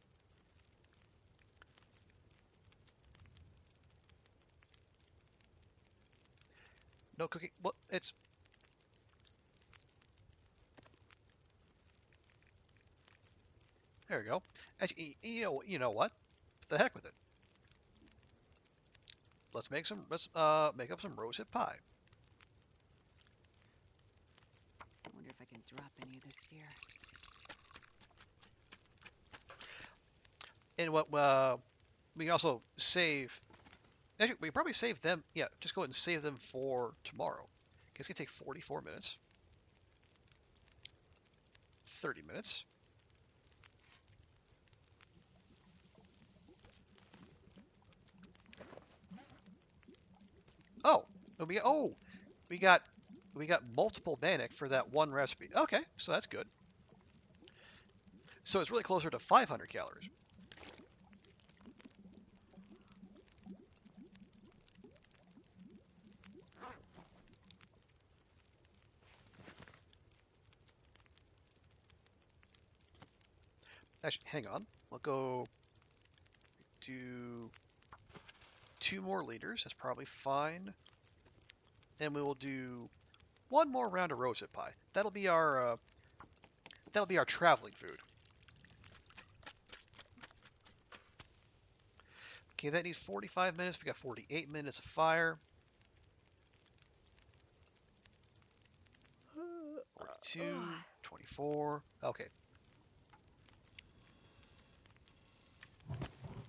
A: No cooking. Well, it's... There we go. Actually, you know what? The heck with it. Let's make up some rosehip pie.
B: I wonder if I can drop any of this fear.
A: And what we can also save. Actually, we can probably save them. Yeah, just go ahead and save them for tomorrow. It's gonna take 44 minutes. 30 minutes. Oh, we got multiple bannock for that one recipe. Okay, so that's good. So it's really closer to 500 calories. Actually, hang on. We'll go do 2 more liters. That's probably fine. And we will do 1 more round of rosehip pie. That'll be our traveling food. Okay, that needs 45 minutes. We got 48 minutes of fire. 42, 24. Okay.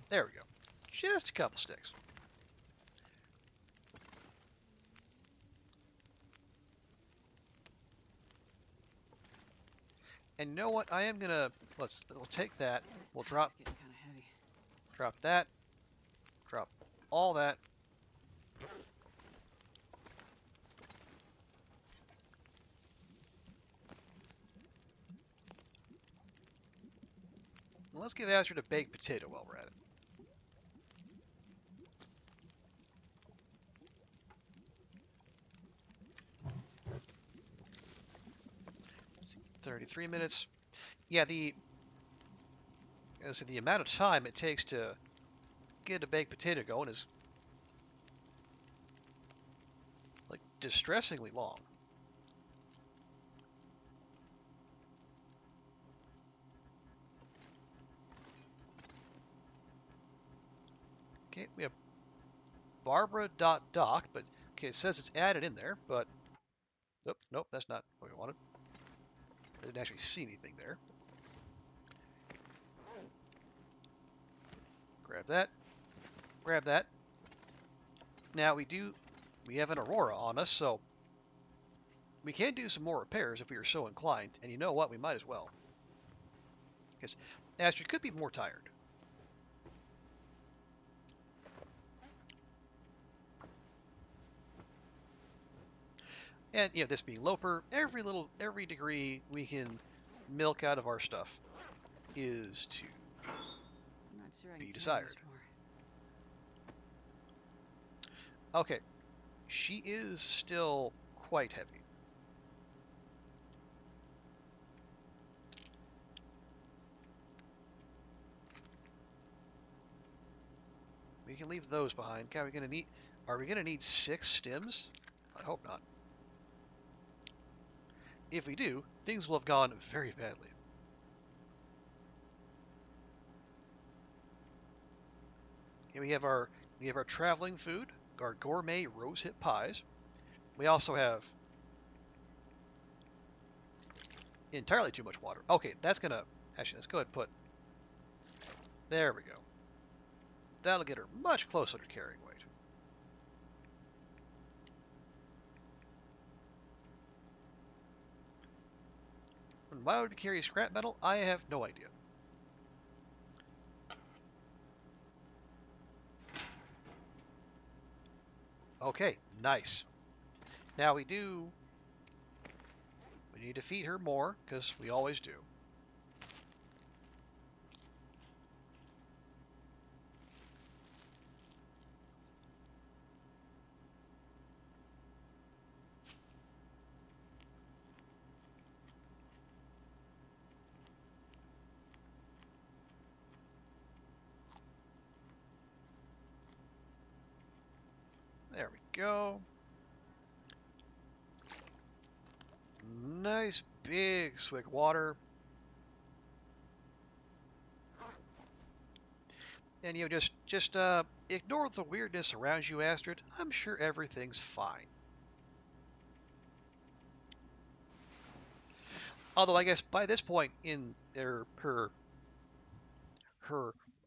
A: There we go. Just a couple sticks. And you know what? I am gonna we'll take that.
B: This
A: We'll
B: pack's getting kind of heavy.
A: drop that. Drop all that. And let's give Astrid a baked potato while we're at it. Let's see, 33 minutes. Yeah, the amount of time it takes to get a baked potato going is like distressingly long. Okay, we have Barbara.doc, but okay, it says it's added in there, but nope, that's not what we wanted. I didn't actually see anything there. Grab that. Grab that. Now we have an Aurora on us, so we can do some more repairs if we are so inclined. And you know what? We might as well. Because Astrid could be more tired. And this being Loper, every degree we can milk out of our stuff is to
B: I'm not sure I
A: be
B: can carry
A: desired.
B: much more.
A: Okay, she is still quite heavy. We can leave those behind. Okay, are we gonna need 6 stems? I hope not. If we do, things will have gone very badly. Okay, we have our traveling food, our gourmet rosehip pies. We also have entirely too much water. Okay, actually, let's go ahead and put, there we go. That'll get her much closer to carrying weight. why would we carry scrap metal? I have no idea. Okay, nice. Now we need to feed her more, because we always do. There we go. Nice big swig of water. And just ignore the weirdness around you, Astrid. I'm sure everything's fine. Although I guess by this point in her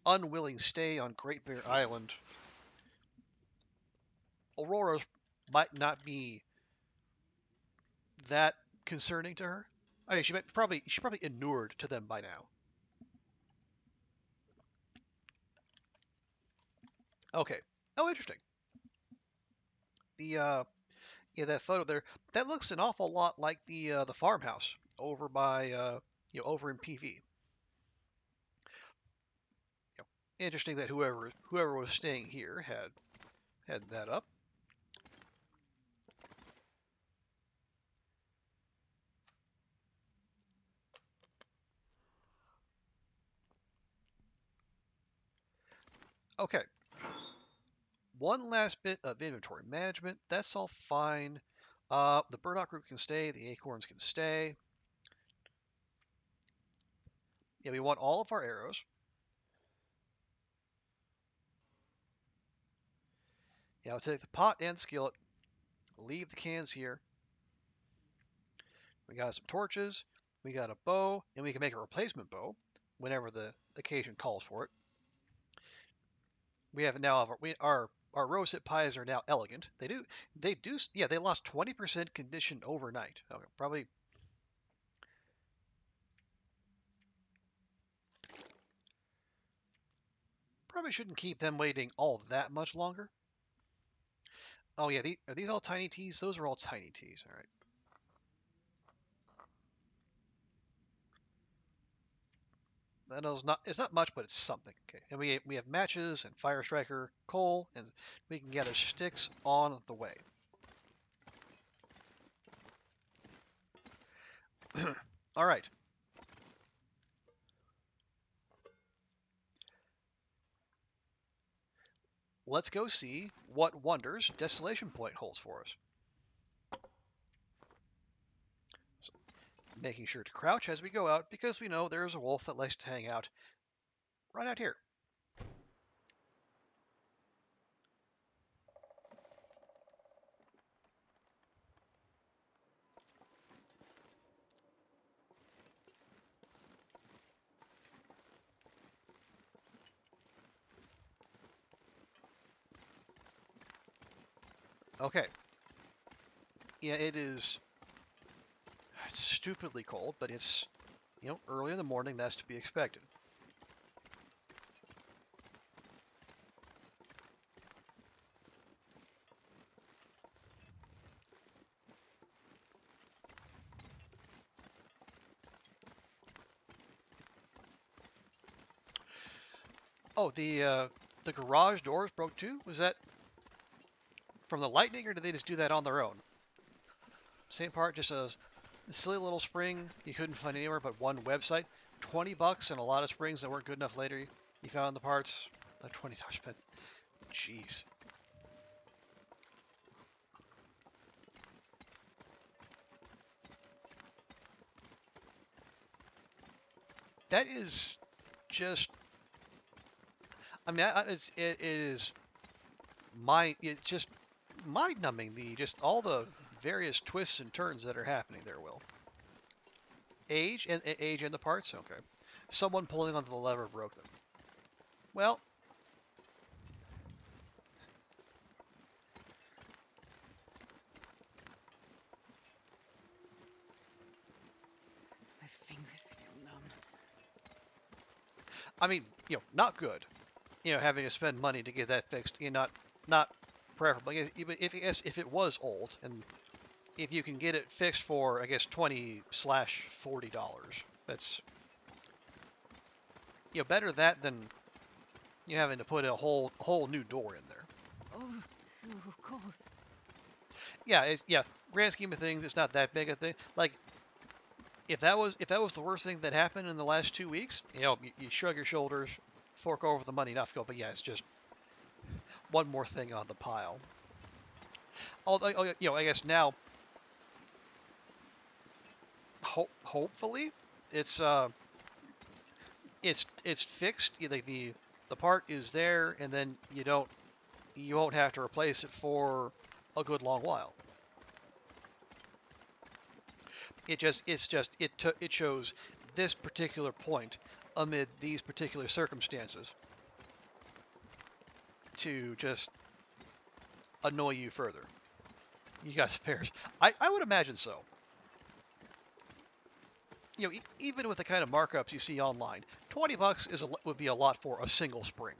A: unwilling stay on Great Bear Island, Aurora's might not be that concerning to her. I mean, she's probably inured to them by now. Okay. Oh, interesting. The Yeah, that photo there, that looks an awful lot like the farmhouse over by over in PV. You know, interesting that whoever was staying here had that up. Okay, one last bit of inventory management. That's all fine. The burdock root can stay. The acorns can stay. Yeah, we want all of our arrows. Yeah, I'll take the pot and skillet. Leave the cans here. We got some torches. We got a bow, and we can make a replacement bow whenever the occasion calls for it. We have now our rosehip pies are now elegant. Yeah, they lost 20% condition overnight. Okay, probably shouldn't keep them waiting all that much longer. Oh yeah, are these all tiny teas? Those are all tiny teas. All right. That is not it's not much, but it's something. Okay, and we have matches and fire striker coal, and we can gather sticks on the way. All right. Let's go see what wonders Desolation Point holds for us. So, making sure to crouch as we go out because we know there's a wolf that likes to hang out right out here. Okay. Yeah, it's stupidly cold, but it's, early in the morning. That's to be expected. Oh, the garage doors broke too? Was that from the lightning, or did they just do that on their own? Same part, just a silly little spring you couldn't find anywhere but one website. $20 and a lot of springs that weren't good enough later. You found the parts. The $20 spent. Jeez. That is just. I mean, it is it's just mind-numbing. Just all the various twists and turns that are happening there. Will age and the parts. Okay, someone pulling onto the lever broke them. Well,
B: My
A: I mean, not good. Having to spend money to get that fixed. Not preferable. Even if it was old, and if you can get it fixed for, I guess, $20/$40, that's better that than you having to put a whole new door in there.
B: Oh, so cold.
A: Yeah. Grand scheme of things, it's not that big a thing. Like, if that was the worst thing that happened in the last 2 weeks, you shrug your shoulders, fork over the money, not go. But yeah, it's just one more thing on the pile. Although, I guess now, hopefully, it's it's fixed. The part is there, and then you won't have to replace it for a good long while. It chose this particular point amid these particular circumstances to just annoy you further. You got spares? I would imagine so. Even with the kind of markups you see online, $20 would be a lot for a single spring.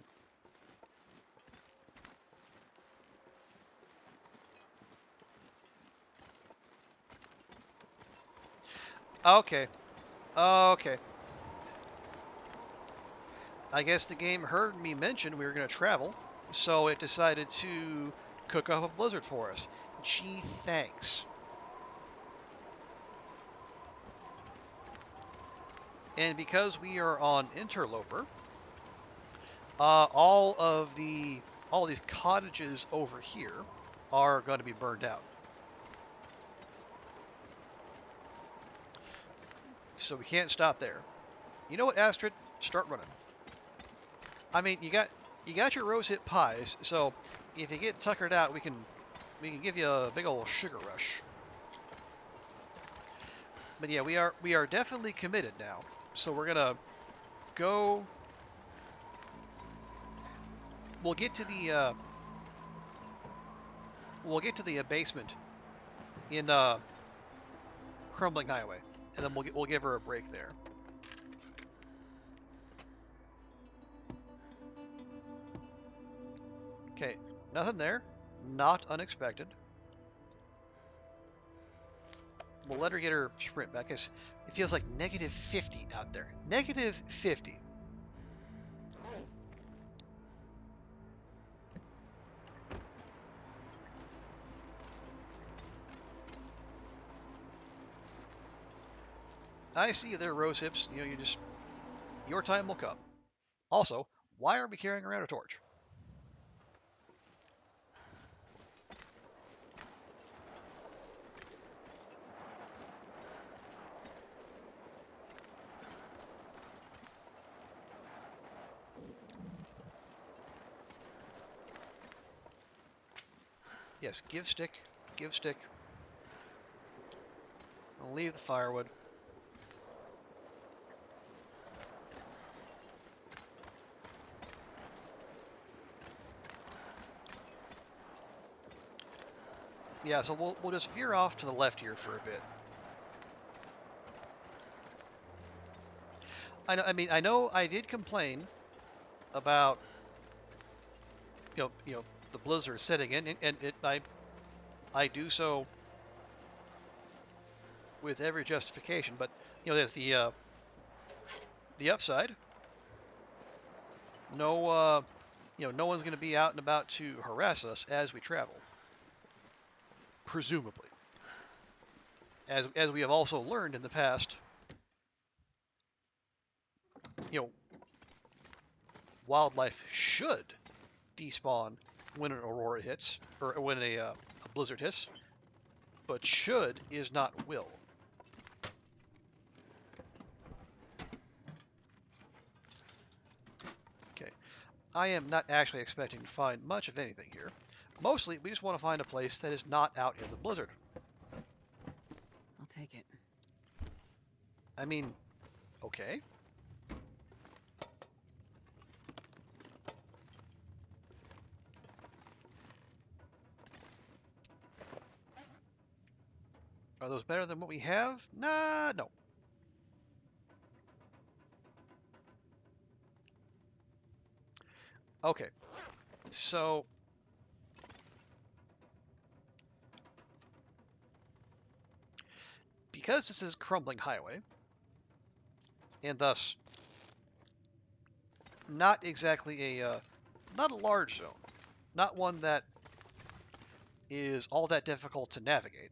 A: Okay. Okay. I guess the game heard me mention we were going to travel, so it decided to cook up a blizzard for us. Gee, thanks. And because we are on Interloper, all these cottages over here are going to be burned out. So we can't stop there. You know what, Astrid? Start running. I mean, you got your rosehip pies, so if you get tuckered out, we can give you a big old sugar rush. But yeah, we are definitely committed now. So we're gonna go. We'll get to the basement in Crumbling Highway, and then we'll give her a break there. Okay, nothing there. Not unexpected. We'll let her get her sprint back. It feels like -50 out there. -50. I see you there, rose hips. Your time will come. Also, why are we carrying around a torch? Yes, give stick. Give stick. I'll leave the firewood. Yeah, so we'll just veer off to the left here for a bit. I know I did complain about the blizzard setting in, and I do so with every justification. But there's the upside. No no one's going to be out and about to harass us as we travel, presumably. As we have also learned in the past, you know, wildlife should despawn when an aurora hits, or when a blizzard hits, but should is not will. Okay, I am not actually expecting to find much of anything here. Mostly, we just want to find a place that is not out in the blizzard.
B: I'll take it.
A: I mean, okay. Are those better than what we have? Nah, no. Okay, so because this is crumbling highway, and thus not exactly not a large zone, not one that is all that difficult to navigate.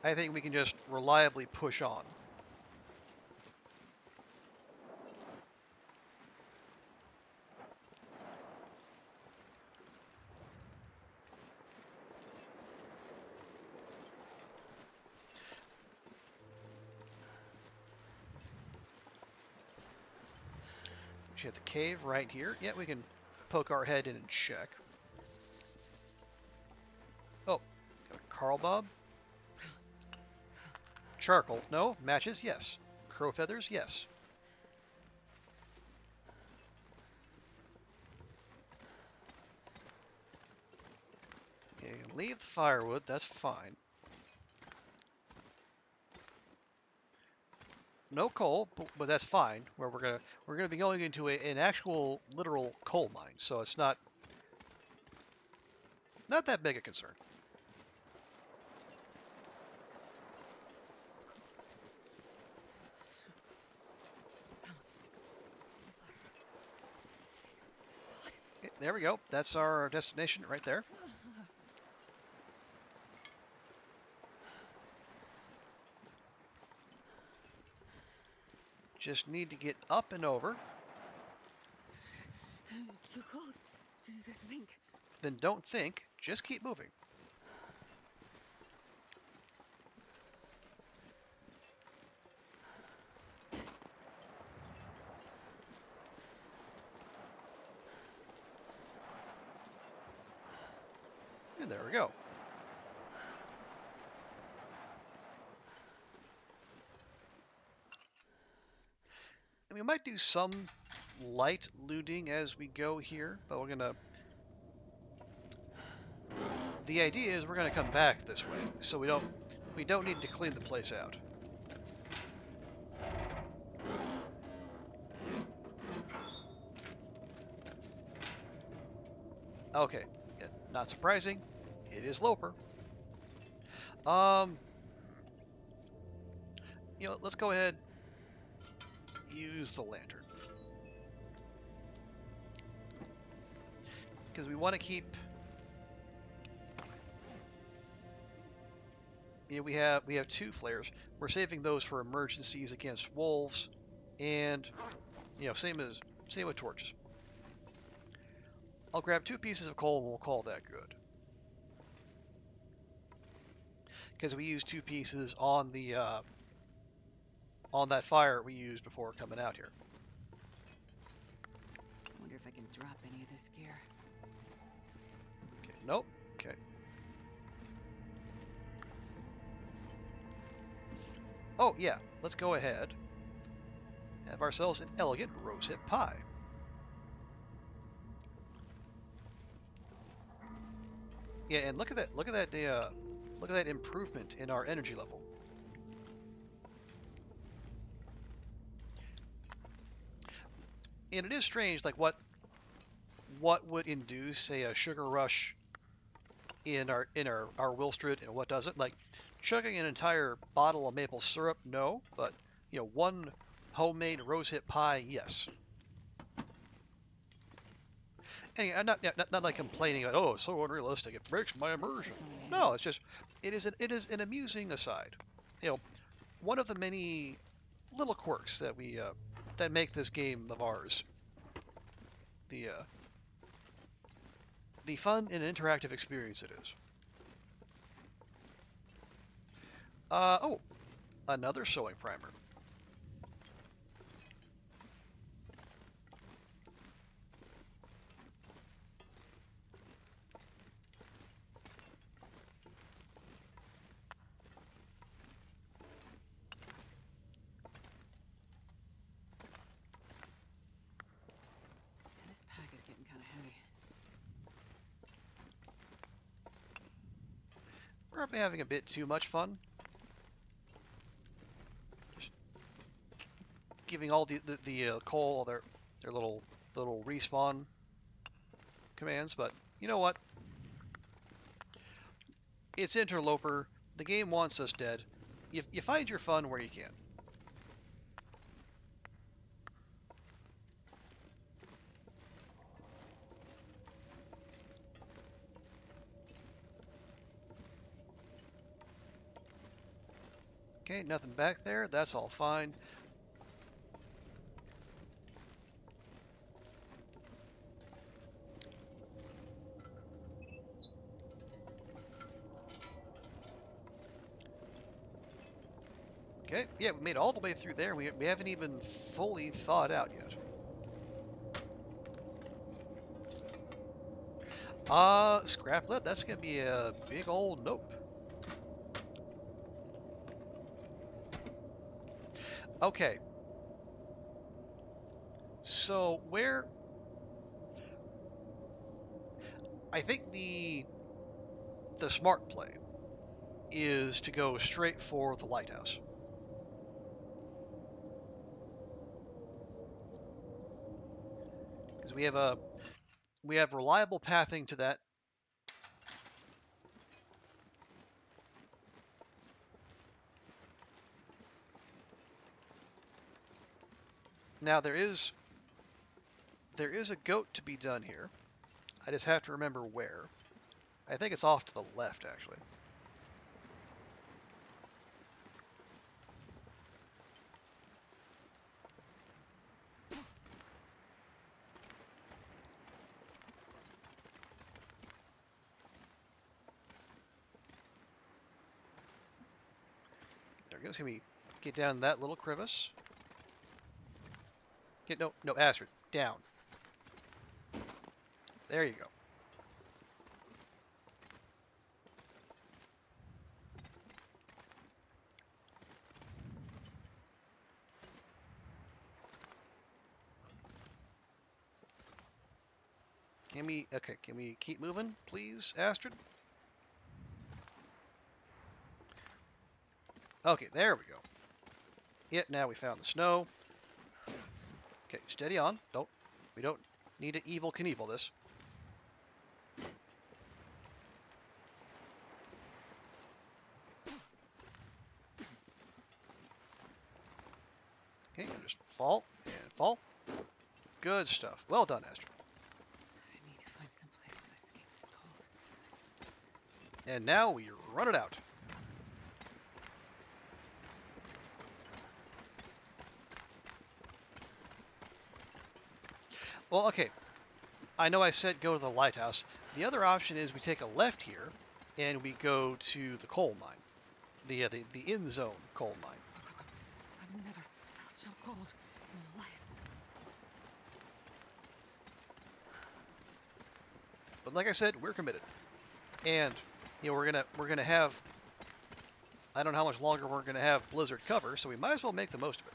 A: I think we can just reliably push on. We have the cave right here. Yeah, we can poke our head in and check. Oh, got a Carl Bob. Charcoal, no. Matches, yes. Crow feathers, yes. You can leave the firewood, that's fine. No coal, but that's fine. Where we're gonna be going into an actual literal coal mine, so it's not that big a concern. There we go. That's our destination right there. Just need to get up and over.
B: It's too cold to think.
A: Then don't think. Just keep moving. And there we go. And we might do some light looting as we go here, but we're gonna. The idea is we're gonna come back this way, so we don't need to clean the place out. Okay, yeah, not surprising. It is Loper. Um, let's go ahead. Use the lantern because we want to keep. We have two flares. We're saving those for emergencies against wolves, and same with torches. I'll grab 2 pieces of coal and we'll call that good. Because we used 2 pieces on that fire we used before coming out here.
B: Wonder if I can drop any of this gear.
A: Okay, nope. Okay. Oh yeah, let's go ahead. Have ourselves an elegant rosehip pie. Yeah, and look at that. Look at that. Look at that improvement in our energy level. And it is strange, like what would induce, say, a sugar rush in our Wilstrid and what doesn't. Like chugging an entire bottle of maple syrup, no, but one homemade rosehip pie, yes. And I'm not like complaining about, oh, it's so unrealistic, it breaks my immersion. No, it's just it is an amusing aside. One of the many little quirks that make this game of ours the the fun and interactive experience it is. Oh, another sewing primer.
B: This pack is getting kind of heavy.
A: We're probably having a bit too much fun. Just giving all the coal their little respawn commands, but you know what? It's Interloper. The game wants us dead. You find your fun where you can. Okay, nothing back there. That's all fine. Okay, yeah, we made it all the way through there. We haven't even fully thawed out yet. Scrap lead. That's gonna be a big old nope. Okay, so where I think the smart play is to go straight for the lighthouse. Because we have reliable pathing to that. Now there is a goat to be done here. I just have to remember where. I think it's off to the left actually. There we go. So we get down that little crevice. Get no Astrid, down. There you go. Can we keep moving, please, Astrid? Okay, there we go. Yep, now we found the snow. Okay, steady on. We don't need to Evel Knievel this. Okay, just fall and fall. Good stuff. Well done, Astrid.
B: I need to find some place to escape this cold.
A: And now we run it out. Well, okay. I know I said go to the lighthouse. The other option is we take a left here, and we go to the coal mine, the in zone coal mine.
B: I've never felt so cold in my life.
A: But like I said, we're committed, and we're gonna have. I don't know how much longer we're gonna have blizzard cover, so we might as well make the most of it.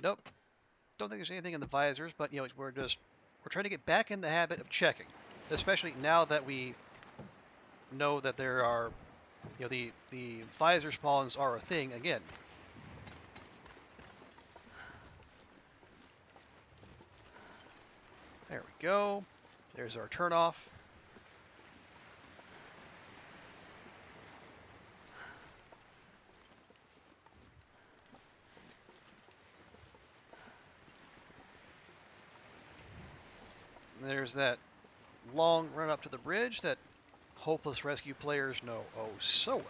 A: Nope. Don't think there's anything in the visors, but we're trying to get back in the habit of checking, especially now that we know that there are the visor spawns are a thing again. There we go. There's our turnoff. There's that long run up to the bridge that hopeless rescue players know oh so well.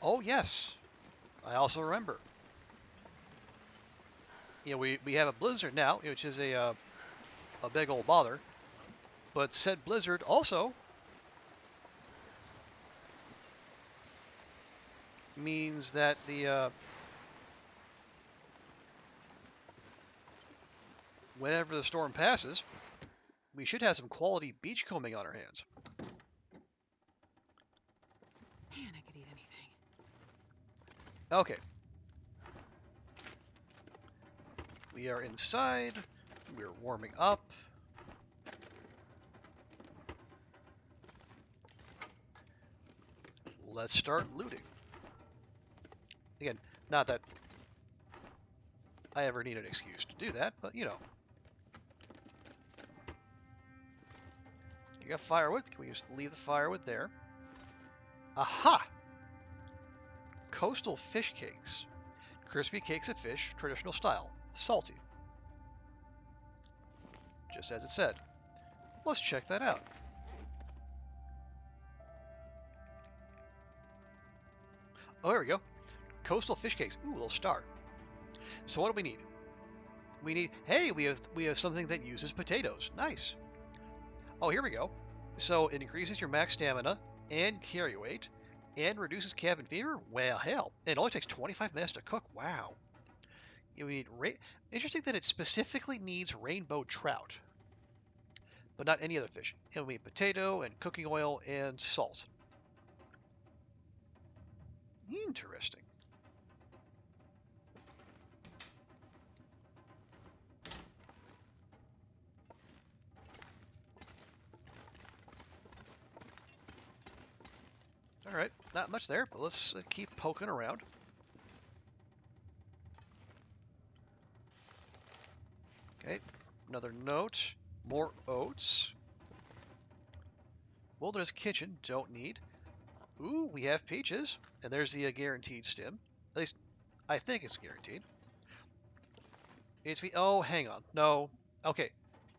A: Oh yes, I also remember. We have a blizzard now, which is a big old bother. But said blizzard also means that whenever the storm passes, we should have some quality beachcombing on our hands.
B: Man, I could eat anything.
A: Okay. We are inside. We're warming up. Let's start looting. Again, not that I ever need an excuse to do that, but you know. You got firewood. Can we just leave the firewood there? Aha! Coastal fish cakes. Crispy cakes of fish, traditional style. Salty. Just as it said. Let's check that out. Oh, there we go. Coastal fish cakes. Ooh, a little star. So what do we need? We need, hey, we have something that uses potatoes. Nice. Oh, here we go. So it increases your max stamina and carry weight and reduces cabin fever. Well, hell, it only takes 25 minutes to cook. Wow. We need interesting that it specifically needs rainbow trout, but not any other fish. And we need potato and cooking oil and salt. Interesting. All right, not much there, but let's keep poking around. Okay, another note. More oats. Wilderness kitchen, don't need. Ooh, we have peaches. And there's the guaranteed stim. At least, I think it's guaranteed. Oh, hang on. No. Okay.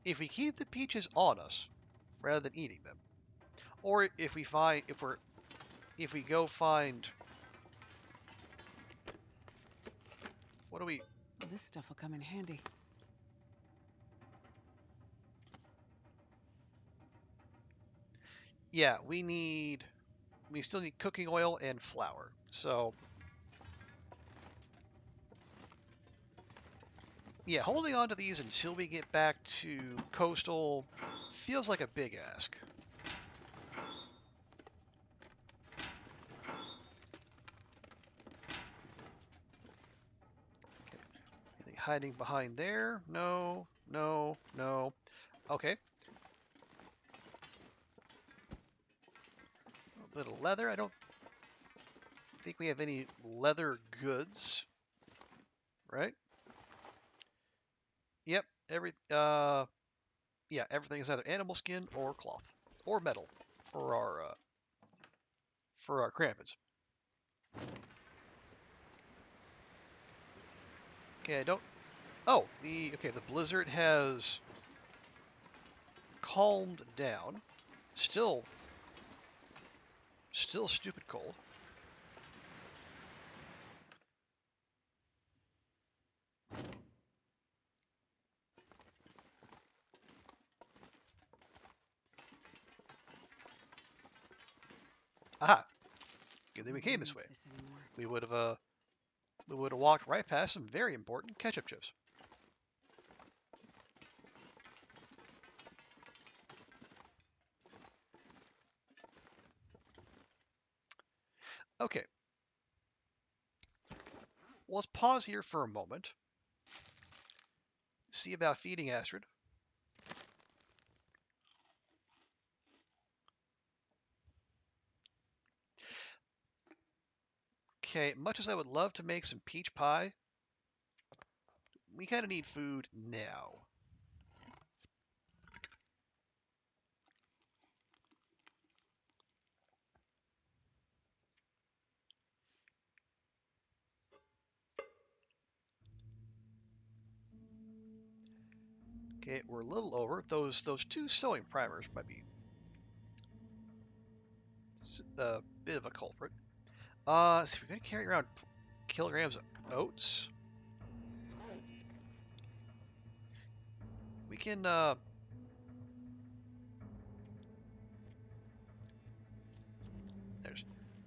A: If we keep the peaches on us, rather than eating them, or if we go find, what do we,
B: Well, this stuff will come in handy.
A: yeah, we still need cooking oil and flour. So, yeah, holding on to these until we get back to coastal feels like a big ask. Okay. Anything hiding behind there? No, no, no. Okay. A little leather. I don't think we have any leather goods, right? Yep. Yeah, everything is either animal skin or cloth or metal for our crampons. Okay, I don't. Oh, the blizzard has calmed down. Still stupid cold. Aha! Good thing we came this way. We would have walked right past some very important ketchup chips. Okay. Well, let's pause here for a moment. See about feeding Astrid. Okay, much as I would love to make some peach pie, we kind of need food now. Okay, we're a little over. Those two sewing primers might be a bit of a culprit. So we're gonna carry around kilograms of oats. We can there's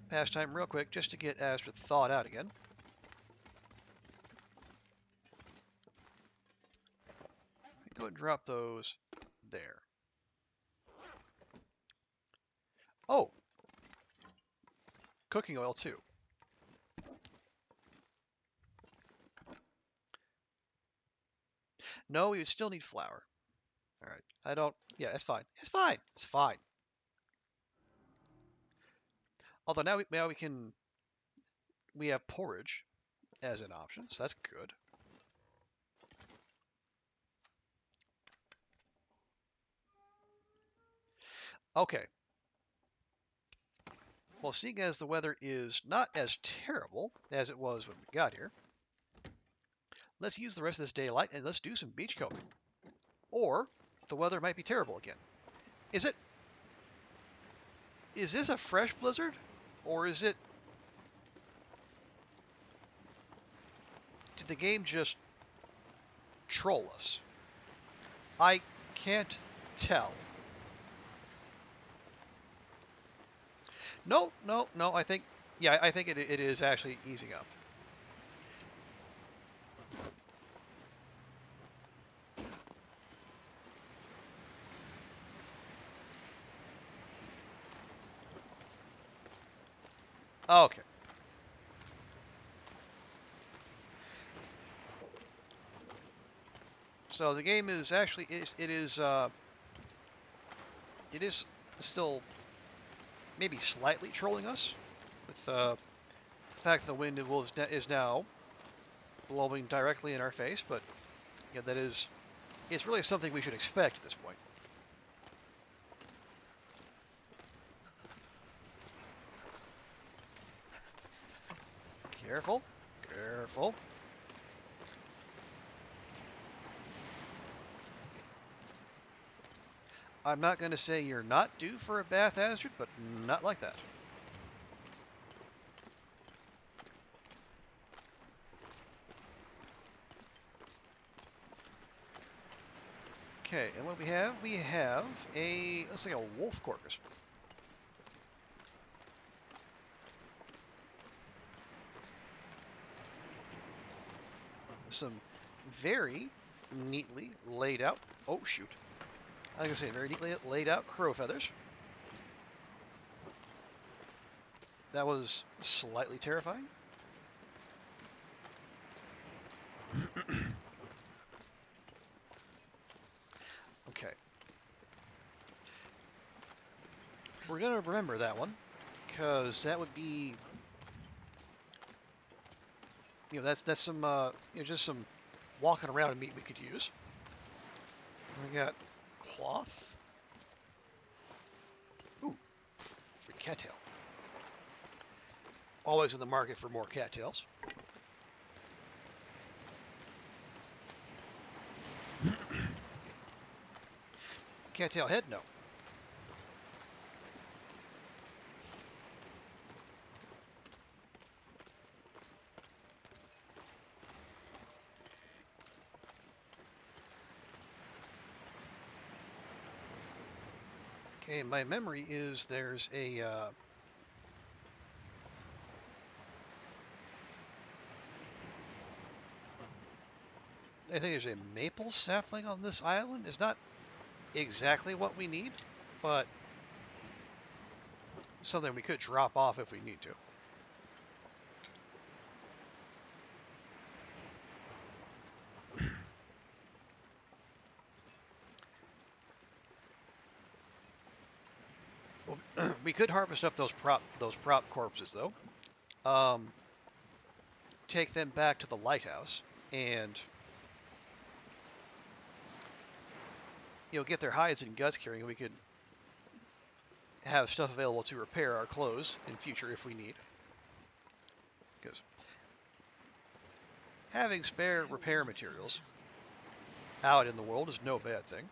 A: pastime real quick just to get Astrid thawed out again. go ahead and drop those there. Oh, cooking oil too. No, we would still need flour. All right. I don't. Yeah, it's fine. It's fine. It's fine. Although now we have porridge as an option, so that's good. Okay. Well, seeing as the weather is not as terrible as it was when we got here, let's use the rest of this daylight and let's do some beachcombing. Or the weather might be terrible again. Is it? Is this a fresh blizzard, or is it? Did the game just troll us? I can't tell. No, no, no. I think, yeah, I think it is actually easing up. Okay. So the game is actually it is still maybe slightly trolling us with the fact that the wind is now blowing directly in our face, but yeah, that is it's really something we should expect at this point. Careful, careful. I'm not going to say you're not due for a bath hazard, but not like that. Okay, and what we have? We have a, looks like a wolf carcass. Some very neatly laid out, oh shoot. I was going to say very neatly laid out crow feathers. That was slightly terrifying. Okay. We're going to remember that one, because that would be, that's some, just some walking around meat we could use. We got cloth. Ooh, free cattail. Always in the market for more cattails. Cattail head? No. Okay, my memory is there's a I think there's a maple sapling on this island. It's not exactly what we need, but something we could drop off if we need to. Well, we could harvest up those prop corpses though. Take them back to the lighthouse and get their hides and guts carrying. We could have stuff available to repair our clothes in future if we need. Because having spare repair materials out in the world is no bad thing.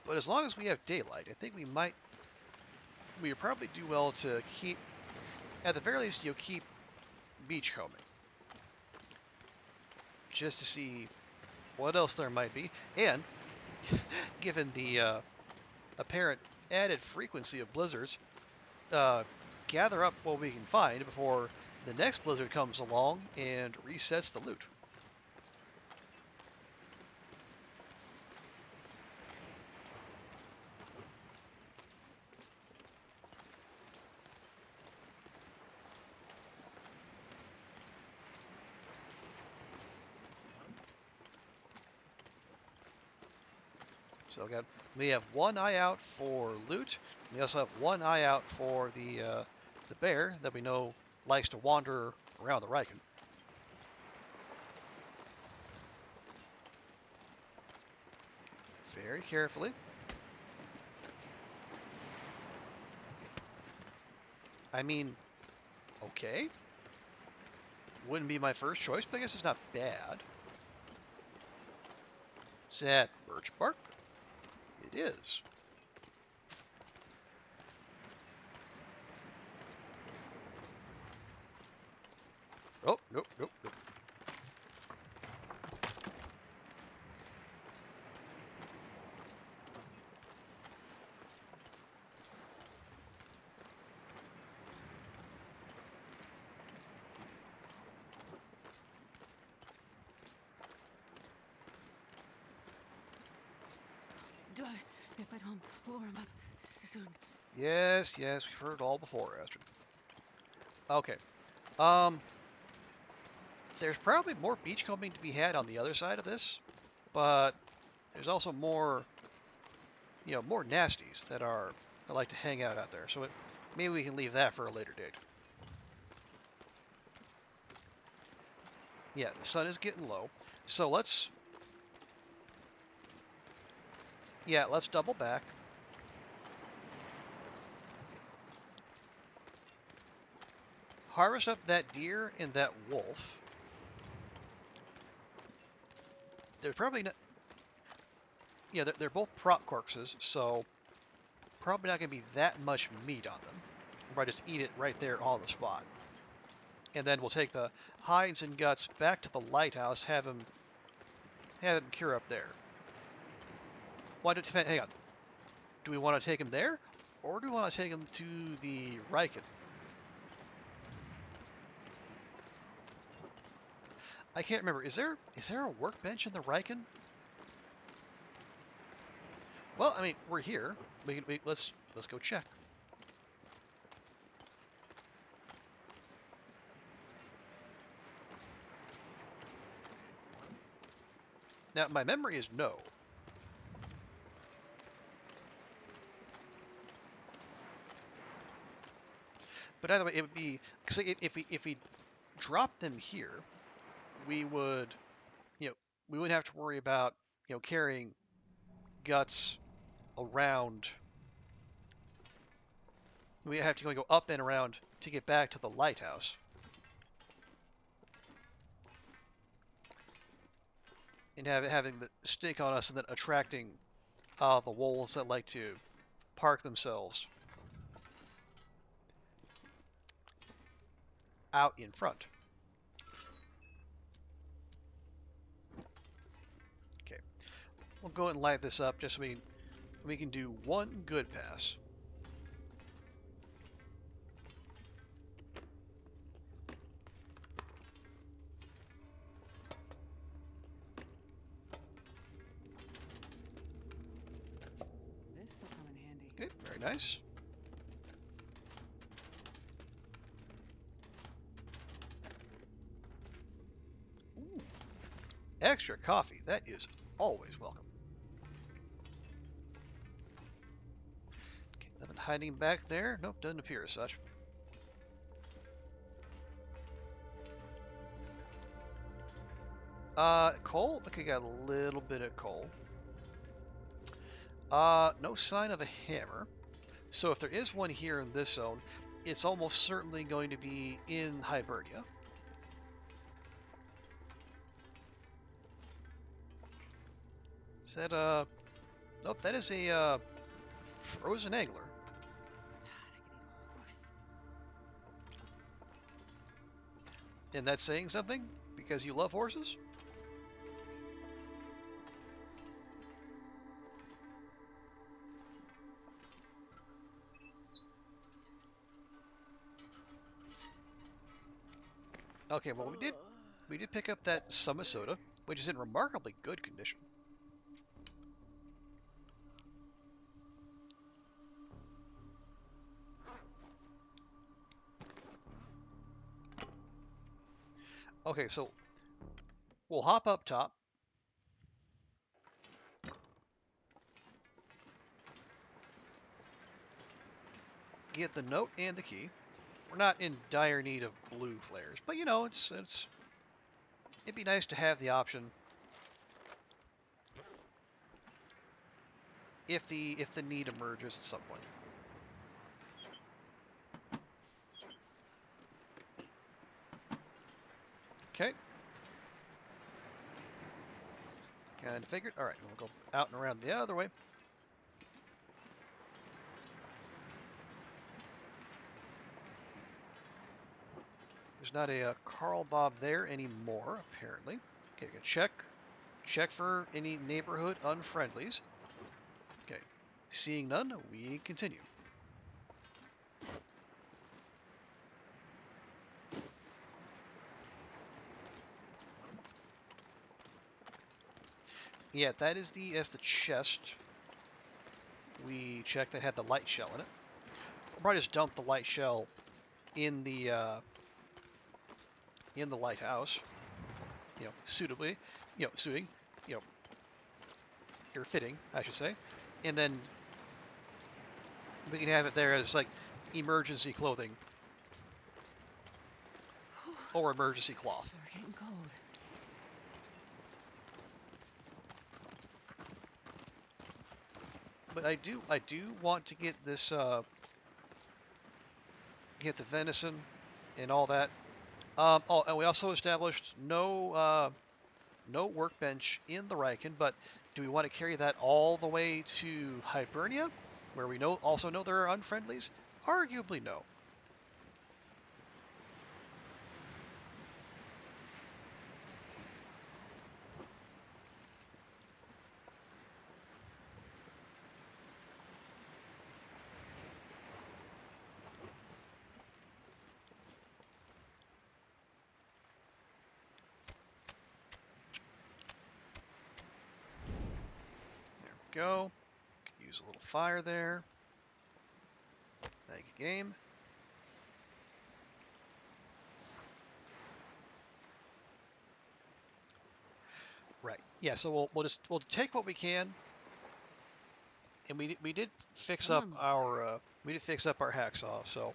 A: But as long as we have daylight, I think we would probably do well to keep, at the very least, keep beachcombing. Just to see what else there might be. And, given the apparent added frequency of blizzards, uh, gather up what we can find before the next blizzard comes along and resets the loot. So we have one eye out for loot. We also have one eye out for the bear that we know likes to wander around the Riken. Very carefully. I mean, okay. Wouldn't be my first choice, but I guess it's not bad. Is that birch bark? It is. Oh, nope, nope, nope.
B: If I don't warm up soon.
A: Yes, yes, we've heard it all before, Astrid. Okay. Um, there's probably more beachcombing to be had on the other side of this, but there's also more, more nasties that like to hang out there. So maybe we can leave that for a later date. Yeah, the sun is getting low, so let's double back. Harvest up that deer and that wolf. They're probably not. Yeah, they're both prop corpses, so probably not going to be that much meat on them. We'll probably just eat it right there on the spot. And then we'll take the hides and guts back to the lighthouse, have them cure up there. Hang on. Do we want to take them there, or do we want to take them to the Riken? I can't remember. Is there a workbench in the Riken? Well, I mean, we're here. Let's go check. Now, my memory is no. But either way, it would be because if we drop them here, we would, we wouldn't have to worry about, carrying guts around. We have to go up and around to get back to the lighthouse. And having the stink on us and then attracting the wolves that like to park themselves out in front. Okay, we'll go ahead and light this up just so we can do one good pass.
B: This'll come in handy.
A: Okay, very nice. Ooh, extra coffee. That is always welcome. Okay, nothing hiding back there. Nope, doesn't appear as such. Coal? Okay, got a little bit of coal. No sign of a hammer. So if there is one here in this zone, it's almost certainly going to be in Hibernia. Is that nope, that is a frozen angler.
B: God, I could eat a horse.
A: And that's saying something? Because you love horses? Okay, well we did pick up that summer soda, which is in remarkably good condition. Okay, so we'll hop up top, get the note and the key. We're not in dire need of blue flares, but you know, it'd be nice to have the option if the need emerges at some point. Okay, kind of figured. All right, we'll go out and around the other way. There's not a Carl Bob there anymore, apparently. Okay, we can check for any neighborhood unfriendlies. Okay, seeing none, we continue. Yeah, that's the chest we checked that had the light shell in it. We'll probably just dump the light shell in the lighthouse. Suitably, suiting, you know, or fitting, I should say, and then we can have it there as like emergency clothing or emergency cloth.
B: Sure getting cold.
A: But I do want to get this get the venison and all that. Oh, and we also established no workbench in the Riken, but do we want to carry that all the way to Hibernia, where we also know there are unfriendlies? Arguably no. There we go. Could use a little fire there. Thank you, game. Right. Yeah. So we'll take what we can, and we did fix
B: Come
A: up
B: on, Loper.
A: our hacksaw. So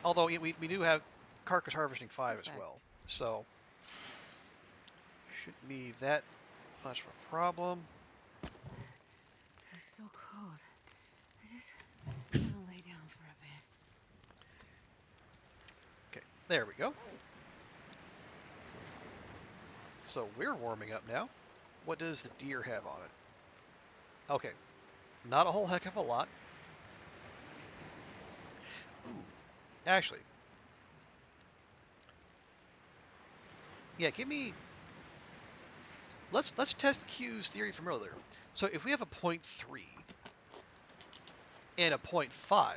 A: although we do have carcass harvesting 5 as well,
B: Perfect.
A: so shouldn't be that much of a problem.
B: It's so cold. I just want to lay down for a bit.
A: Okay, there we go. So we're warming up now. What does the deer have on it? Okay, not a whole heck of a lot. Ooh, actually, yeah, give me. Let's test Q's theory from earlier. So if we have a 0.3 and a 0.5,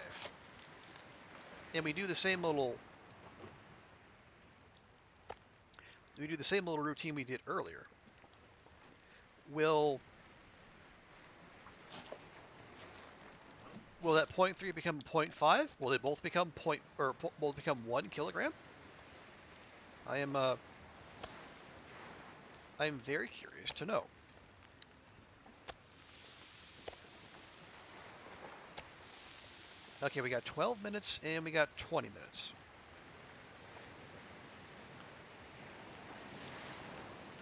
A: and we do the same little routine we did earlier, will that 0.3 become 0.5? Will they both become will it become 1 kilogram? I am very curious to know. Okay, we got 12 minutes and we got 20 minutes.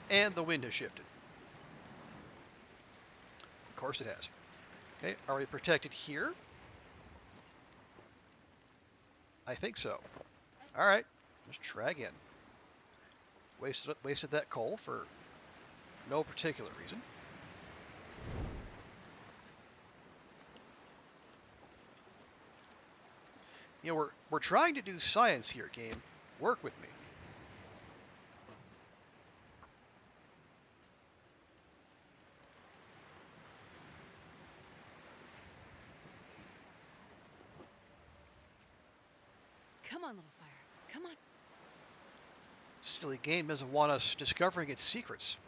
A: And the wind has shifted. Of course it has. Okay, are we protected here? I think so. All right, let's try again. Wasted that coal for no particular reason. We're trying to do science here, game. Work with me.
B: Come Come on, little fire. Come on.
A: Silly game doesn't want us discovering its secrets.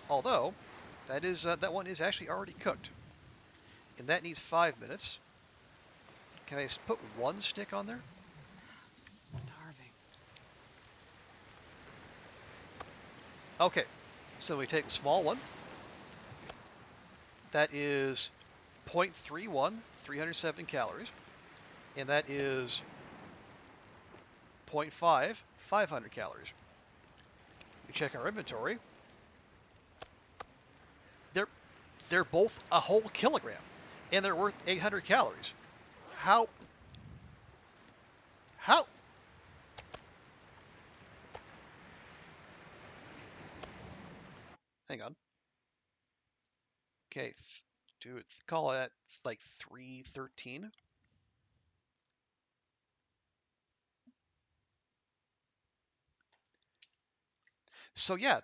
A: Although, that one is actually already cooked. And that needs 5 minutes. Can I put one stick on there?
B: I'm starving.
A: Okay, so we take the small one. That is 0.31, 307 calories. And that is 0.5, 500 calories. We check our inventory. They're they're both a whole kilogram, and they're worth 800 calories. How? How? Hang on. Okay, call that like 313. So yeah,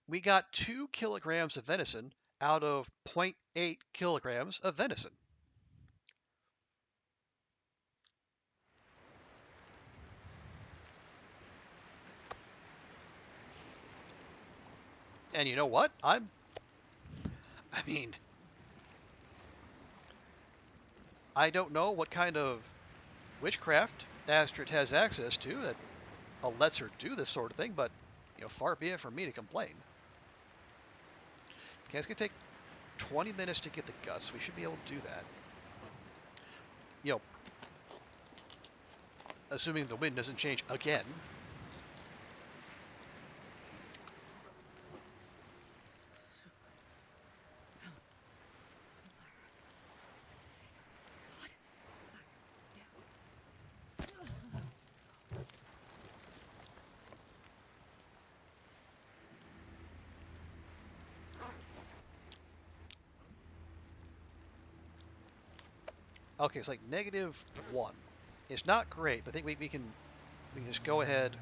A: we got 2 kilograms of venison out of zero point 0.8 kilograms of venison. And you know what? I mean, I don't know what kind of witchcraft Astrid has access to that lets her do this sort of thing, but far be it from me to complain. Okay, it's gonna take 20 minutes to get the guts. We should be able to do that. You know, assuming the wind doesn't change again. Okay, it's like -1. It's not great, but I think we can just go ahead,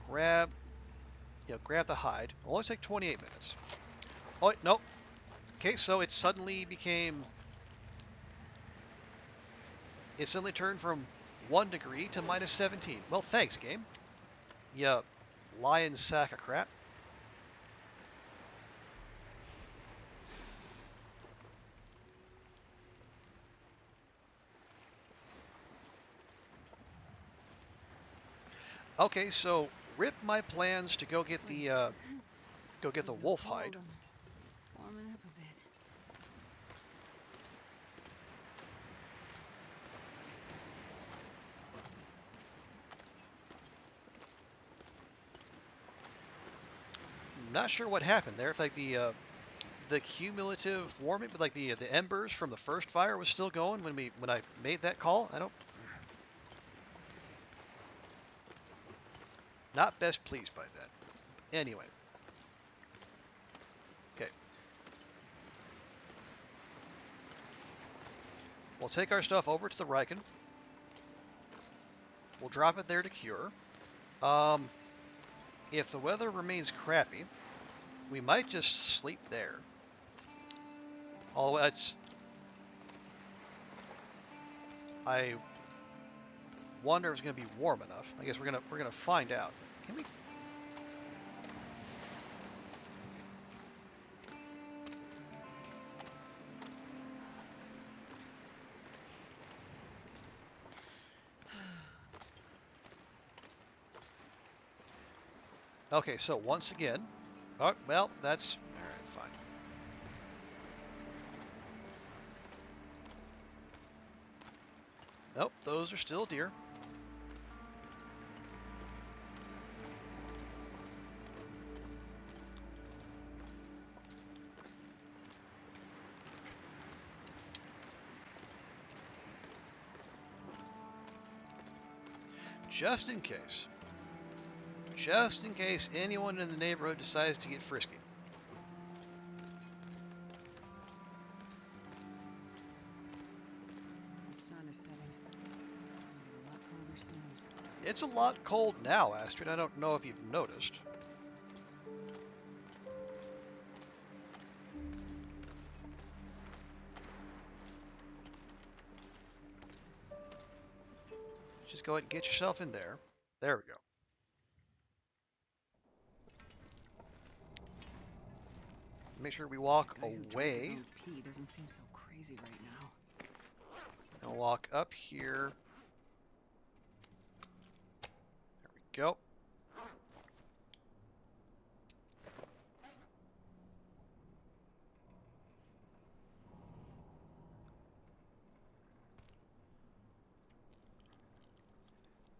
A: grab grab the hide. It'll only take 28 minutes. Oh no. Okay, so it suddenly turned from 1 degree to -17. Well, thanks, game. You lying sack of crap. Okay, so rip my plans to go get
B: Wait.
A: the
B: It's so
A: wolf
B: cold,
A: hide.
B: I'm warming up a bit.
A: Not sure what happened there. If like the cumulative warming, but like the embers from the first fire was still going when I made that call. I don't. Not best pleased by that. Anyway. Okay. We'll take our stuff over to the Riken. We'll drop it there to cure. If the weather remains crappy, we might just sleep there. Although I wonder if it's going to be warm enough. I guess we're gonna find out. Can we? Okay, so once again, oh well, that's all right. Fine. Nope, those are still deer. Just in case. Just in case anyone in the neighborhood decides to get frisky.
B: is setting. It'll get a lot colder soon.
A: It's a lot cold now, Astrid. I don't know if you've noticed. Just go ahead and get yourself in there. There we go. Make sure we walk
B: The guy who drank his
A: away.
B: own pee doesn't seem so crazy right now.
A: And walk up here. There we go.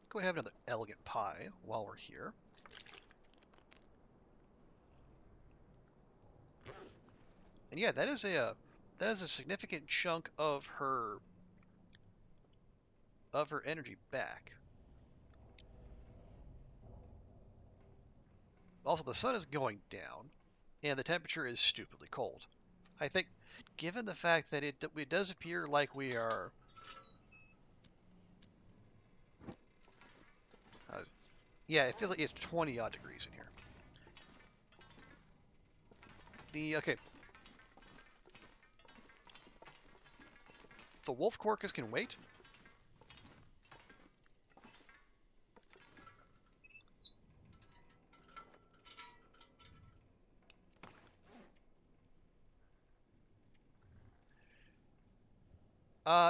A: Go ahead and have another elegant pie while we're here. And yeah, that is a significant chunk of her energy back. Also, the sun is going down, and the temperature is stupidly cold. I think, given the fact that it does appear like we are, uh, yeah, it feels like it's 20 odd degrees in here. Okay, the wolf corcus can wait.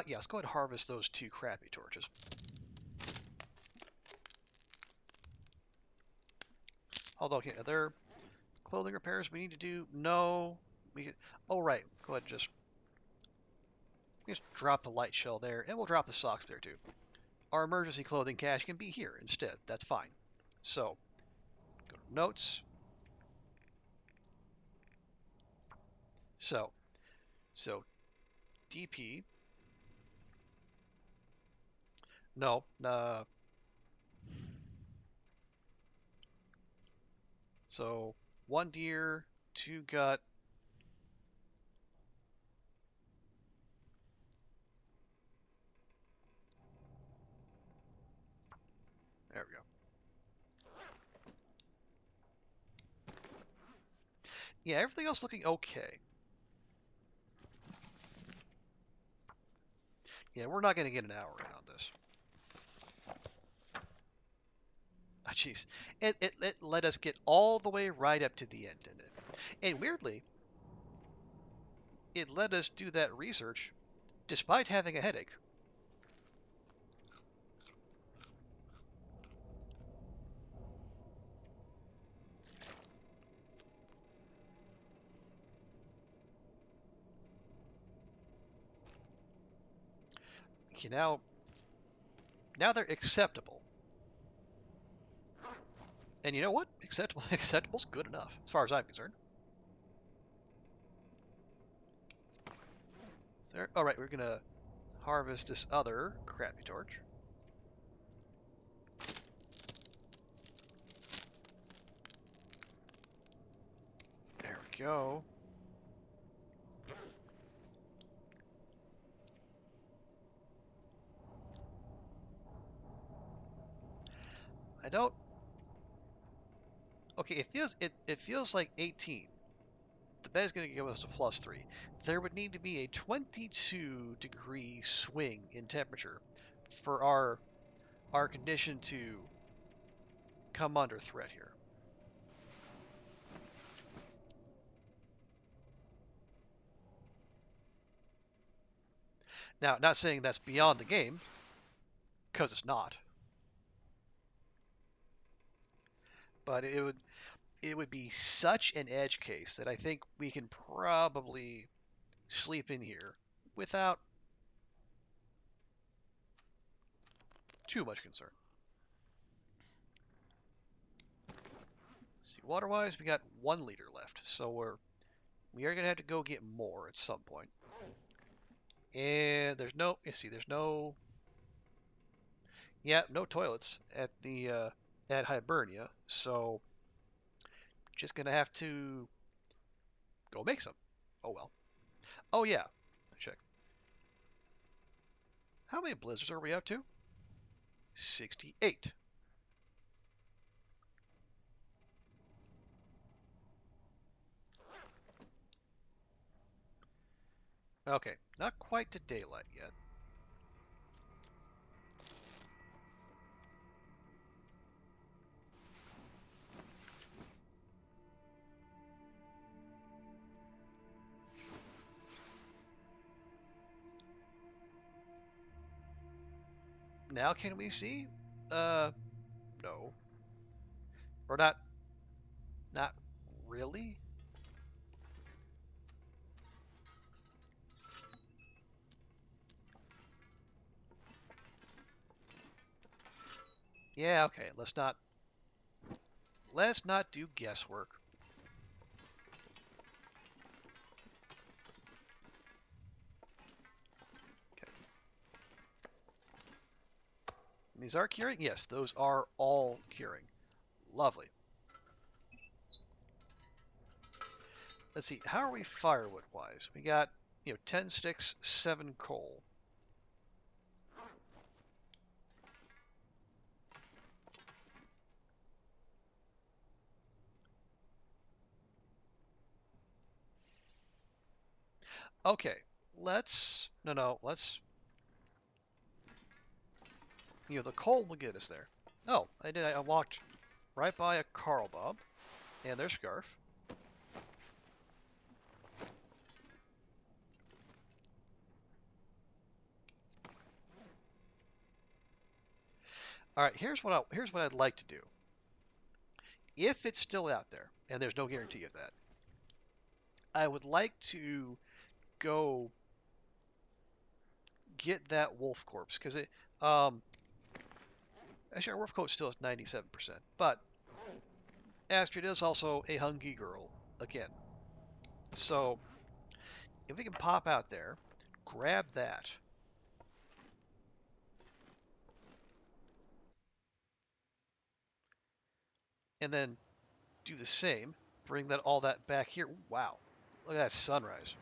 A: Yeah, let's go ahead and harvest those two crappy torches. Although, okay, are there clothing repairs we need to do? No. Oh, right. Go ahead and just drop the light shell there, and we'll drop the socks there too. Our emergency clothing cache can be here instead. That's fine. So, go to notes. So DP. No. So one deer, two gut. There we go. Yeah, everything else looking okay. Yeah, we're not going to get an hour in on this. Oh, jeez. It let us get all the way right up to the end, didn't it? And weirdly, it let us do that research despite having a headache. Okay, now they're acceptable. And you know what? Acceptable's good enough, as far as I'm concerned. There. All right, we're gonna harvest this other crappy torch. There we go. I don't. Okay, it feels like 18. The bed is going to give us a +3. There would need to be a 22-degree swing in temperature for our condition to come under threat here. Now, not saying that's beyond the game, because it's not, but it would be such an edge case that I think we can probably sleep in here without too much concern. See, water-wise, we got 1 liter left, so we are gonna have to go get more at some point. And there's no, yeah, no toilets at Hibernia, so just gonna have to go make some. Oh well. Oh yeah, check. How many blizzards are we up to? 68. Okay, not quite to daylight yet. Now can we see? No. Or not really? Yeah, okay, let's not do guesswork. Okay. These are curing? Yes, those are all curing. Lovely. Let's see, how are we firewood wise? We got, 10 sticks, 7 coal. Okay, let's, the coal will get us there. Oh, I walked right by a Carl Bob and their scarf. All right, here's what I'd like to do. If it's still out there, and there's no guarantee of that, I would like to go get that wolf corpse because um actually our wolf coat's still at 97%, but Astrid is also a hungry girl again. So if we can pop out there, grab that, and then do the same, bring all that back here. Ooh, wow, look at that sunrise.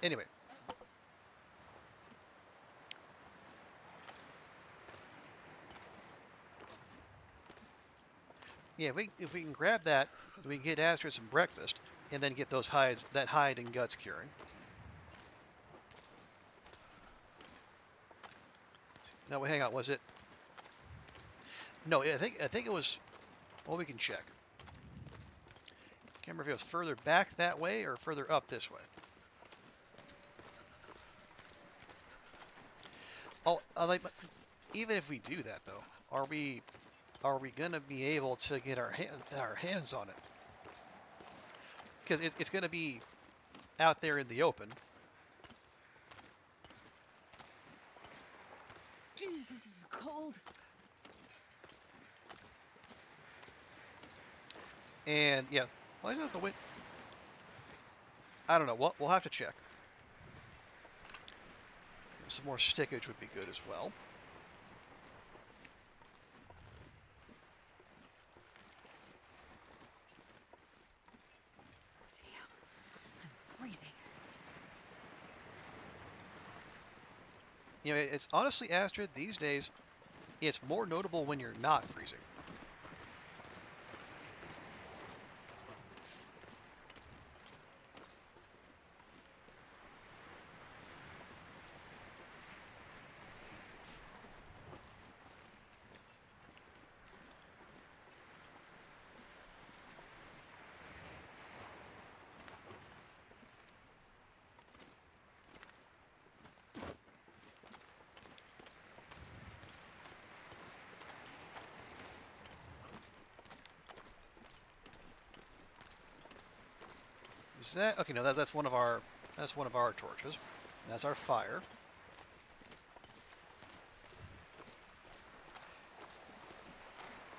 A: Anyway, yeah, if we can grab that, we can get Astrid some breakfast, and then get that hide and guts curing. No, hang on, was it? No, I think it was. Well, we can check. Can't remember if it was further back that way or further up this way. Oh, even if we do that though, are we gonna be able to get our hands on it? Because it's gonna be out there in the open.
B: Jeez, this is cold.
A: And yeah, why not the wind? I don't know. We'll have to check. Some more stickage would be good as well.
B: Damn, I'm freezing.
A: It's honestly, Astrid, these days, it's more notable when you're not freezing. Is that okay? No, that's one of our torches. That's our fire.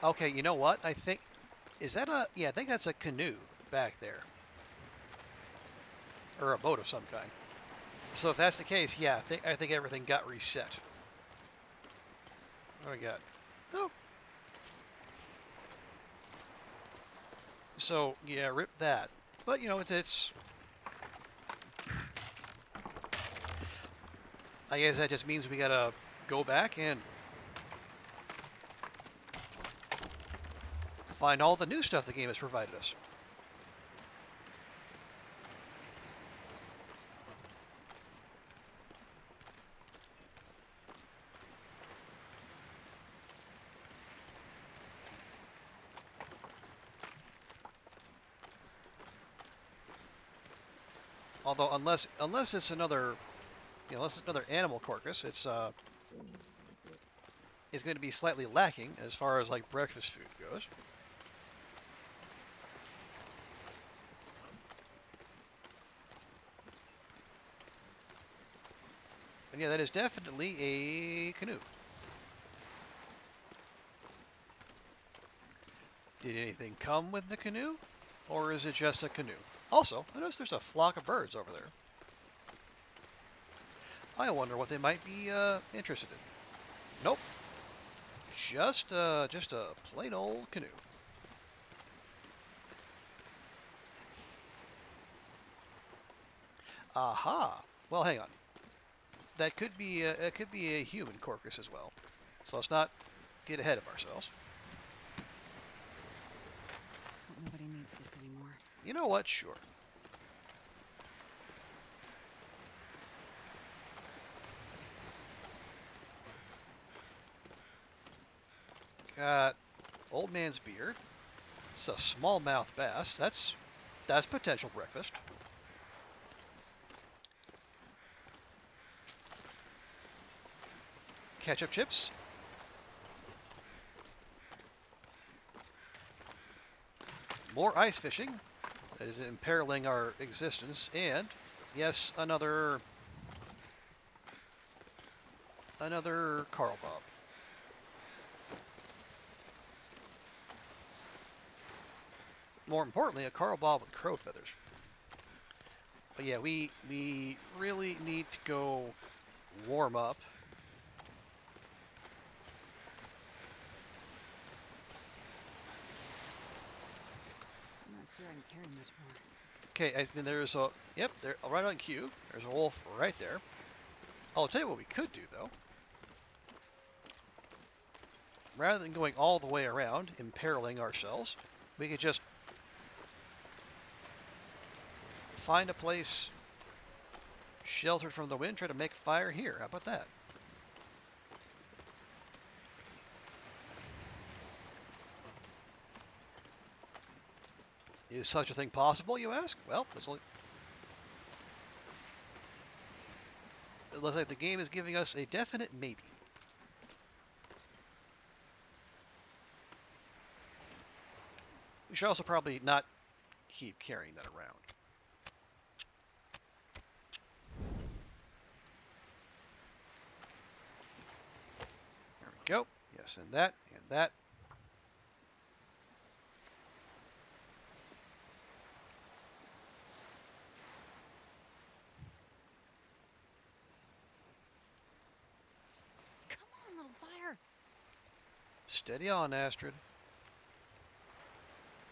A: Okay, you know what? Is that yeah, I think that's a canoe back there. Or a boat of some kind. So if that's the case, yeah, I think everything got reset. What do we got? Oh. So, yeah, rip that. But, you know, it's I guess that just means we gotta go back and find all the new stuff the game has provided us. Although, unless it's another, you know, unless it's another animal carcass, it's going to be slightly lacking as far as like breakfast food goes. And yeah, that is definitely a canoe. Did anything come with the canoe? Or is it just a canoe? Also, I notice there's a flock of birds over there. I wonder what they might be interested in. Nope. Just a plain old canoe. Aha. Well, hang on. That could be it could be a human carcass as well. So let's not get ahead of ourselves.
B: Hope nobody needs this anymore.
A: You know what? Sure. Got old man's beard. It's a smallmouth bass. That's potential breakfast. Ketchup chips. More ice fishing. That is imperiling our existence. And yes, another Carl Bob. More importantly, a Carl Bob with crow feathers. But yeah, we really need to go warm up.
B: I'm not sure I can carry much more.
A: Okay, and there's a yep, there right on cue. There's a wolf right there. I'll tell you what we could do though. Rather than going all the way around, imperiling ourselves, we could just find a place sheltered from the wind, try to make fire here. How about that? Is such a thing possible, you ask? Well, it looks like the game is giving us a definite maybe. We should also probably not keep carrying that around. There we go. Yes, and that, and that.
B: Come on, little fire.
A: Steady on, Astrid.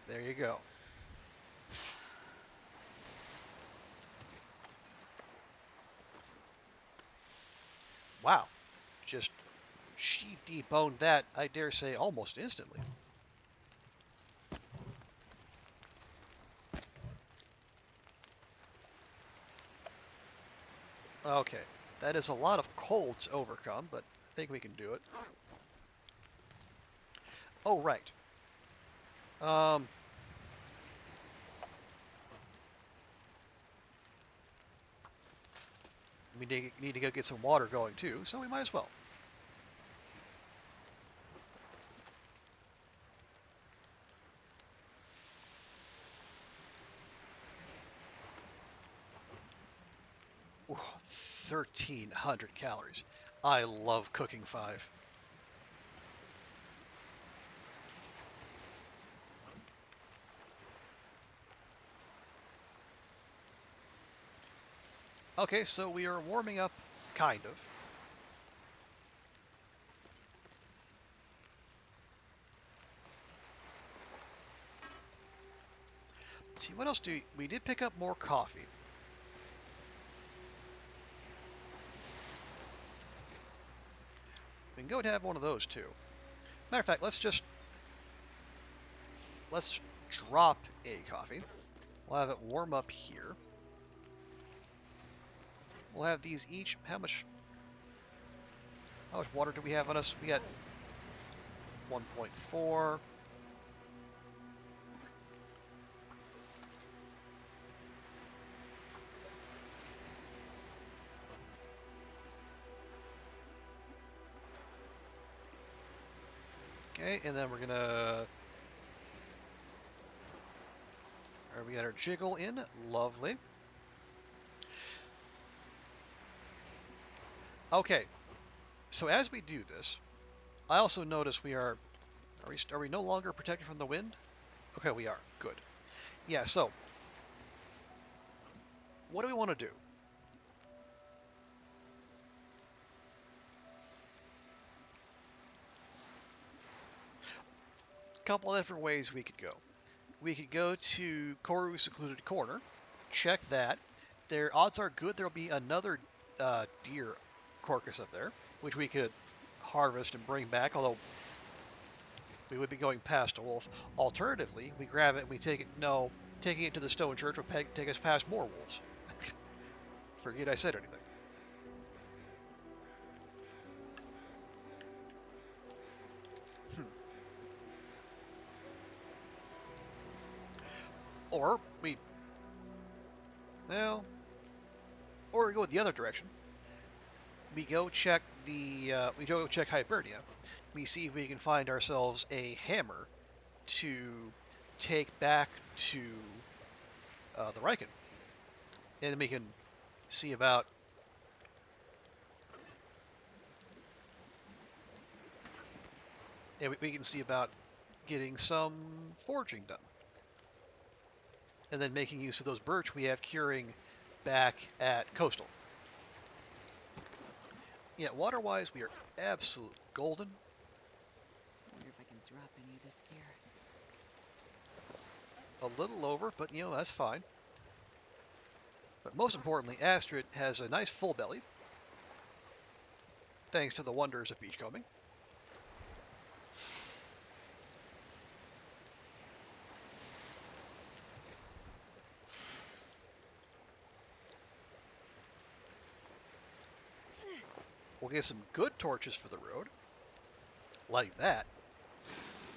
A: There you go. Wow. Just she deboned that, I dare say, almost instantly. Okay. That is a lot of cold to overcome, but I think we can do it. Oh, right. Um, we need to go get some water going too, so we might as well. Ooh, 1,300 calories. I love cooking 5. Okay, so we are warming up, kind of. Let's see, what else we did pick up more coffee. We can go and have one of those too. Matter of fact, let's drop a coffee. We'll have it warm up here. We'll have these each. How much water do we have on us? We got 1.4. Okay, and then we're gonna. We got our jiggle in. Lovely. Okay, so as we do this, I also notice we are. Are we no longer protected from the wind? Okay, we are. Good. Yeah. So, what do we want to do? A couple of different ways we could go. We could go to Koru's Secluded Corner, check that. There, odds are good there'll be another deer carcass up there, which we could harvest and bring back, although we would be going past a wolf. Alternatively, we grab it and we take it. No, taking it to the stone church would take us past more wolves. Forget I said anything. Hmm. Or we, well, or we go the other direction. We go check we go check Hibernia. We see if we can find ourselves a hammer to take back to the Riken, and then we can see about. And we can see about getting some forging done, and then making use of those birch we have curing back at Coastal. Yeah, water-wise, we are absolute golden.
B: Wonder if I can drop any of this gear.
A: A little over, but that's fine. But most importantly, Astrid has a nice full belly, thanks to the wonders of beachcombing. We'll get some good torches for the road. Like that.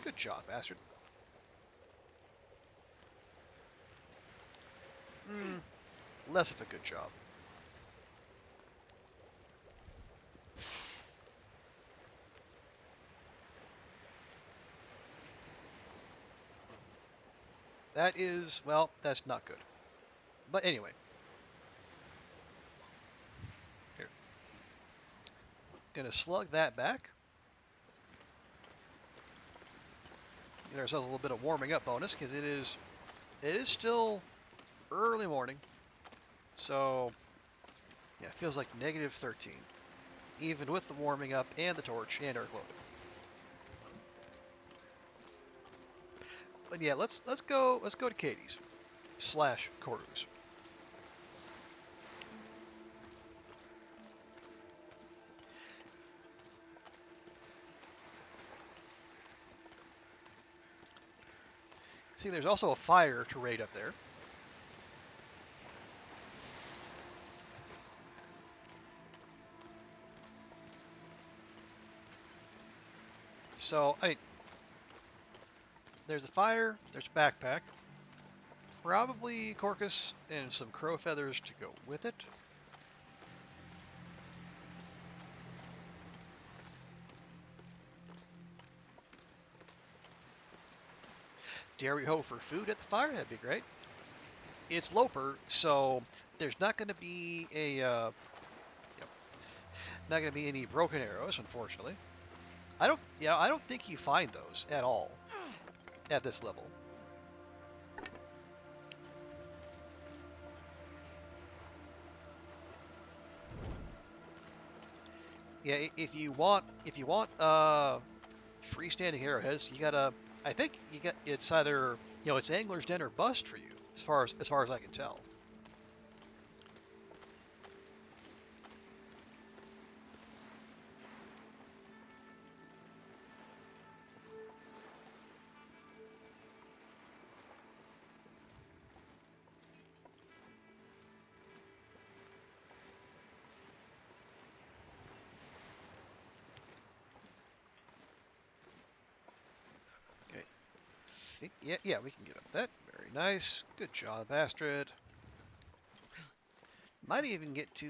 A: Good job, Astrid. Less of a good job. That is, well, that's not good. But anyway. Here. Gonna slug that back. Get ourselves a little bit of warming up bonus, because it is still early morning. So, yeah, it feels like negative 13. Even with the warming up and the torch and our clothing. But yeah, let's go to Katie's / Koru's. See, there's also a fire to raid up there. So, there's a fire, there's a backpack, probably Corcus and some crow feathers to go with it. Dairy hoe for food at the fire, that'd be great. It's Loper, so there's not going to be not going to be any broken arrows, unfortunately. I don't think you find those at all at this level. Yeah, if you want freestanding arrowheads, you gotta. I think you got it's either it's angler's den or bust for you, as far as I can tell. Okay, yeah, we can get up that. Very nice, good job, Astrid. Might even get to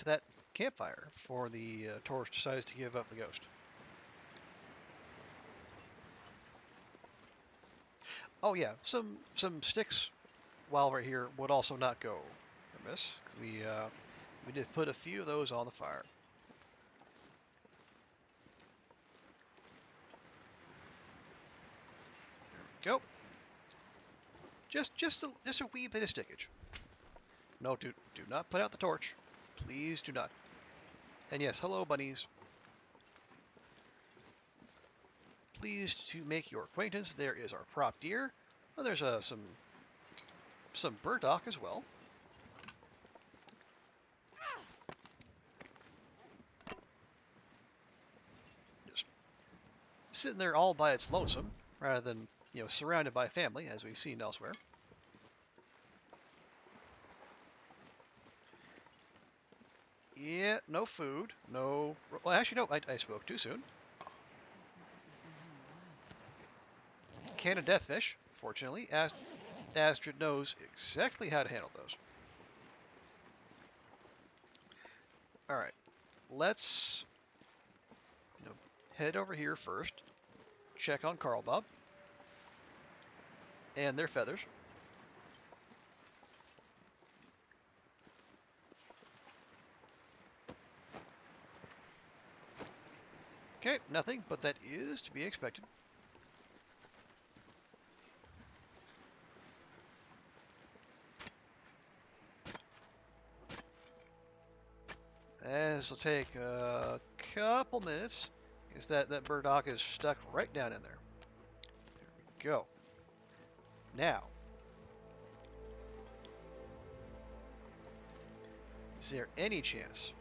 A: that campfire before the torch decides to give up the ghost. Oh yeah, some sticks while we're here would also not go amiss, 'cause we did put a few of those on the fire. There we go. Just a wee bit of stickage. No, do not put out the torch. Please do not. And yes, hello bunnies. Pleased to make your acquaintance. There is our prop deer. Oh, there's some burdock as well. Just sitting there all by its lonesome, rather than surrounded by family, as we've seen elsewhere. Yeah, no food, no. Well, actually, no. I spoke too soon. Can of deathfish. Fortunately, Astrid knows exactly how to handle those. All right, let's head over here first. Check on Carl Bob and their feathers. Okay, nothing, but that is to be expected. This will take a couple minutes, because that burdock is stuck right down in there. There we go. Now, is there any chance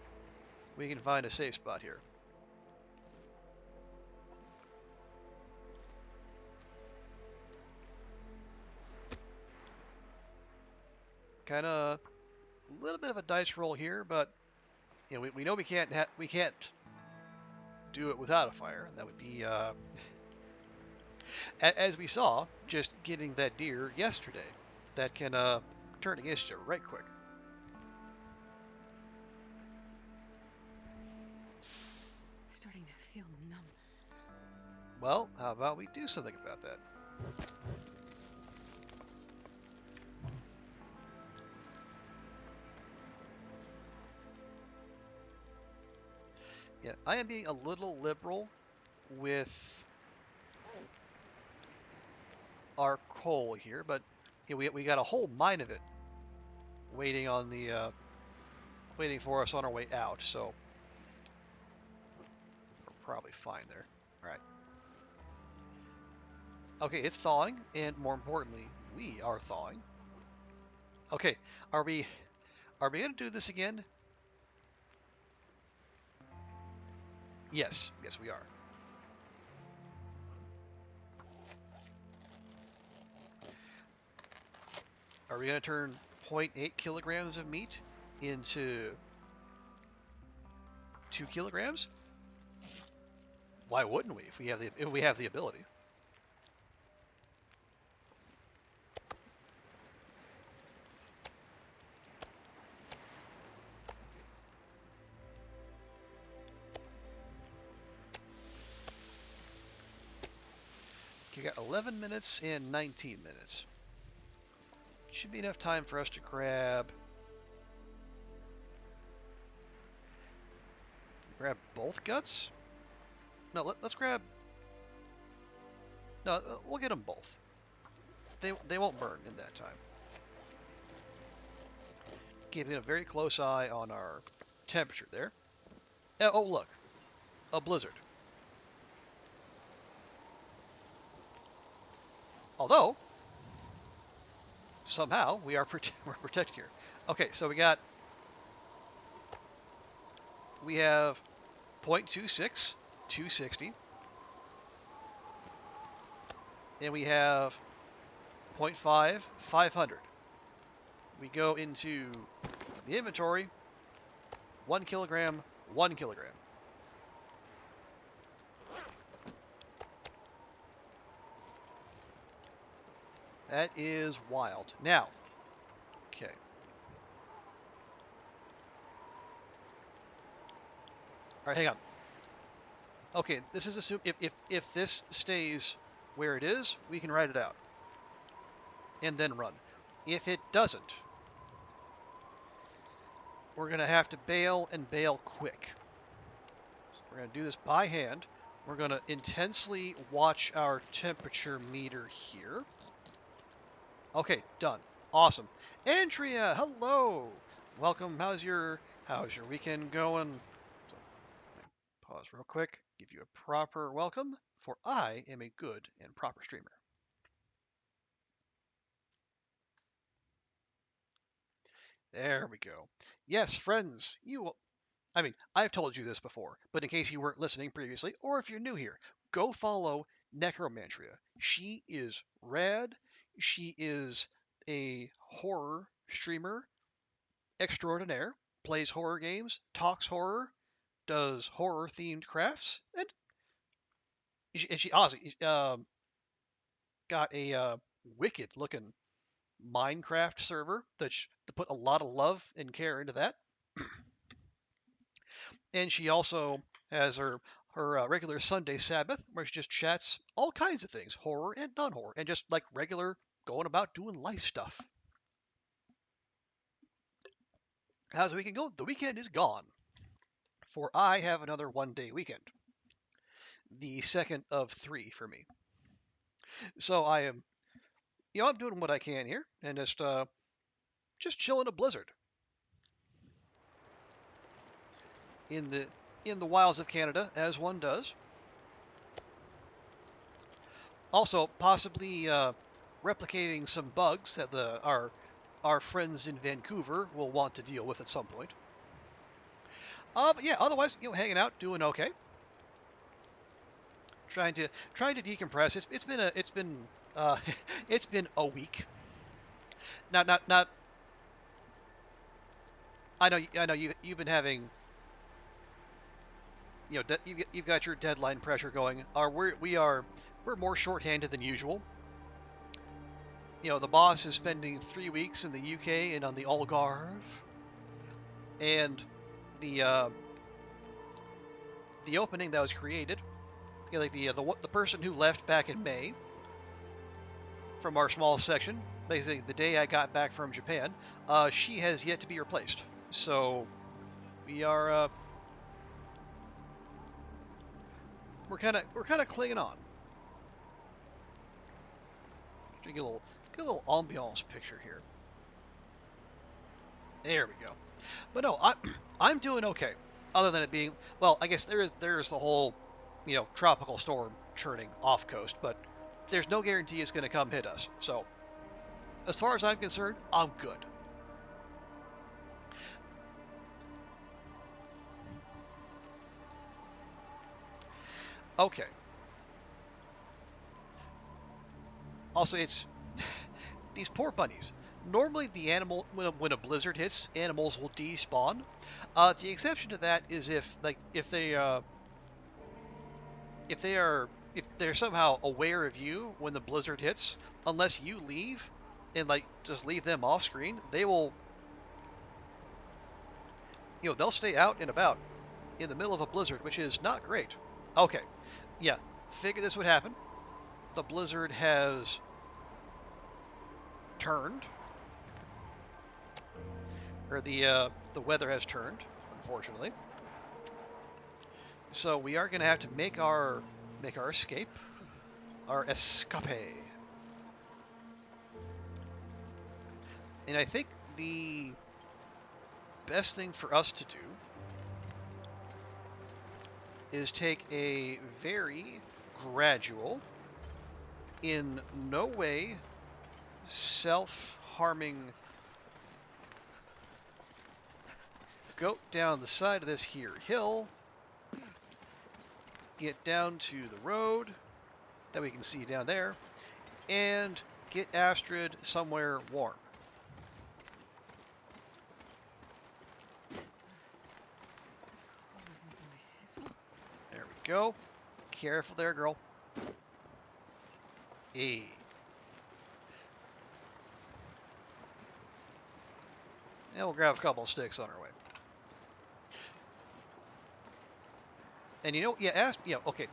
A: we can find a safe spot here? Kind of a little bit of a dice roll here, but we know we can't do it without a fire. That would be as we saw just getting that deer yesterday. That can turn against you right quick.
B: Starting to feel numb.
A: Well, how about we do something about that? Yeah, I am being a little liberal with our coal here, but we got a whole mine of it waiting on the waiting for us on our way out, so we're probably fine there. All right. Okay, it's thawing, and more importantly, we are thawing. Okay, are we gonna do this again? Yes, we are. Are we gonna turn 0.8 kilograms of meat into 2 kilograms? Why wouldn't we if we have the ability? You got 11 minutes and 19 minutes. Should be enough time for us to grab both guts. No, let's grab. No, we'll get them both. They won't burn in that time. Keeping a very close eye on our temperature there. Oh, look, a blizzard. Although, somehow, we're protected here. Okay, so we have 0.26, 260, and we have 0.5, 500. We go into the inventory, 1 kilogram, 1 kilogram. That is wild. Now, okay. All right, hang on. Okay, this is assume if this stays where it is, we can write it out and then run. If it doesn't, we're gonna have to bail and bail quick. So we're gonna do this by hand. We're gonna intensely watch our temperature meter here. Okay, done. Awesome. Andrea, hello. Welcome. How's your weekend going? So, pause real quick. Give you a proper welcome, for I am a good and proper streamer. There we go. Yes, friends, I've told you this before, but in case you weren't listening previously, or if you're new here, go follow Necromantria. She is rad. She is a horror streamer extraordinaire, plays horror games, talks horror, does horror themed crafts, and she honestly got a wicked looking Minecraft server that put a lot of love and care into that. And she also has her regular Sunday Sabbath where she just chats all kinds of things, horror and non-horror, and just like regular going about doing life stuff. How's the weekend go? The weekend is gone, for I have another 1 day weekend, the second of 3 for me. So I'm doing what I can here and just chilling a blizzard in the wilds of Canada as one does. Also, possibly replicating some bugs that our friends in Vancouver will want to deal with at some point. But yeah, otherwise, hanging out, doing okay. Trying to decompress. It's been it's been a week. Not. I know you've been having you've got your deadline pressure going. We're more shorthanded than usual. The boss is spending 3 weeks in the UK and on the Algarve, and the uh, the opening that was created, like the person who left back in May from our small section, basically the day I got back from Japan, she has yet to be replaced. So we are we're kind of clinging on. Get a little ambiance picture here. There we go. But no, I'm doing okay. Other than it being, well, I guess there's the whole, tropical storm churning off coast, but there's no guarantee it's going to come hit us. So as far as I'm concerned, I'm good. Okay. Also, it's these poor bunnies. Normally, the animal when a blizzard hits, animals will despawn. The exception to that is if they're somehow aware of you when the blizzard hits, unless you leave and just leave them off screen, they'll stay out and about in the middle of a blizzard, which is not great. Okay, yeah, figured this would happen. The blizzard has turned, or the weather has turned, unfortunately. So we are going to have to make our escape, our escape. And I think the best thing for us to do is take a very gradual, in no way self-harming goat down the side of this here hill, get down to the road that we can see down there, and get Astrid somewhere warm.
B: Always making my head feel.
A: There we go. Careful there, girl. Hey. And we'll grab a couple of sticks on our way. And you know, yeah, okay.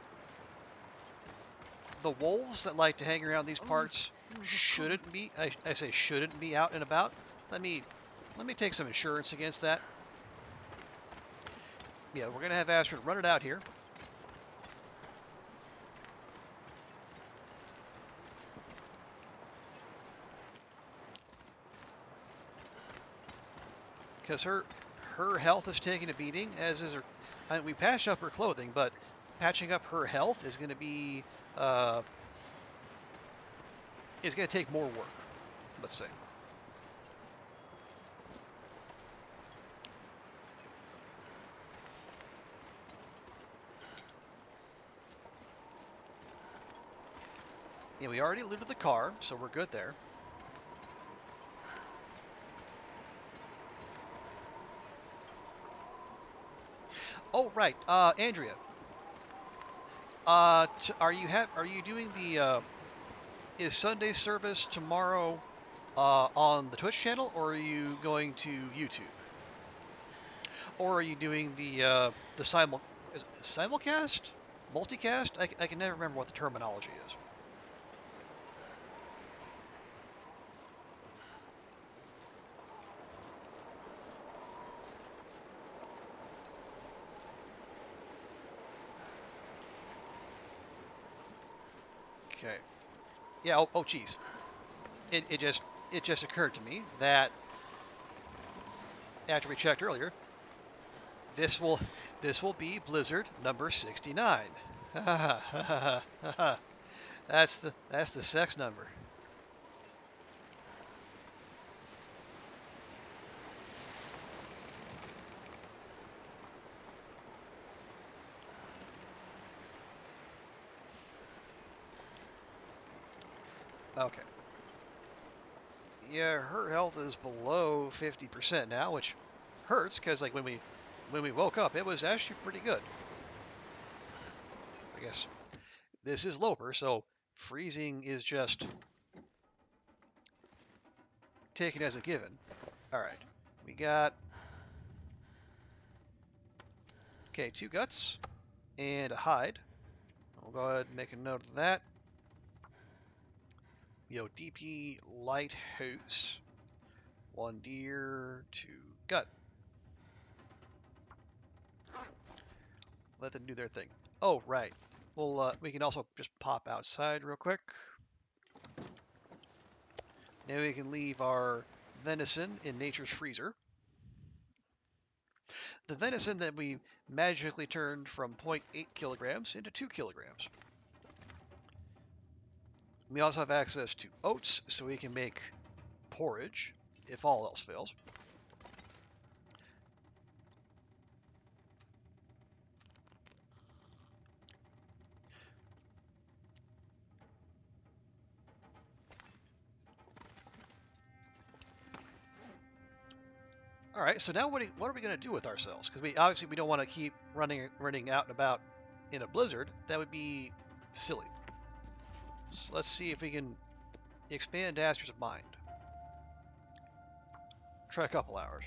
A: The wolves that like to hang around these parts shouldn't be, I say shouldn't be out and about. Let me take some insurance against that. Yeah, we're going to have Astrid run it out here. Because her health is taking a beating, as is her. I mean, we patched up her clothing, but patching up her health is going to be is going to take more work. Let's say. Yeah, we already looted the car, so we're good there. Oh right, Andrea. Are you doing the is Sunday service tomorrow on the Twitch channel, or are you going to YouTube, or are you doing the simulcast, multicast? I can never remember what the terminology is. Okay. Yeah. Oh, geez. It just occurred to me that after we checked earlier, this will be Blizzard number 69. That's the sex number. Okay. Yeah, her health is below 50% now, which hurts because like when we woke up, it was actually pretty good. I guess this is Loper, so freezing is just taken as a given. All right, we got okay 2 guts and a hide. We'll go ahead and make a note of that. DP lighthouse, 1 deer, 2 gut. Let them do their thing. Oh right. Well, we can also just pop outside real quick. Now we can leave our venison in nature's freezer. The venison that we magically turned from 0.8 kilograms into 2 kilograms. We also have access to oats, so we can make porridge if all else fails. All right, so now what are we going to do with ourselves? Because we obviously don't want to keep running out and about in a blizzard. That would be silly. So let's see if we can expand Astrid's mind. Try a couple hours.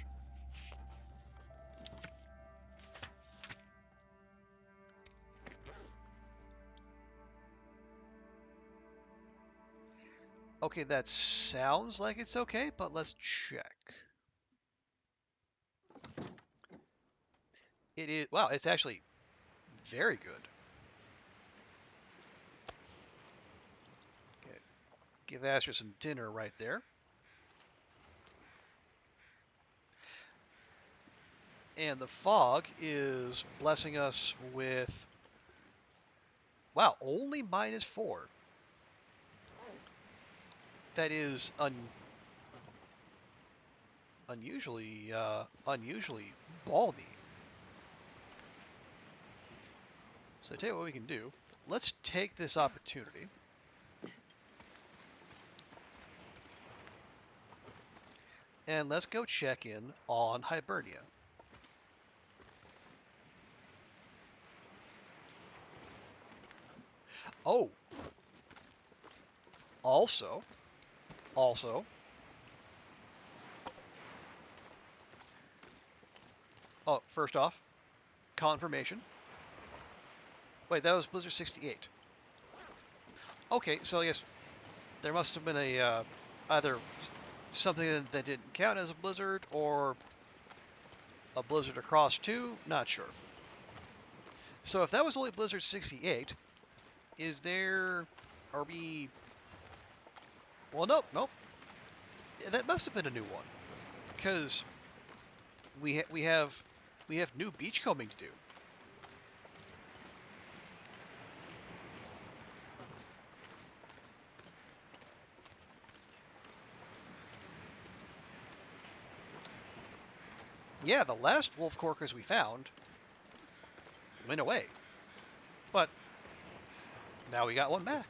A: Okay, that sounds like it's okay, but let's check. It is, wow, it's actually very good. Okay, give Astrid some dinner right there. And the fog is blessing us with, wow, only -4. That is unusually balmy. So I tell you what we can do. Let's take this opportunity and let's go check in on Hibernia. Oh, also, oh, first off, confirmation. Wait, that was Blizzard 68. Okay, so I guess there must have been a either something that didn't count as a blizzard or a blizzard across 2, not sure. So if that was only Blizzard 68, is there, are we, well, nope. That must have been a new one, because we have new beachcombing to do. Yeah, the last wolf corkers we found went away, but now we got one back.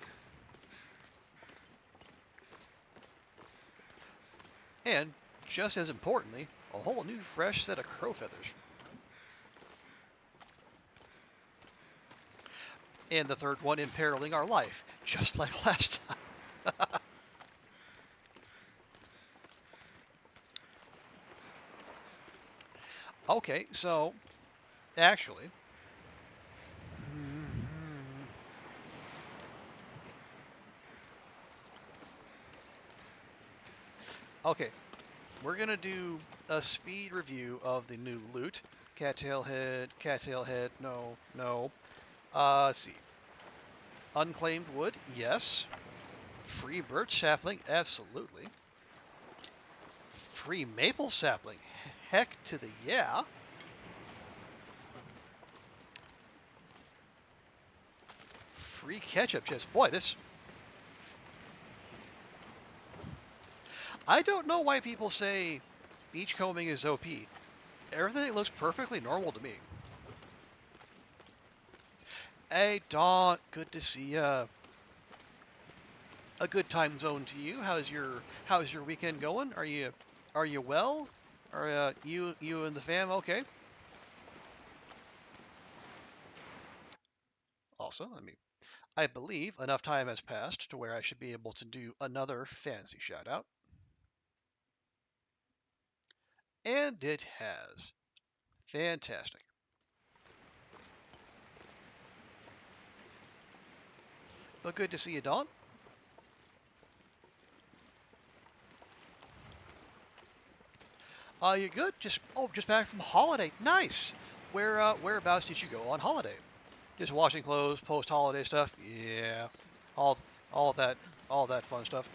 A: And just as importantly, a whole new fresh set of crow feathers. And the third one imperiling our life, just like last time. Okay, so actually, okay, we're gonna do a speed review of the new loot. Cattail head, no. Let's see. Unclaimed wood, yes. Free birch sapling, absolutely. Free maple sapling, heck to the yeah. Free ketchup chest, boy, this. I don't know why people say beachcombing is OP. Everything looks perfectly normal to me. Hey, Dawn, good to see ya. A good time zone to you. How's your weekend going? Are you well? Are you and the fam okay? Also, I believe enough time has passed to where I should be able to do another fancy shout out. And it has. Fantastic. But good to see you, Dawn. You good? Just back from holiday. Nice. Whereabouts did you go on holiday? Just washing clothes, post-holiday stuff. Yeah, all all that all that fun stuff.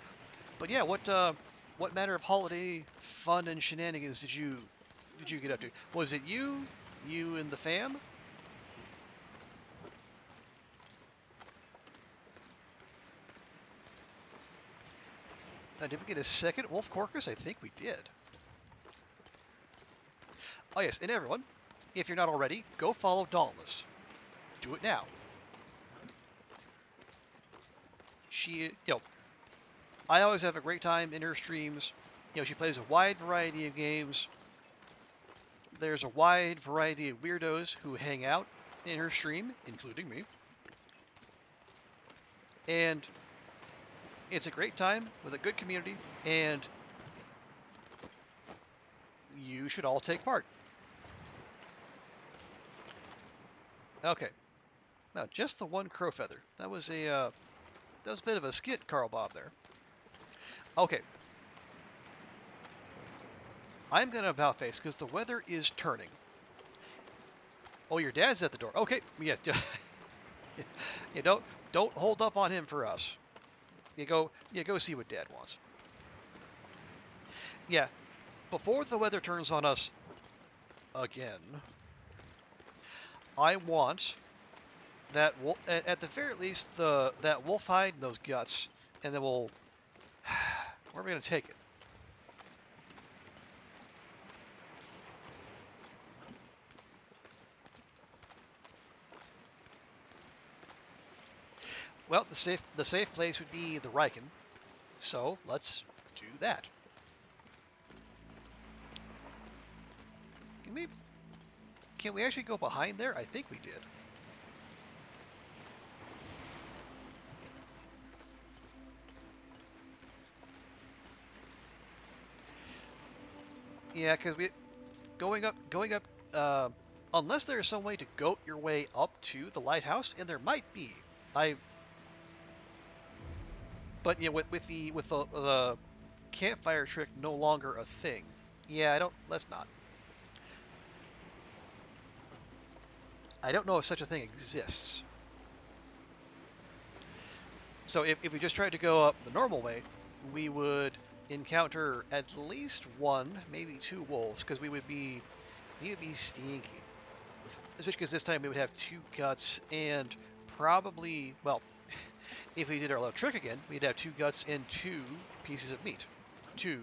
A: But yeah, what manner of holiday fun and shenanigans did you get up to? Was it you and the fam? Did we get a second wolf corcus? I think we did. Oh yes, and everyone, if you're not already, go follow Dauntless. Do it now. I always have a great time in her streams. She plays a wide variety of games. There's a wide variety of weirdos who hang out in her stream, including me. And it's a great time with a good community, and you should all take part. Okay. Now, just the one crow feather. That was a bit of a skit, Carl Bob there. Okay. I'm gonna about face because the weather is turning. Oh, your dad's at the door. Okay. Yes. Yeah, don't hold up on him for us. You go see what Dad wants. Yeah. Before the weather turns on us again. I want that at the very least that wolf hide and those guts, and then we'll where are we gonna take it? Well, the safe place would be the Riken, so let's do that. Can we can we actually go behind there? I think we did. Yeah, because we going up. Unless there's some way to goat your way up to the lighthouse, and there might be. I But yeah, with the campfire trick no longer a thing. Yeah, I don't. Let's not. I don't know if such a thing exists. So if we just tried to go up the normal way, we would encounter at least one, maybe two wolves, because we would be stinky. Especially because this time we would have two guts and probably, well, if we did our little trick again, we'd have two guts and two pieces of meat. Two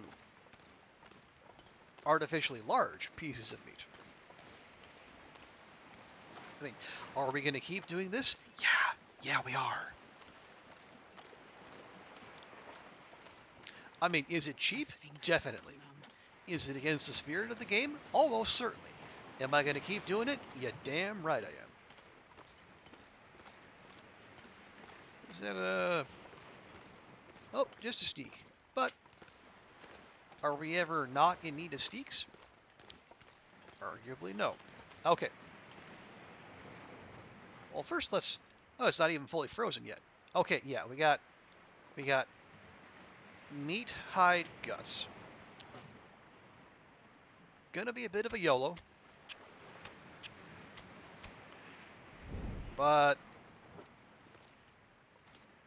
A: artificially large pieces of meat. I mean, are we going to keep doing this? Yeah, we are. I mean, is it cheap? Definitely. Is it against the spirit of the game? Almost certainly. Am I going to keep doing it? You damn right I am. Is that a... Oh, just a steak. But are we ever not in need of steaks? Arguably no. Okay. Well, first let's... Oh, it's not even fully frozen yet. Okay, yeah, we got meat, hide, guts. Gonna be a bit of a YOLO. But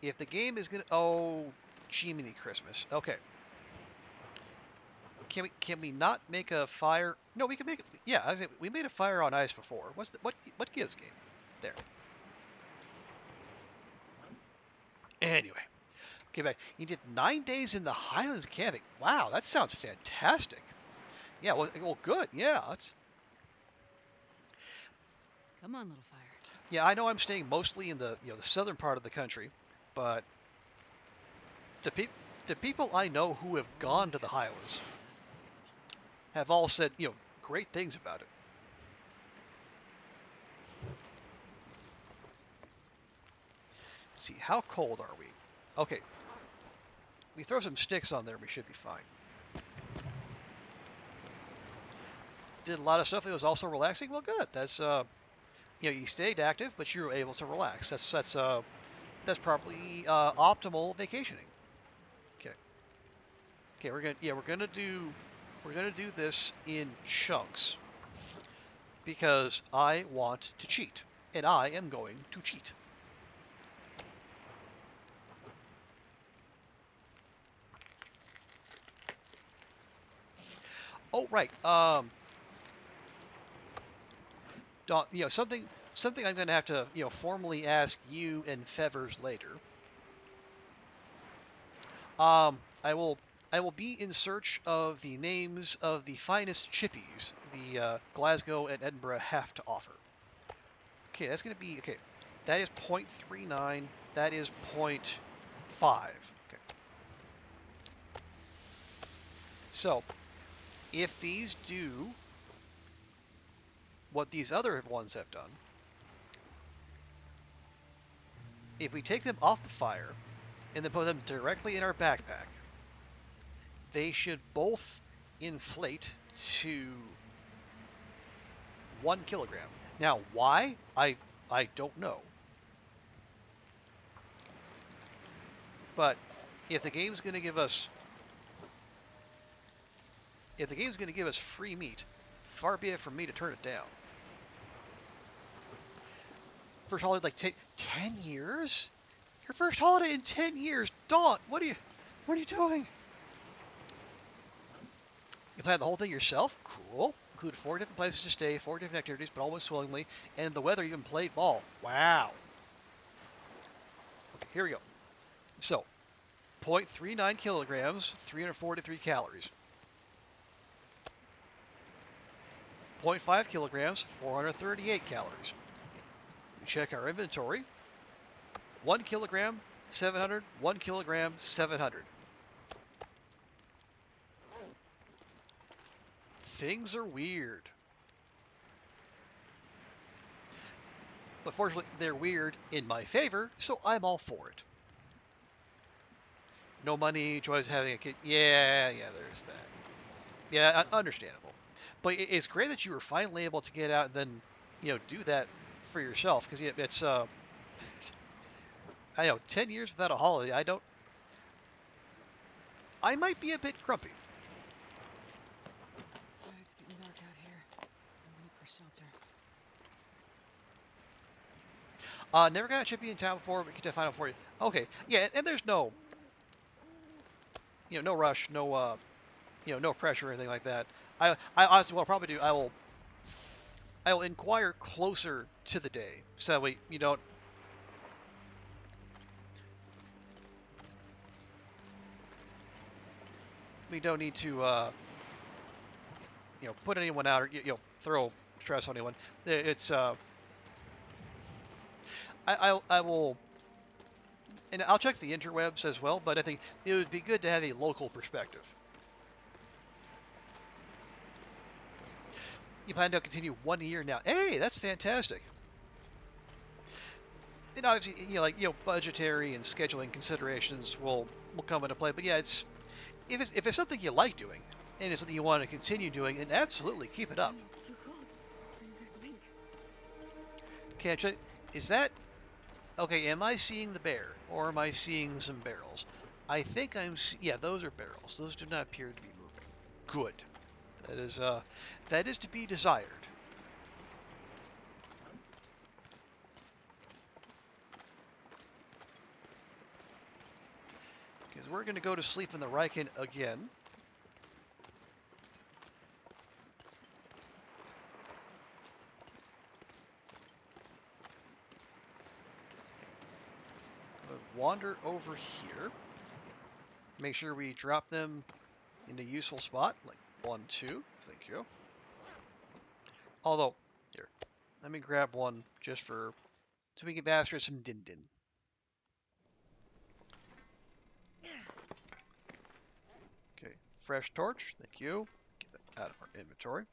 A: if the game is gonna... Oh, Jiminy Christmas. Okay. Can we not make a fire? No, we can make it. Yeah, we made a fire on ice before. What gives game? There. Anyway, okay, back. You did 9 days in the Highlands camping. Wow, that sounds fantastic. Yeah, well, good. Yeah, that's.
B: Come on, little fire.
A: Yeah, I know I'm staying mostly in the southern part of the country, but the pe- the people I know who have gone to the Highlands have all said great things about it. Let's see, how cold are we? Okay, we throw some sticks on there, we should be fine. Did a lot of stuff that was also relaxing. Well, good. That's you stayed active, but you were able to relax. That's probably optimal vacationing. Okay. Okay, we're gonna do this in chunks because I want to cheat, and I am going to cheat. Oh, right. Something I'm going to have to formally ask you and Fevers later. I will be in search of the names of the finest chippies the Glasgow and Edinburgh have to offer. Okay, that's going to be okay. That is 0.39. That is 0.5. Okay. So, if these do what these other ones have done, if we take them off the fire and then put them directly in our backpack, they should both inflate to 1 kilogram. Now, why? I don't know. But if the game's going to give us free meat, far be it from me to turn it down. First holiday, like 10 years? Your first holiday in 10 years, Dawn. What are you doing? plan the whole thing yourself? Cool. Included 4 different places to stay, 4 different activities, but always willingly, and the weather even played ball. Wow. Okay, here we go. So, 0.39 kilograms, 343 calories. 0.5 kilograms, 438 calories. We check our inventory. 1 kilogram, 700, 1 kilogram, 700. Things are weird. But fortunately, they're weird in my favor, so I'm all for it. No money, joys of having a kid. Yeah, there's that. Yeah, understandable. But it's great that you were finally able to get out and then, do that for yourself. Because it's, I know, 10 years without a holiday, I might be a bit grumpy.
B: It's getting dark out here. I'm looking for shelter.
A: Never got a chippy in town before, but get to find out for you. Okay, yeah, and there's no, no rush, no, no pressure or anything like that. I honestly, what I'll probably do, I will inquire closer to the day, so that way we don't need to, put anyone out or throw stress on anyone. It's I will, and I'll check the interwebs as well, but I think it would be good to have a local perspective. You plan to continue 1 year now. Hey, that's fantastic. And obviously, budgetary and scheduling considerations will come into play. But yeah, if it's something you like doing and it's something you want to continue doing, then absolutely keep it up.
B: Too cold. I think.
A: Okay, actually, is that okay? Am I seeing the bear or am I seeing some barrels? I think yeah, those are barrels. Those do not appear to be moving. Good. That is to be desired. Because we're going to go to sleep in the Riken again. Wander over here. Make sure we drop them in a useful spot, like 1, 2. Thank you. Although, here, let me grab one just so we can master some din din. Okay, fresh torch. Thank you. Get that out of our inventory.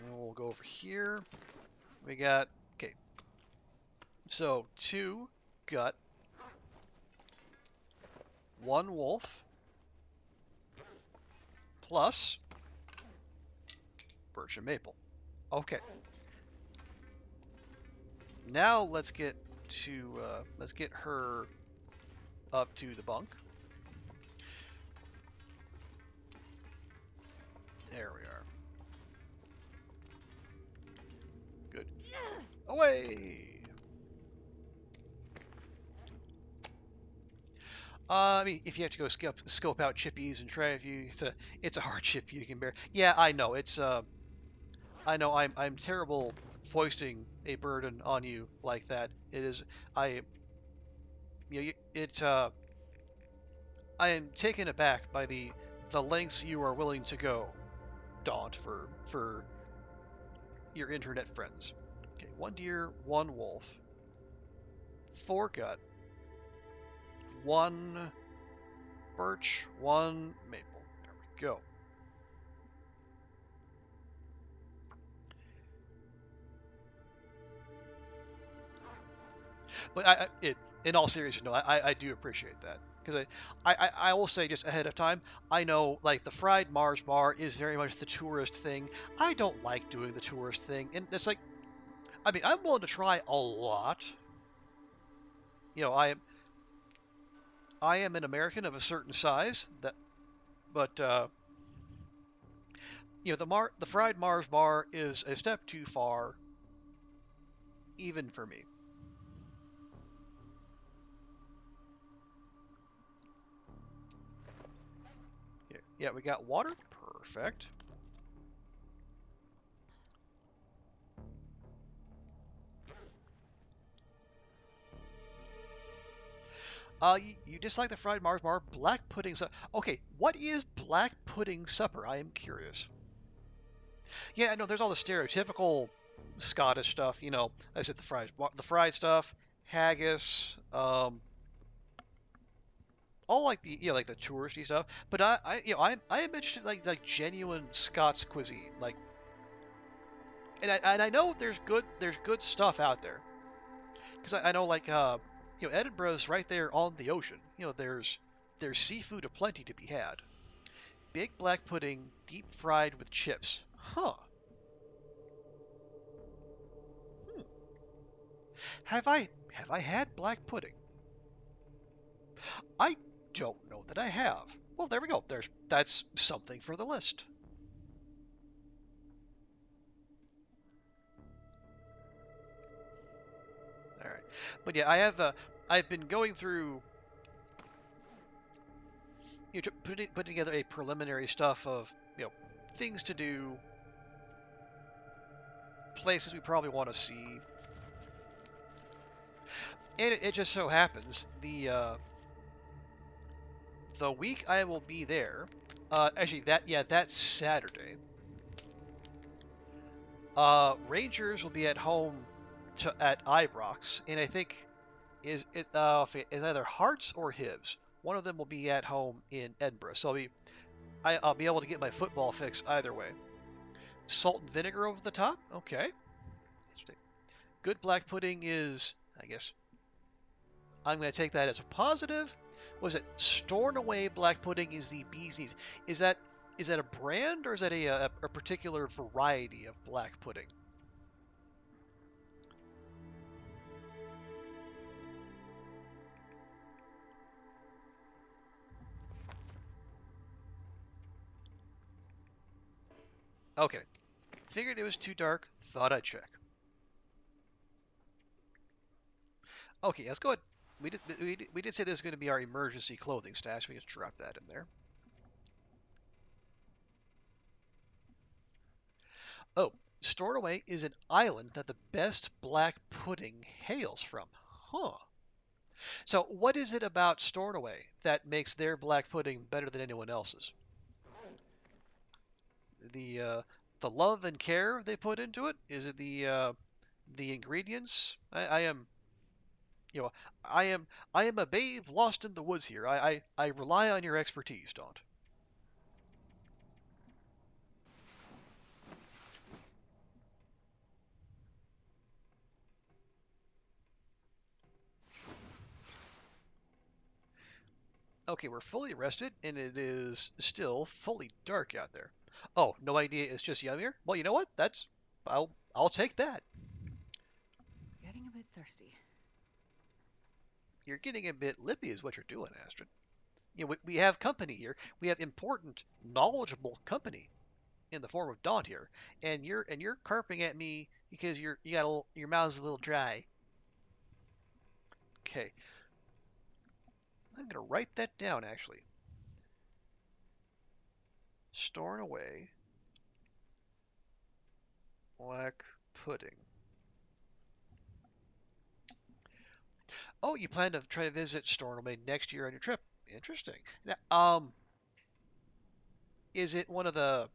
A: And we'll go over here. We got, okay, so 2 gut, 1 wolf, plus birch and maple. Okay. Now let's get her up to the bunk. There we are. Good. Away! I mean, if you have to go scope out chippies and try it's a hardship you can bear. Yeah, I know. I know I'm terrible foisting a burden on you like that. It is, I, I am taken aback by the lengths you are willing to go, Daunt, for your internet friends. Okay, 1 deer, 1 wolf, 4 gut, 1 birch, 1 maple. There we go. But in all seriousness, no, I do appreciate that because I will say just ahead of time, I know like the fried Mars bar is very much the tourist thing. I don't like doing the tourist thing, and it's like, I mean, I'm willing to try a lot. You know, I am an American of a certain size but the fried Mars bar is a step too far, even for me. Yeah, we got water. Perfect. You dislike the fried Mars bar, black pudding supper. Okay, what is black pudding supper? I am curious. Yeah, I know there's all the stereotypical Scottish stuff. Like I said, the fried stuff, haggis, all like the touristy stuff. But I am interested in like genuine Scots cuisine. Like, and I know there's good stuff out there because I know Edinburgh's right there on the ocean. There's seafood aplenty to be had. Big black pudding, deep fried with chips. Huh. Hmm. Have I had black pudding? I don't know that I have. Well, there we go. That's something for the list. All right. But yeah, I've been going through putting together a preliminary stuff of things to do, places we probably want to see, and it just so happens the week I will be there. Actually, that's Saturday. Rangers will be at home at Ibrox, and I think is either Hearts or Hibs. One of them will be at home in Edinburgh, so I'll be able to get my football fix either way. Salt and vinegar over the top. Okay. Good black pudding is, I guess, I'm going to take that as a positive. Was it Stornoway black pudding is the bee's knees? Is that is that a brand or is that a particular variety of black pudding? Okay. Figured it was too dark. Thought I'd check. Okay, let's go ahead. We did say this is going to be our emergency clothing stash. We just drop that in there. Oh, Stornoway is an island that the best black pudding hails from. Huh. So, what is it about Stornoway that makes their black pudding better than anyone else's? The uh, the love and care they put into it? Is it the ingredients? I am you know I am a babe lost in the woods here. I rely on your expertise, Daunt. Okay, we're fully rested, and it is still fully dark out there. Oh, no idea. It's just Yummier. Well, you know what? I'll take that.
B: Getting a bit thirsty.
A: You're getting a bit lippy, is what you're doing, Astrid. We have company here. We have important, knowledgeable company in the form of Daunt here, and you're carping at me because your mouth's a little dry. Okay, I'm gonna write that down actually. Storing away black pudding. Oh, you plan to try to visit Stornoway next year on your trip. Interesting. Now, is it one of the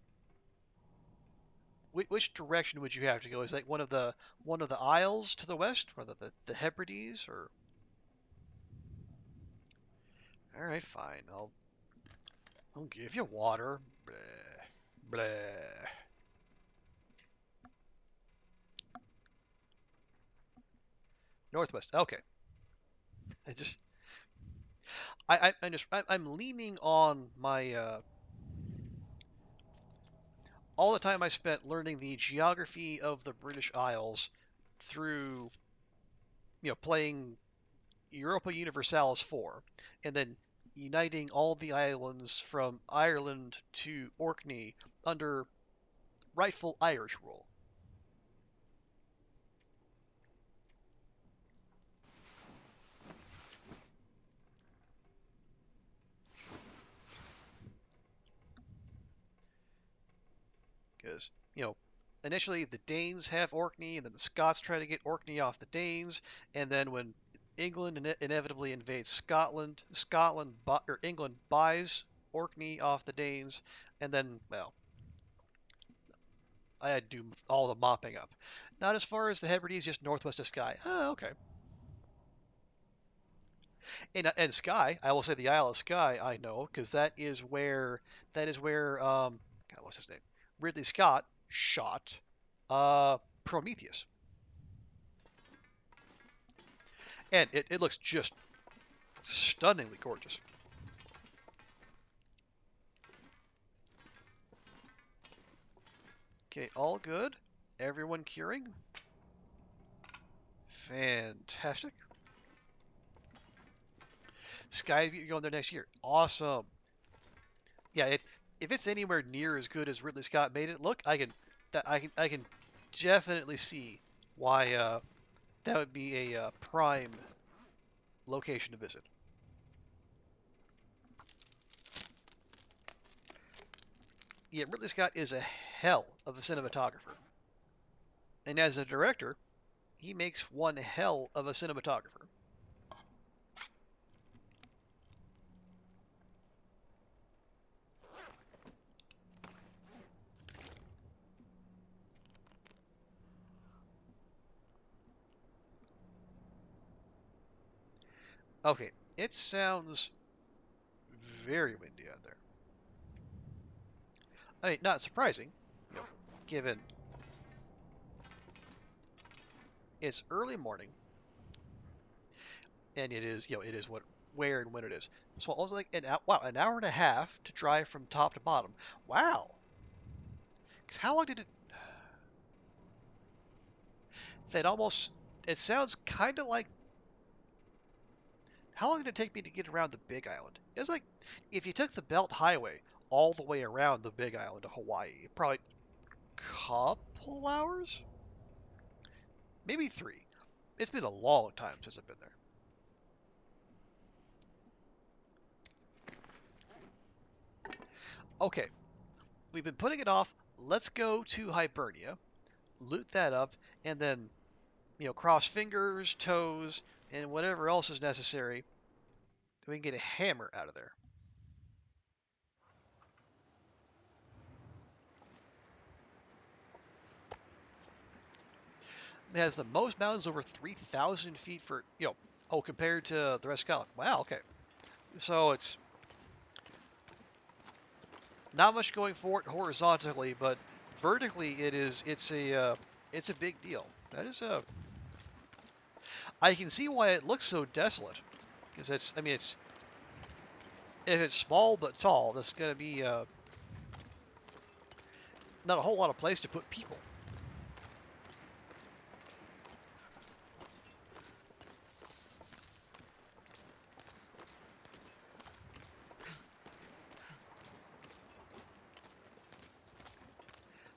A: which direction would you have to go? Is it like one of the isles to the west, or the Hebrides, or? All right, fine. I'll give you water. Bleh, bleh. Northwest. Okay. I just I'm leaning on my all the time I spent learning the geography of the British Isles through playing Europa Universalis 4 and then uniting all the islands from Ireland to Orkney under rightful Irish rule. you know, initially the Danes have Orkney, and then the Scots try to get Orkney off the Danes, and then when England inevitably invades Scotland, or England buys Orkney off the Danes, and then, well, I had to do all the mopping up. Not as far as the Hebrides, just northwest of Skye. Oh, okay. And Skye, I will say the Isle of Skye, I know, because that is where God, what's his name? Ridley Scott shot Prometheus, and it looks just stunningly gorgeous. Okay, all good. Everyone curing. Fantastic. Sky going there next year. Awesome. Yeah, if it's anywhere near as good as Ridley Scott made it look, I can definitely see why that would be a prime location to visit. Yeah, Ridley Scott is a hell of a cinematographer, and as a director, he makes one hell of a cinematographer. Okay, it sounds very windy out there. I mean, not surprising, you know, given it's early morning and it is where and when it is. So I was like, an hour and a half to drive from top to bottom. Wow. 'Cause how long did it? That almost. It sounds kind of like. How long did it take me to get around the Big Island? It's like if you took the Belt Highway all the way around the Big Island of Hawaii, probably a couple hours, maybe 3. It's been a long time since I've been there. Okay, we've been putting it off. Let's go to Hibernia, loot that up, and then cross fingers, toes, and whatever else is necessary so we can get a hammer out of there. It has the most mountains over 3,000 feet compared to the rest of Scotland. Wow, okay. So it's not much going for it horizontally, but vertically it's a big deal. That is a, I can see why it looks so desolate. Because if it's small but tall, that's going to be not a whole lot of place to put people.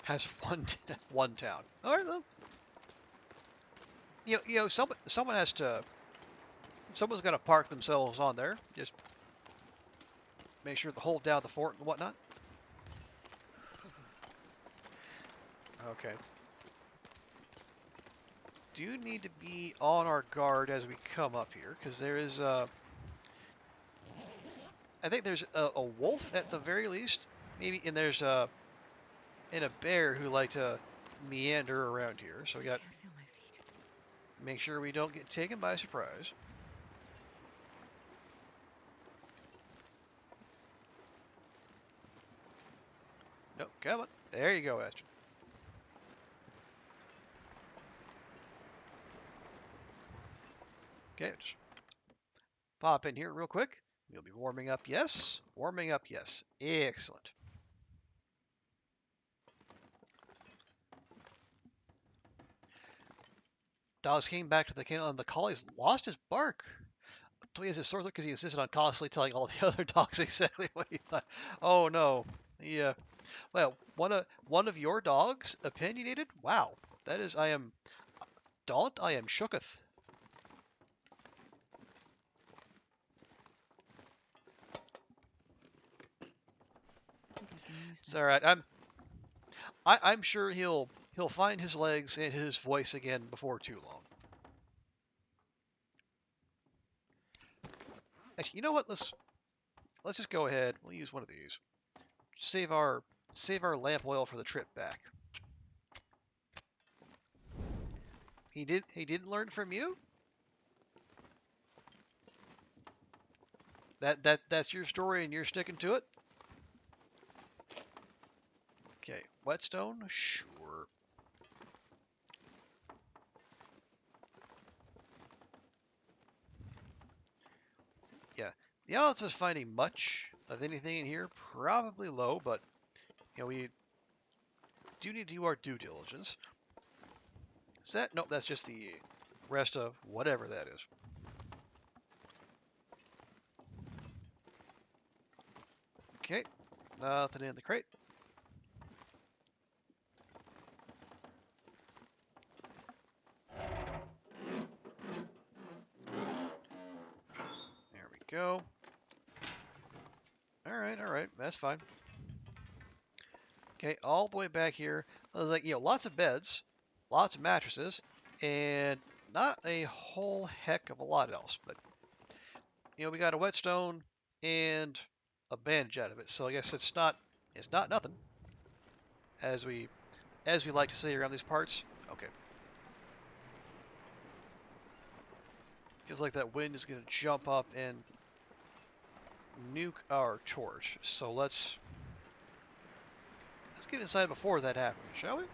A: Has one town. All right, well, someone has to. Someone's got to park themselves on there. Just make sure to hold down the fort and whatnot. Okay. Do need to be on our guard as we come up here, because there is I think there's a wolf at the very least, maybe, and there's and a bear who like to meander around here. So we got
B: Can't feel my feet.
A: make sure we don't get taken by surprise. Nope, come on. There you go, Astrid. Okay, just pop in here real quick. You'll be warming up, yes. Warming up, yes. Excellent. Dogs came back to the kennel and the collie's lost his bark. So he has his sore because he insisted on constantly telling all the other dogs exactly what he thought. Oh no. Yeah. Well, one of your dogs opinionated? Wow. That is I am daunt, I am shooketh.
B: I think I can use
A: It's
B: this.
A: alright. I'm sure he'll find his legs and his voice again before too long. Actually, you know what? Let's just go ahead. We'll use one of these. Save our lamp oil for the trip back. He didn't learn from you? That's your story and you're sticking to it? Okay, whetstone? Sure. Yeah. The odds of finding much of anything in here probably low, but we do need to do our due diligence. Is that? Nope, that's just the rest of whatever that is. Okay, nothing in the crate. There we go. All right, that's fine. Okay, all the way back here, there's like, lots of beds, lots of mattresses, and not a whole heck of a lot else. But, we got a whetstone and a bandage out of it. So I guess it's not nothing, as we like to say around these parts. Okay. Feels like that wind is going to jump up and nuke our torch. So let's get inside before that happens, shall we?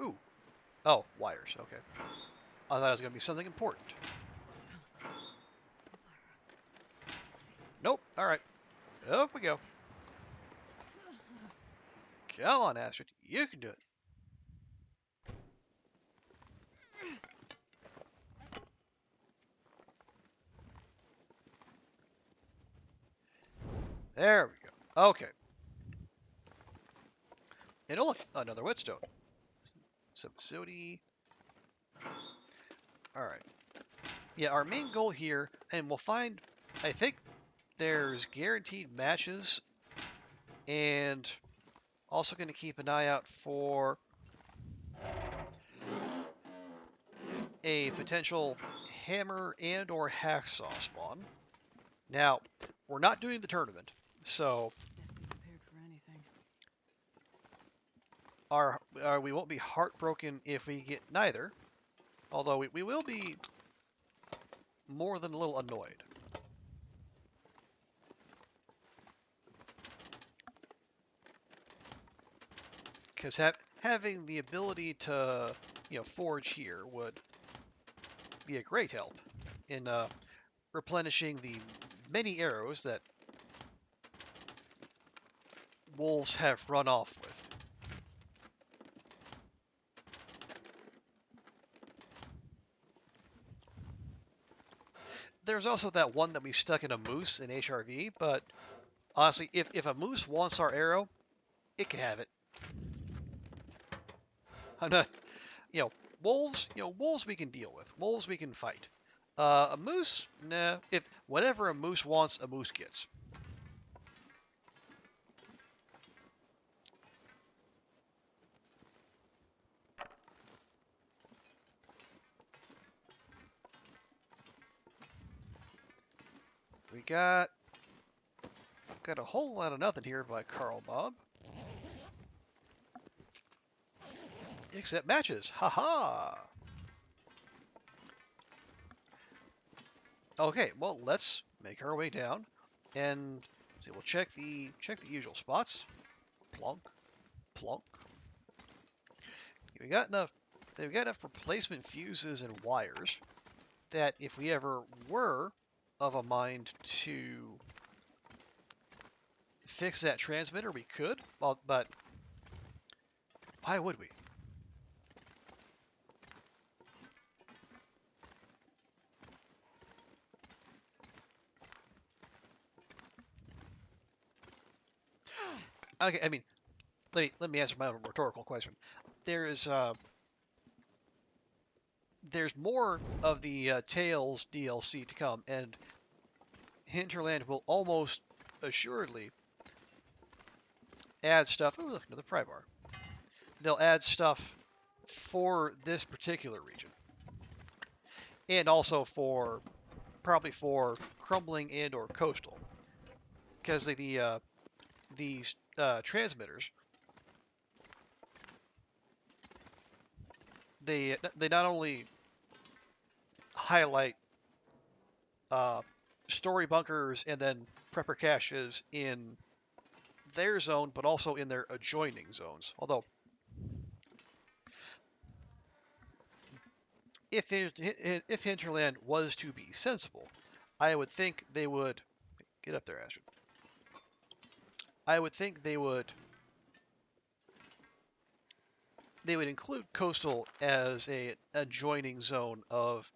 A: Ooh. Oh, wires. Okay. I thought it was going to be something important. Nope. All right. Up we go. Come on, Astrid. You can do it. There we go. Okay. And oh, look, another whetstone. Some sody. All right. Yeah, our main goal here, and we'll find, I think there's guaranteed matches, and also going to keep an eye out for a potential hammer and or hacksaw spawn. Now, we're not doing the tournament, so
B: Best be prepared for anything.
A: we won't be heartbroken if we get neither, although we will be more than a little annoyed. Because having the ability to, forge here would be a great help in replenishing the many arrows that wolves have run off with. There's also that one that we stuck in a moose in HRV, but honestly, if a moose wants our arrow, it can have it. I'm not, wolves, wolves we can deal with. Wolves we can fight. A moose, nah. If whatever a moose wants, a moose gets. We got a whole lot of nothing here by Carl Bob. Except matches. Haha. Okay, well let's make our way down and see. We'll check the usual spots. Plonk, plonk. We got enough. They've got enough replacement fuses and wires that if we ever were of a mind to fix that transmitter, we could. Well, but why would we? Okay, I mean, let me answer my own rhetorical question. There's more of the Tales DLC to come, and Hinterland will almost assuredly add stuff. Oh, look, another pry bar. They'll add stuff for this particular region, and also for probably for crumbling and or coastal, because these transmitters they not only highlight story bunkers and then prepper caches in their zone, but also in their adjoining zones. Although, if Hinterland was to be sensible, I would think they would get up there, Astrid. I would think they would include coastal as a adjoining zone of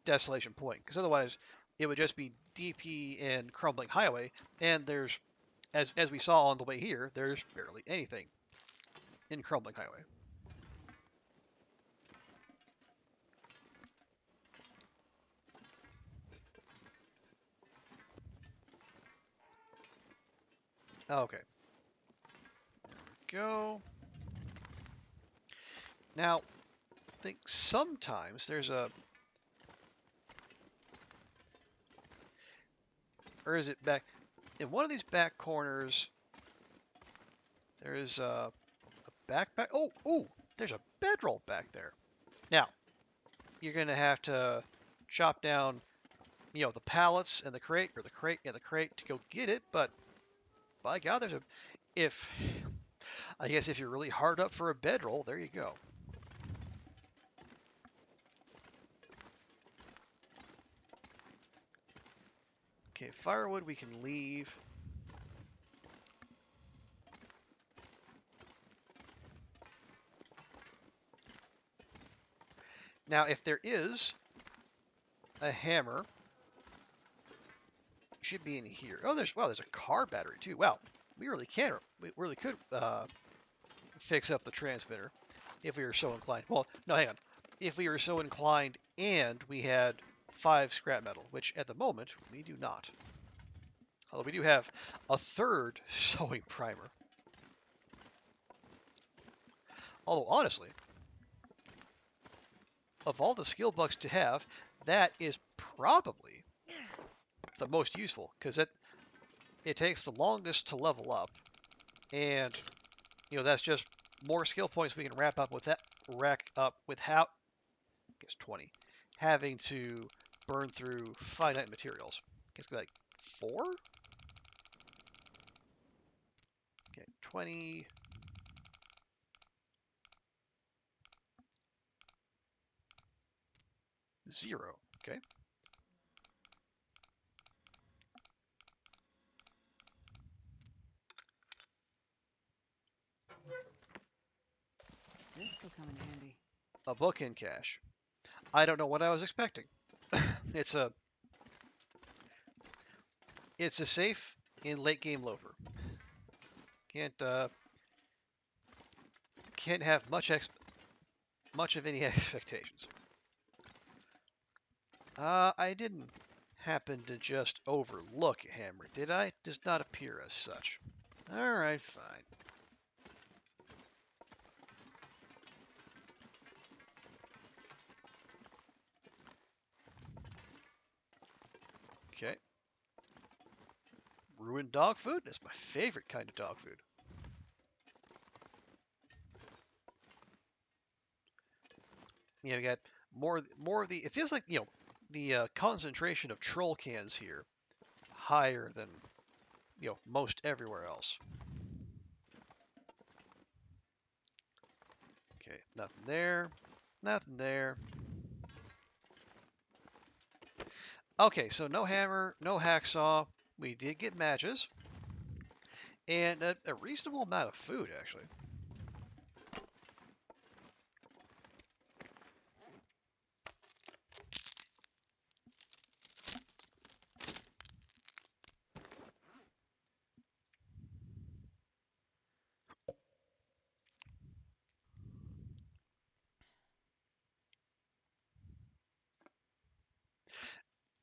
A: Desolation Point, because otherwise it would just be DP and Crumbling Highway, and there's as we saw on the way here, there's barely anything in Crumbling Highway. Okay, go. Now, I think sometimes there's a, or is it back in one of these back corners? There is a backpack. Oh, ooh, there's a bedroll back there. Now, you're gonna have to chop down, the pallets and the crate, or the crate and the crate to go get it. But by God, there's a, if I guess if you're really hard up for a bedroll, there you go. Okay, firewood we can leave. Now, if there is a hammer, should be in here. Oh, there's a car battery too. Wow, we really could fix up the transmitter if we were so inclined. Well, no, hang on. If we were so inclined and we had 5 scrap metal, which at the moment we do not. Although we do have a third sewing primer. Although honestly, of all the skill bucks to have, that is probably the most useful, because it takes the longest to level up, and that's just more skill points we can rack up without, I guess, 20 having to burn through finite materials. It's like 4. Okay, 20. Zero. Okay.
B: This will come in handy.
A: A book in cache. I don't know what I was expecting. it's a it's a safe in late game Loper. Can't uh, can't have much of any expectations. I didn't happen to just overlook a hammer, did I? Does not appear as such. All right, fine. Okay. Ruined dog food? That's my favorite kind of dog food. We got more of the. It feels like the concentration of troll cans here higher than most everywhere else. Okay, nothing there, nothing there. Okay, so no hammer, no hacksaw. We did get matches and a reasonable amount of food actually.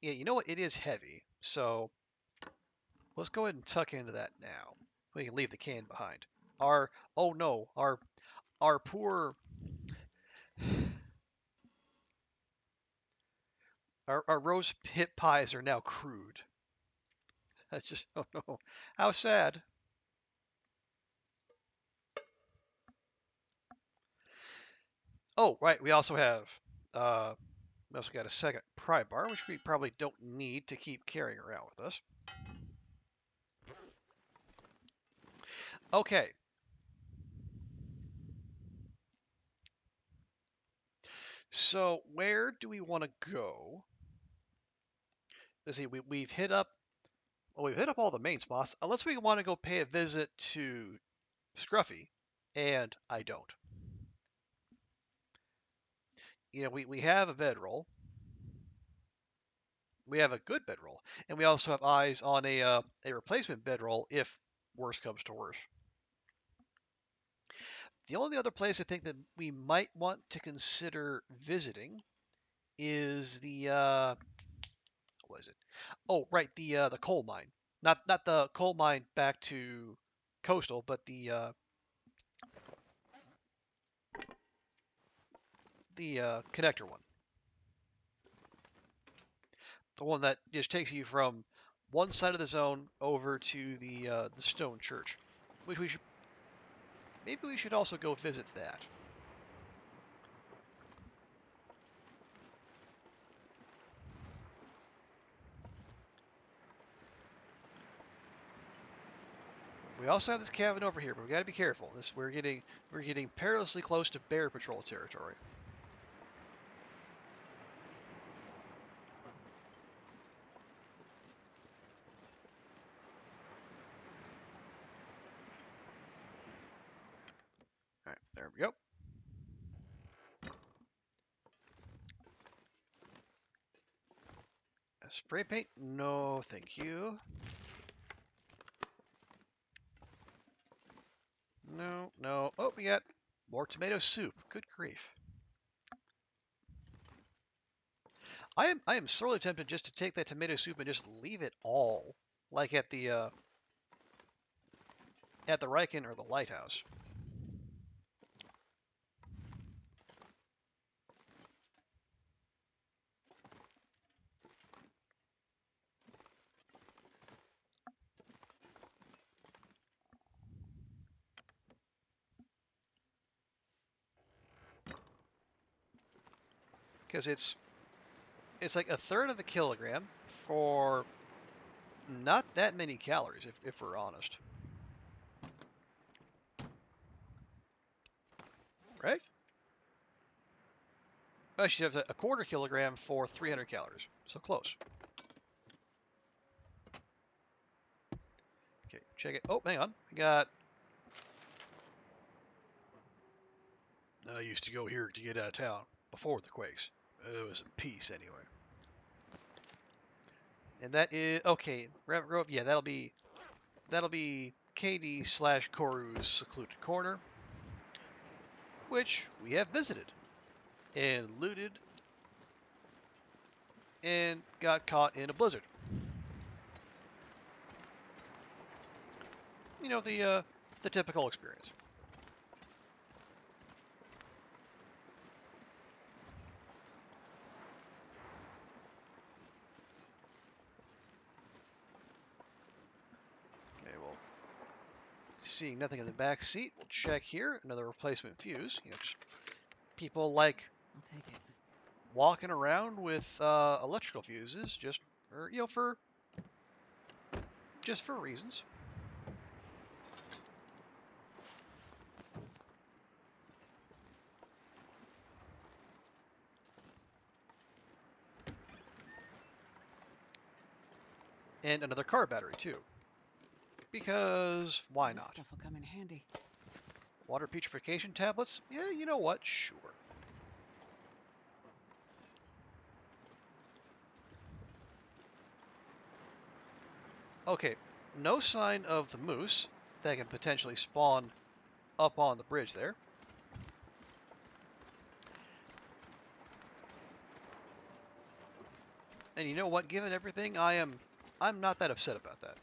A: Yeah, you know what? It is heavy, so let's go ahead and tuck into that now. We can leave the can behind. Our oh no, our poor our rose pit pies are now crude. That's just oh no, how sad. Oh right, we also got a second pry bar, which we probably don't need to keep carrying around with us. Okay, so where do we want to go? Let's see, we've hit up all the main spots. Unless we want to go pay a visit to Scruffy, and I don't. We have a bedroll. We have a good bedroll, and we also have eyes on a replacement bedroll if worse comes to worse. The only other place I think that we might want to consider visiting is the what is it? Oh, right, the coal mine. Not the coal mine back to coastal, but the connector one. The one that just takes you from one side of the zone over to the stone church, which we should also go visit that. We also have this cabin over here, but we got to be careful. We're getting perilously close to bear patrol territory. All right, there we go. Spray paint? No, thank you. No, no. Oh, we got more tomato soup. Good grief. I am sorely tempted just to take that tomato soup and just leave it all, like at the Riken or the lighthouse. Because it's like a third of a kilogram for not that many calories, if we're honest. Right? Actually, have a quarter kilogram for 300 calories. So close. Okay, check it. Oh, hang on. I used to go here to get out of town before the quakes. It was in peace anyway. And that is okay. Rabbit Grove. Yeah, that'll be KD / Koru's secluded corner, which we have visited and looted and got caught in a blizzard. The typical experience. Okay, well, seeing nothing in the back seat, we'll check here. Another replacement fuse. Just people like
B: I'll take it.
A: walking around with electrical fuses just for reasons. And another car battery too. Because why
B: This
A: not?
B: stuff will come in handy.
A: Water putrefaction tablets? Yeah, you know what? Sure. Okay, no sign of the moose that can potentially spawn up on the bridge there. And you know what? Given everything, I'm not that upset about that.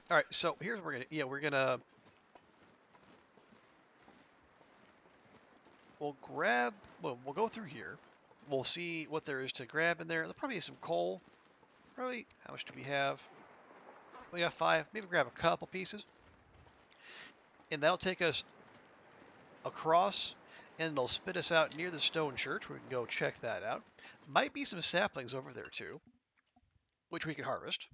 A: All right, so here's what we're gonna we'll go through here. We'll see what there is to grab in there. There'll probably be some coal. Probably, how much do we have? We got 5. Maybe grab a couple pieces, and that'll take us across, and it'll spit us out near the stone church. We can go check that out. Might be some saplings over there too, which we can harvest.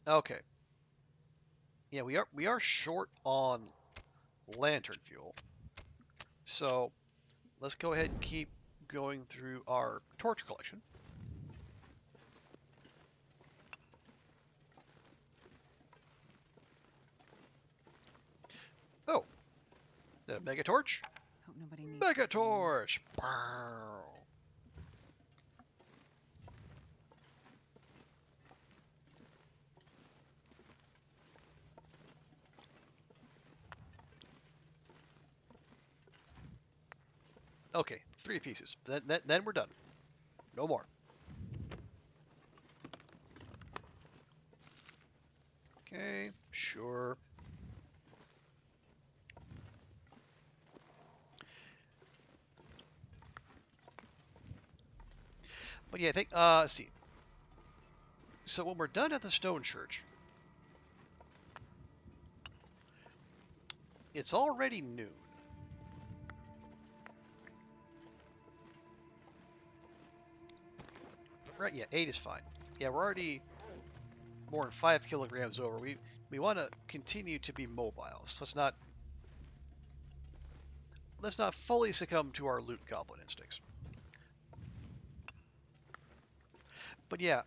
A: Okay. Yeah, we are short on lantern fuel, so let's go ahead and keep going through our torch collection. Oh, is that a mega torch?
B: Hope nobody needs
A: Mega
B: this anymore.
A: torch! Bow. Okay, 3 pieces. Then we're done. No more. Okay, sure. But yeah, I think, let's see. So when we're done at the stone church, it's already noon. Right, yeah, 8 is fine. Yeah, we're already more than 5 kilograms over. We want to continue to be mobile. So let's not fully succumb to our loot goblin instincts. But yeah,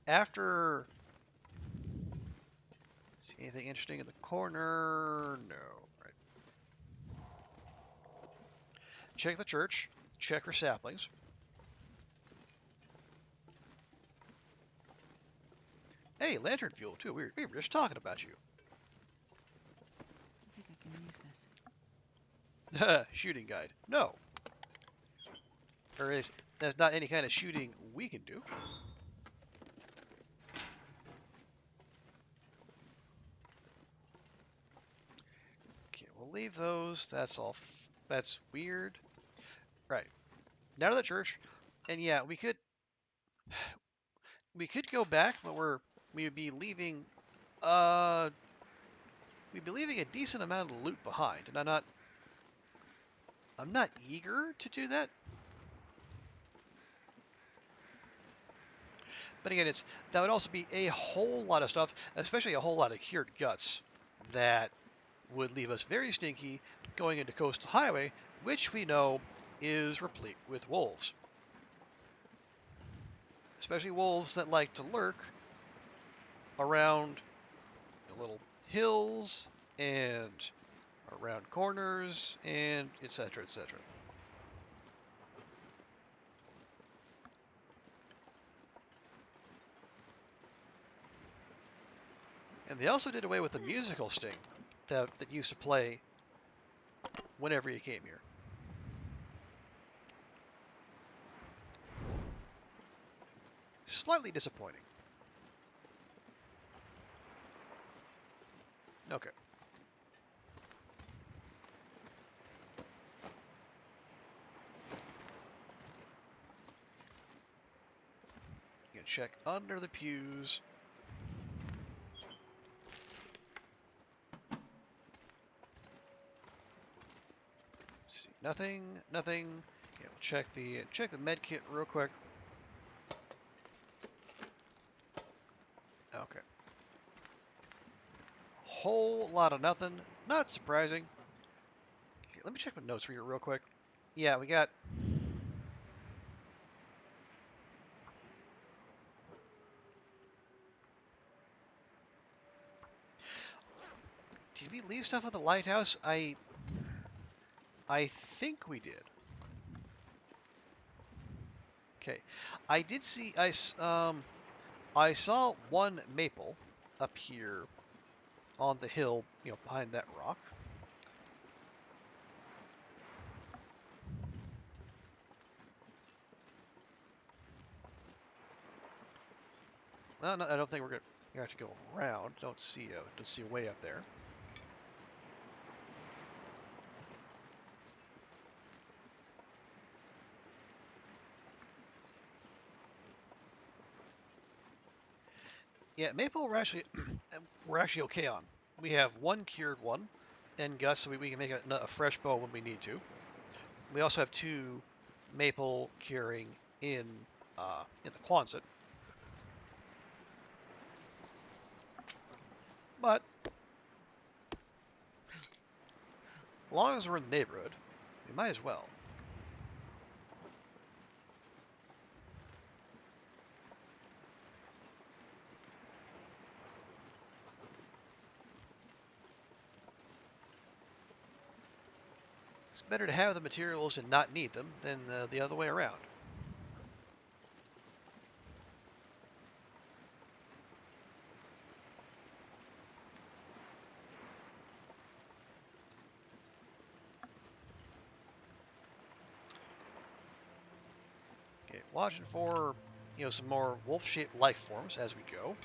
A: after see anything interesting in the corner? No. Right. Check the church. Check her saplings. Hey, lantern fuel too. We were just talking about you.
B: I think I can use this.
A: Shooting guide. No. Or is that's not any kind of shooting we can do. Okay, we'll leave those. That's all. That's weird. Right. Now to the church. And yeah, we could go back, but we would be leaving uh we'd be leaving a decent amount of loot behind, and I'm not eager to do that. But again, that would also be a whole lot of stuff, especially a whole lot of cured guts that would leave us very stinky going into Coastal Highway, which we know is replete with wolves. Especially wolves that like to lurk around little hills and around corners and etc. etc. And they also did away with the musical sting that used to play whenever you came here. Slightly disappointing. Okay. You can check under the pews. See, nothing. Yeah, we'll check the med kit real quick. Okay. Whole lot of nothing. Not surprising. Okay, let me check my notes for you real quick. Yeah, we got. Did we leave stuff at the lighthouse? I think we did. Okay. I did see. I saw one maple up here on the hill, behind that rock. Well, no, I don't think we're gonna have to go around. Don't see a way up there. Yeah, maple we're actually okay on. We have one cured one, and Gus, so we can make a fresh bow when we need to. We also have two maple curing in the Quonset. But as long as we're in the neighborhood, we might as well. It's better to have the materials and not need them than the other way around. Okay, watching for some more wolf-shaped life forms as we go.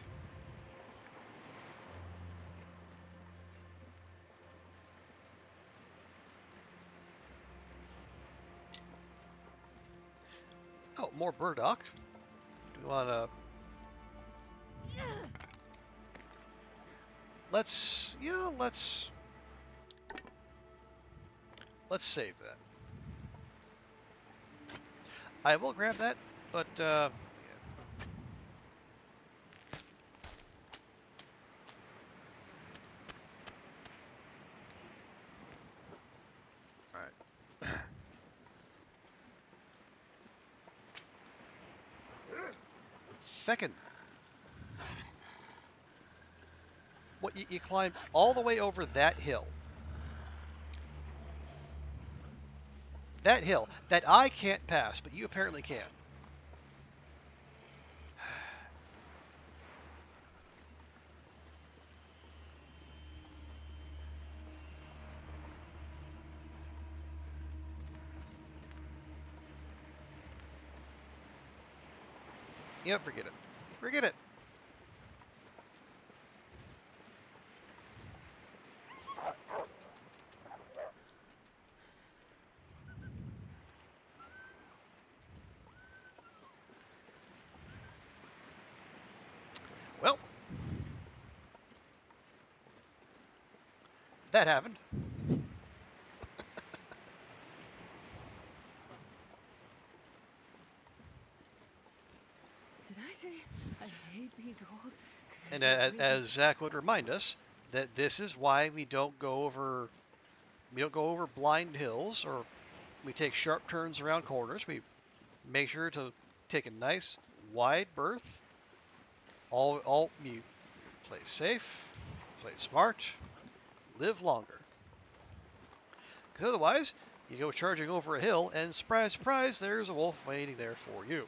A: Oh, more burdock. Do we want to? Let's save that. I will grab that, but yeah. All right. Feckin'. What, you climbed all the way over that hill. That hill that I can't pass, but you apparently can. Yep, forget it. Forget it. Well, that happened.
B: Did I say I hate being cold? Is
A: And
B: that really?
A: as Zach would remind us, that this is why we don't go over blind hills, or we take sharp turns around corners. We make sure to take a nice wide berth. All you play safe, play smart, live longer. Because otherwise, you go charging over a hill, and surprise, surprise, there's a wolf waiting there for you.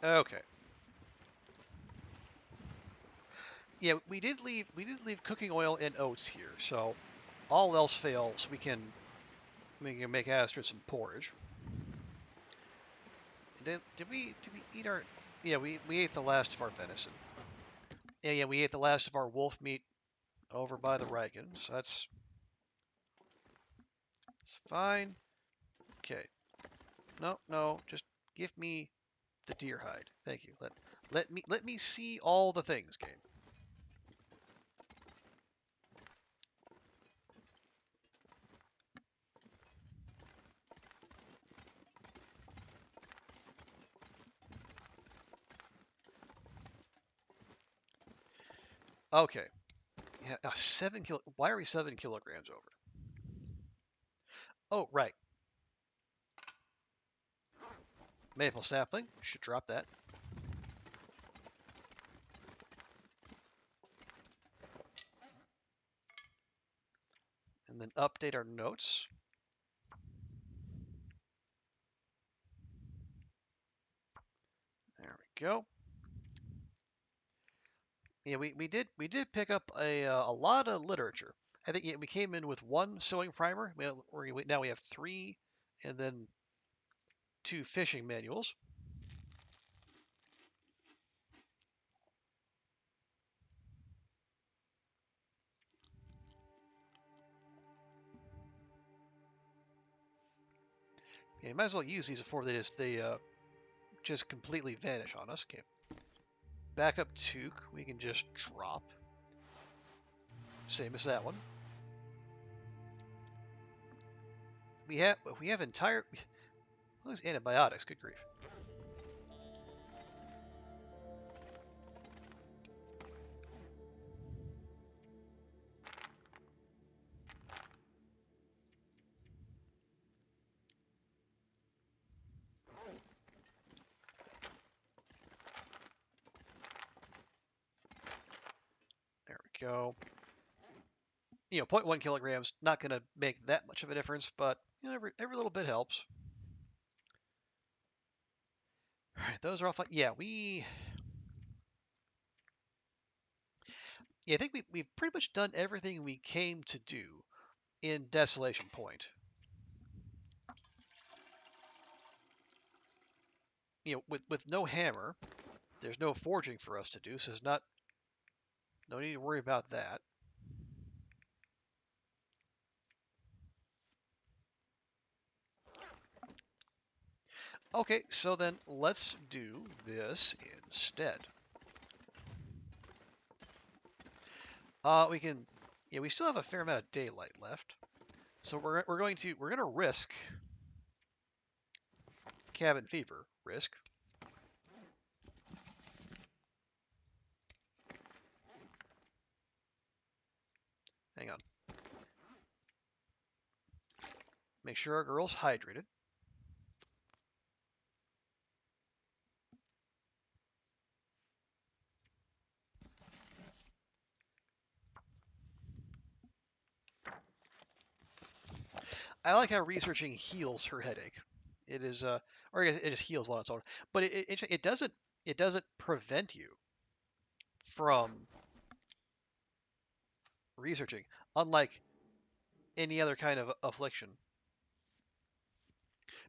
A: Okay. Yeah, we did leave cooking oil and oats here, so all else fails, we can make Astrid some porridge. Did we eat our? Yeah, we ate the last of our venison. Yeah, we ate the last of our wolf meat over by the Riken, so it's fine. Okay. No, no, just give me the deer hide. Thank you. Let me see all the things, game. Okay. Yeah, 7 kilo. Why are we 7 kilograms over? Oh, right. Maple sapling. Should drop that. And then update our notes. go. Yeah, we did pick up a lot of literature. I think, yeah, we came in with one sewing primer. Now we have three, and then two fishing manuals. Yeah, you might as well use these before they just completely vanish on us. Okay, backup toque we can just drop. Same as that one. We have entire those antibiotics. Good grief. There we go. You know, 0.1 kilograms, not going to make that much of a difference, but you know, every little bit helps. All right, those are all fine. Yeah, I think we've pretty much done everything we came to do in Desolation Point. You know, with no hammer, there's no forging for us to do, so there's no need to worry about that. Okay, so then let's do this instead. We can, yeah, we still have a fair amount of daylight left, so we're gonna risk cabin fever. Risk. Hang on. Make sure our girl's hydrated. I like how researching heals her headache. It is, or I guess it just heals on its own, but it doesn't prevent you from researching, unlike any other kind of affliction.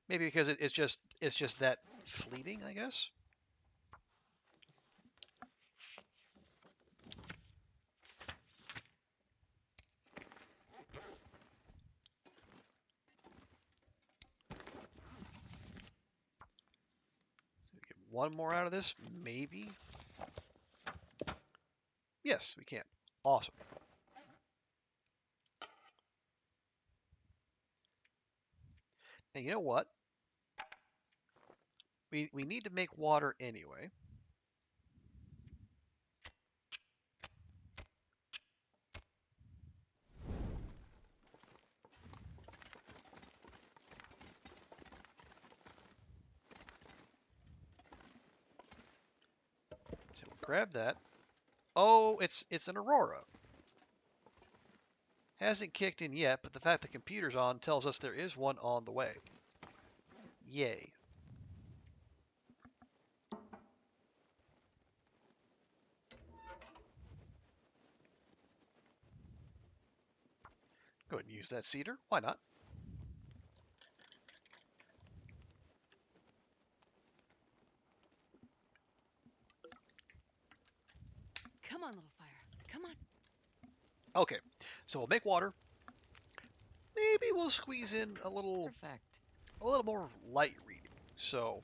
A: Maybe because it's just that fleeting, I guess. So we get one more out of this, maybe. Yes, we can. Awesome. And you know what? We need to make water anyway. So we'll grab that. Oh, it's an aurora. Hasn't kicked in yet, but the fact the computer's on tells us there is one on the way. Yay. Go ahead and use that cedar. Why not?
B: Come on, little fire. Come on.
A: Okay, so we'll make water. Maybe we'll squeeze in
B: Perfect.
A: a little more light reading. So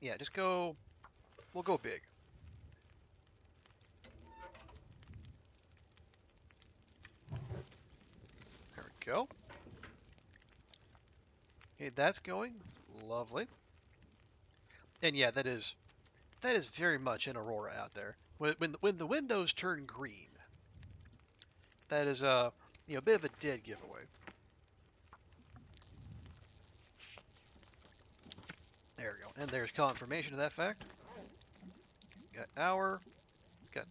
A: yeah, we'll go big. There we go. Okay, that's going. Lovely. And yeah, that is very much an aurora out there. When the windows turn green, that is a bit of a dead giveaway. There we go. And there's confirmation of that fact. Got hour. It's got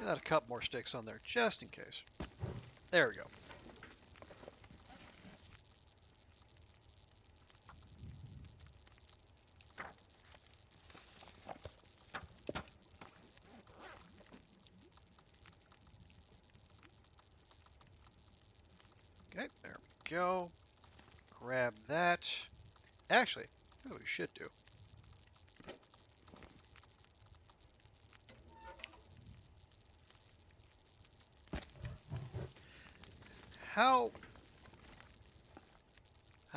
A: Add a couple more sticks on there, just in case. There we go. Okay, there we go. Grab that. Actually, here's what we should do. How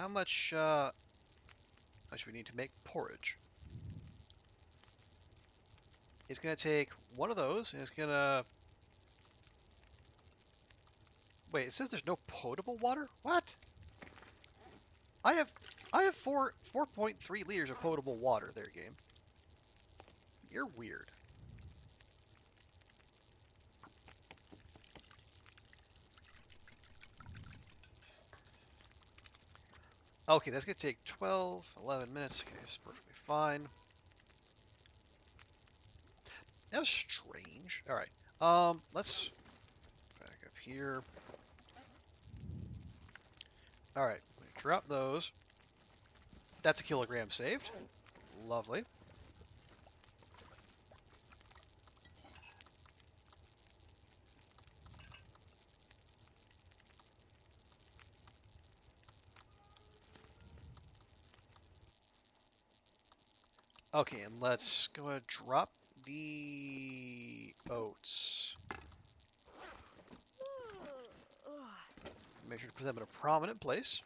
A: much we need to make porridge? It's gonna take one of those, and it's gonna wait. It says there's no potable water. What? I have I have 4.3 liters of potable water there, game. You're weird. Okay, that's gonna take 12, 11 minutes. Okay, that's perfectly fine. That was strange. All right. Let's back up here. All right, drop those. That's a kilogram saved. Lovely. Okay, and let's go ahead and drop the oats. Make sure to put them in a prominent place.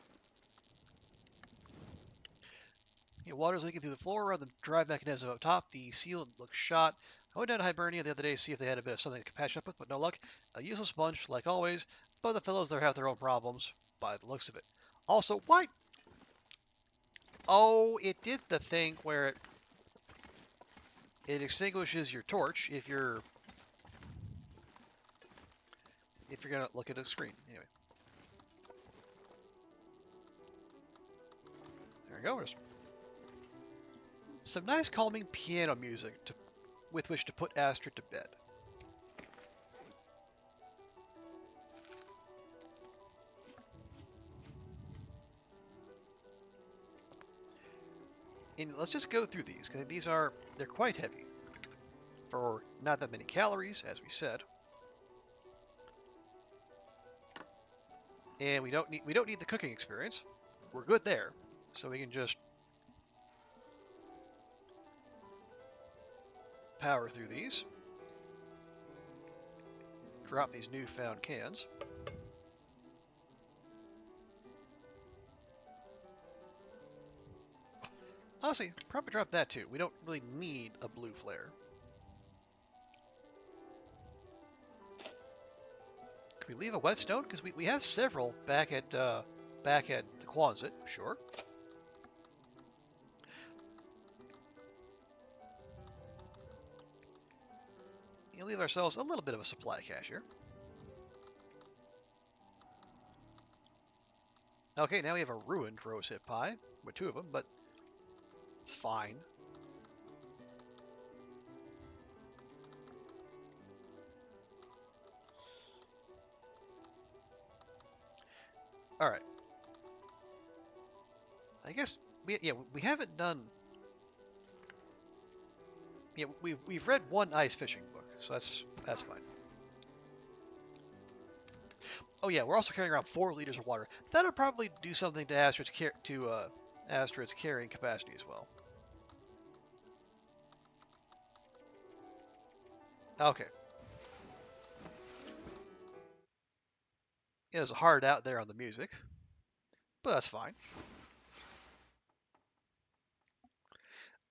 A: Yeah, water's leaking through the floor around the drive mechanism up top. The seal looks shot. I went down to Hibernia the other day to see if they had a bit of something to patch up with, but no luck. A useless bunch, like always, but the fellows there have their own problems, by the looks of it. Also, why? Oh, it did the thing where it extinguishes your torch if you're gonna look at a screen. Anyway, there we go. There's some nice calming piano music with which to put Astrid to bed. And let's just go through these, because they're quite heavy. For not that many calories, as we said. And we don't need the cooking experience. We're good there. So we can just power through these. Drop these newfound cans. Honestly, probably drop that too. We don't really need a blue flare. Can we leave a whetstone? Because we have several back at the Quonset, sure. We'll leave ourselves a little bit of a supply cache here. Okay, now we have a ruined rosehip pie with two of them, but it's fine. All right. I guess we haven't done. Yeah, we've read one ice fishing book, so that's fine. Oh yeah, we're also carrying around 4 liters of water. That'll probably do something to Astrid's carrying capacity as well. Okay. It was hard out there on the music, but that's fine.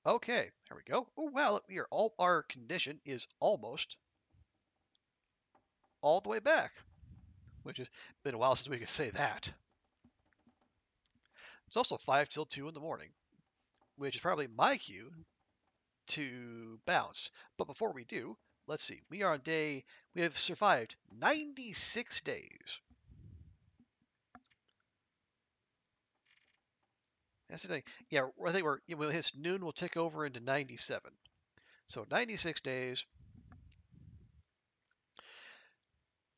A: Okay, there we go. Oh wow, look, our condition is almost all the way back, which has been a while since we could say that. It's also 5 till 2 in the morning, which is probably my cue to bounce. But before we do, let's see. We have survived 96 days. That's the thing. Yeah, I think his noon will tick over into 97. So 96 days.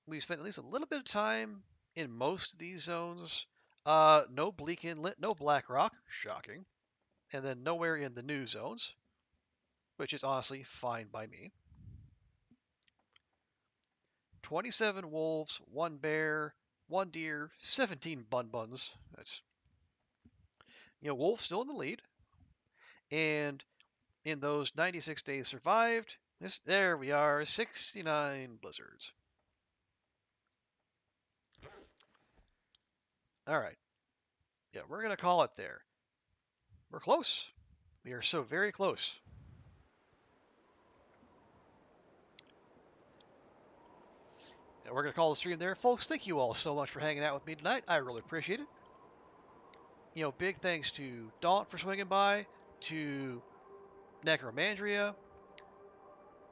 A: we spent at least a little bit of time in most of these zones. No Bleak Inlet, no Black Rock, shocking, and then nowhere in the new zones, which is honestly fine by me. 27 wolves, 1 bear, 1 deer, 17 bun buns. That's, wolves still in the lead. And in those 96 days survived, there we are, 69 blizzards. All right. Yeah, we're going to call it there. We're close. We are so very close. And we're going to call the stream there. Folks, thank you all so much for hanging out with me tonight. I really appreciate it. Big thanks to Daunt for swinging by, to Necromandria,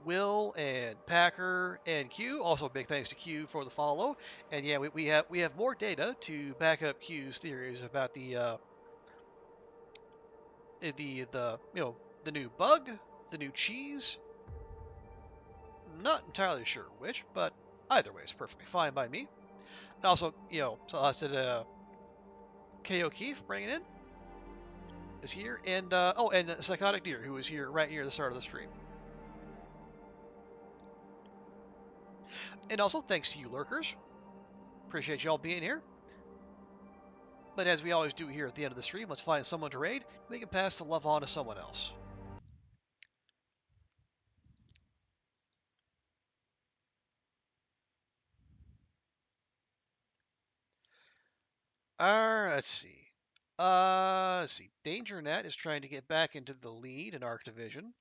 A: Will and Packer and Q. Also, big thanks to Q for the follow. And yeah, we have more data to back up Q's theories about the new bug, the new cheese. Not entirely sure which, but either way is perfectly fine by me. And also, so I said KO Keefe bringing in is here, and and Psychotic Deer, who is here right near the start of the stream. And also thanks to you lurkers. Appreciate y'all being here. But as we always do here at the end of the stream, let's find someone to raid. We can pass the love on to someone else. Let's see. Let's see. Danger Net is trying to get back into the lead in Arc Division.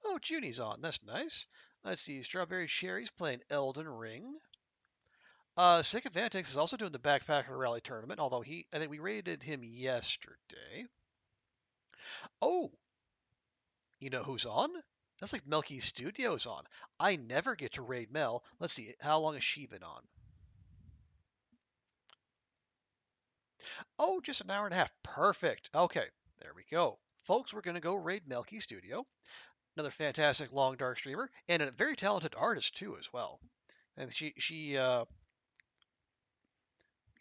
A: Oh, Junie's on. That's nice. Let's see. Strawberry Cherry's playing Elden Ring. Sick of Vantex is also doing the Backpacker Rally Tournament, although I think we raided him yesterday. Oh, you know who's on? That's like Melky Studios on. I never get to raid Mel. Let's see. How long has she been on? Oh, just an hour and a half. Perfect. Okay, there we go. Folks, we're going to go raid Melky Studio. Another fantastic long dark streamer and a very talented artist too as well. And she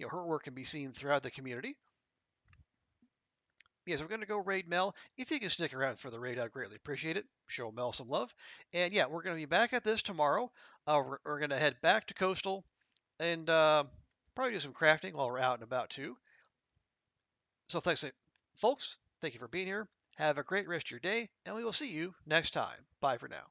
A: her work can be seen throughout the community. Yes, we're going to go raid Mel. If you can stick around for the raid, I'd greatly appreciate it. Show Mel some love. And yeah, we're going to be back at this tomorrow. We're going to head back to Coastal and probably do some crafting while we're out and about too. So thanks, folks. Thank you for being here. Have a great rest of your day, and we will see you next time. Bye for now.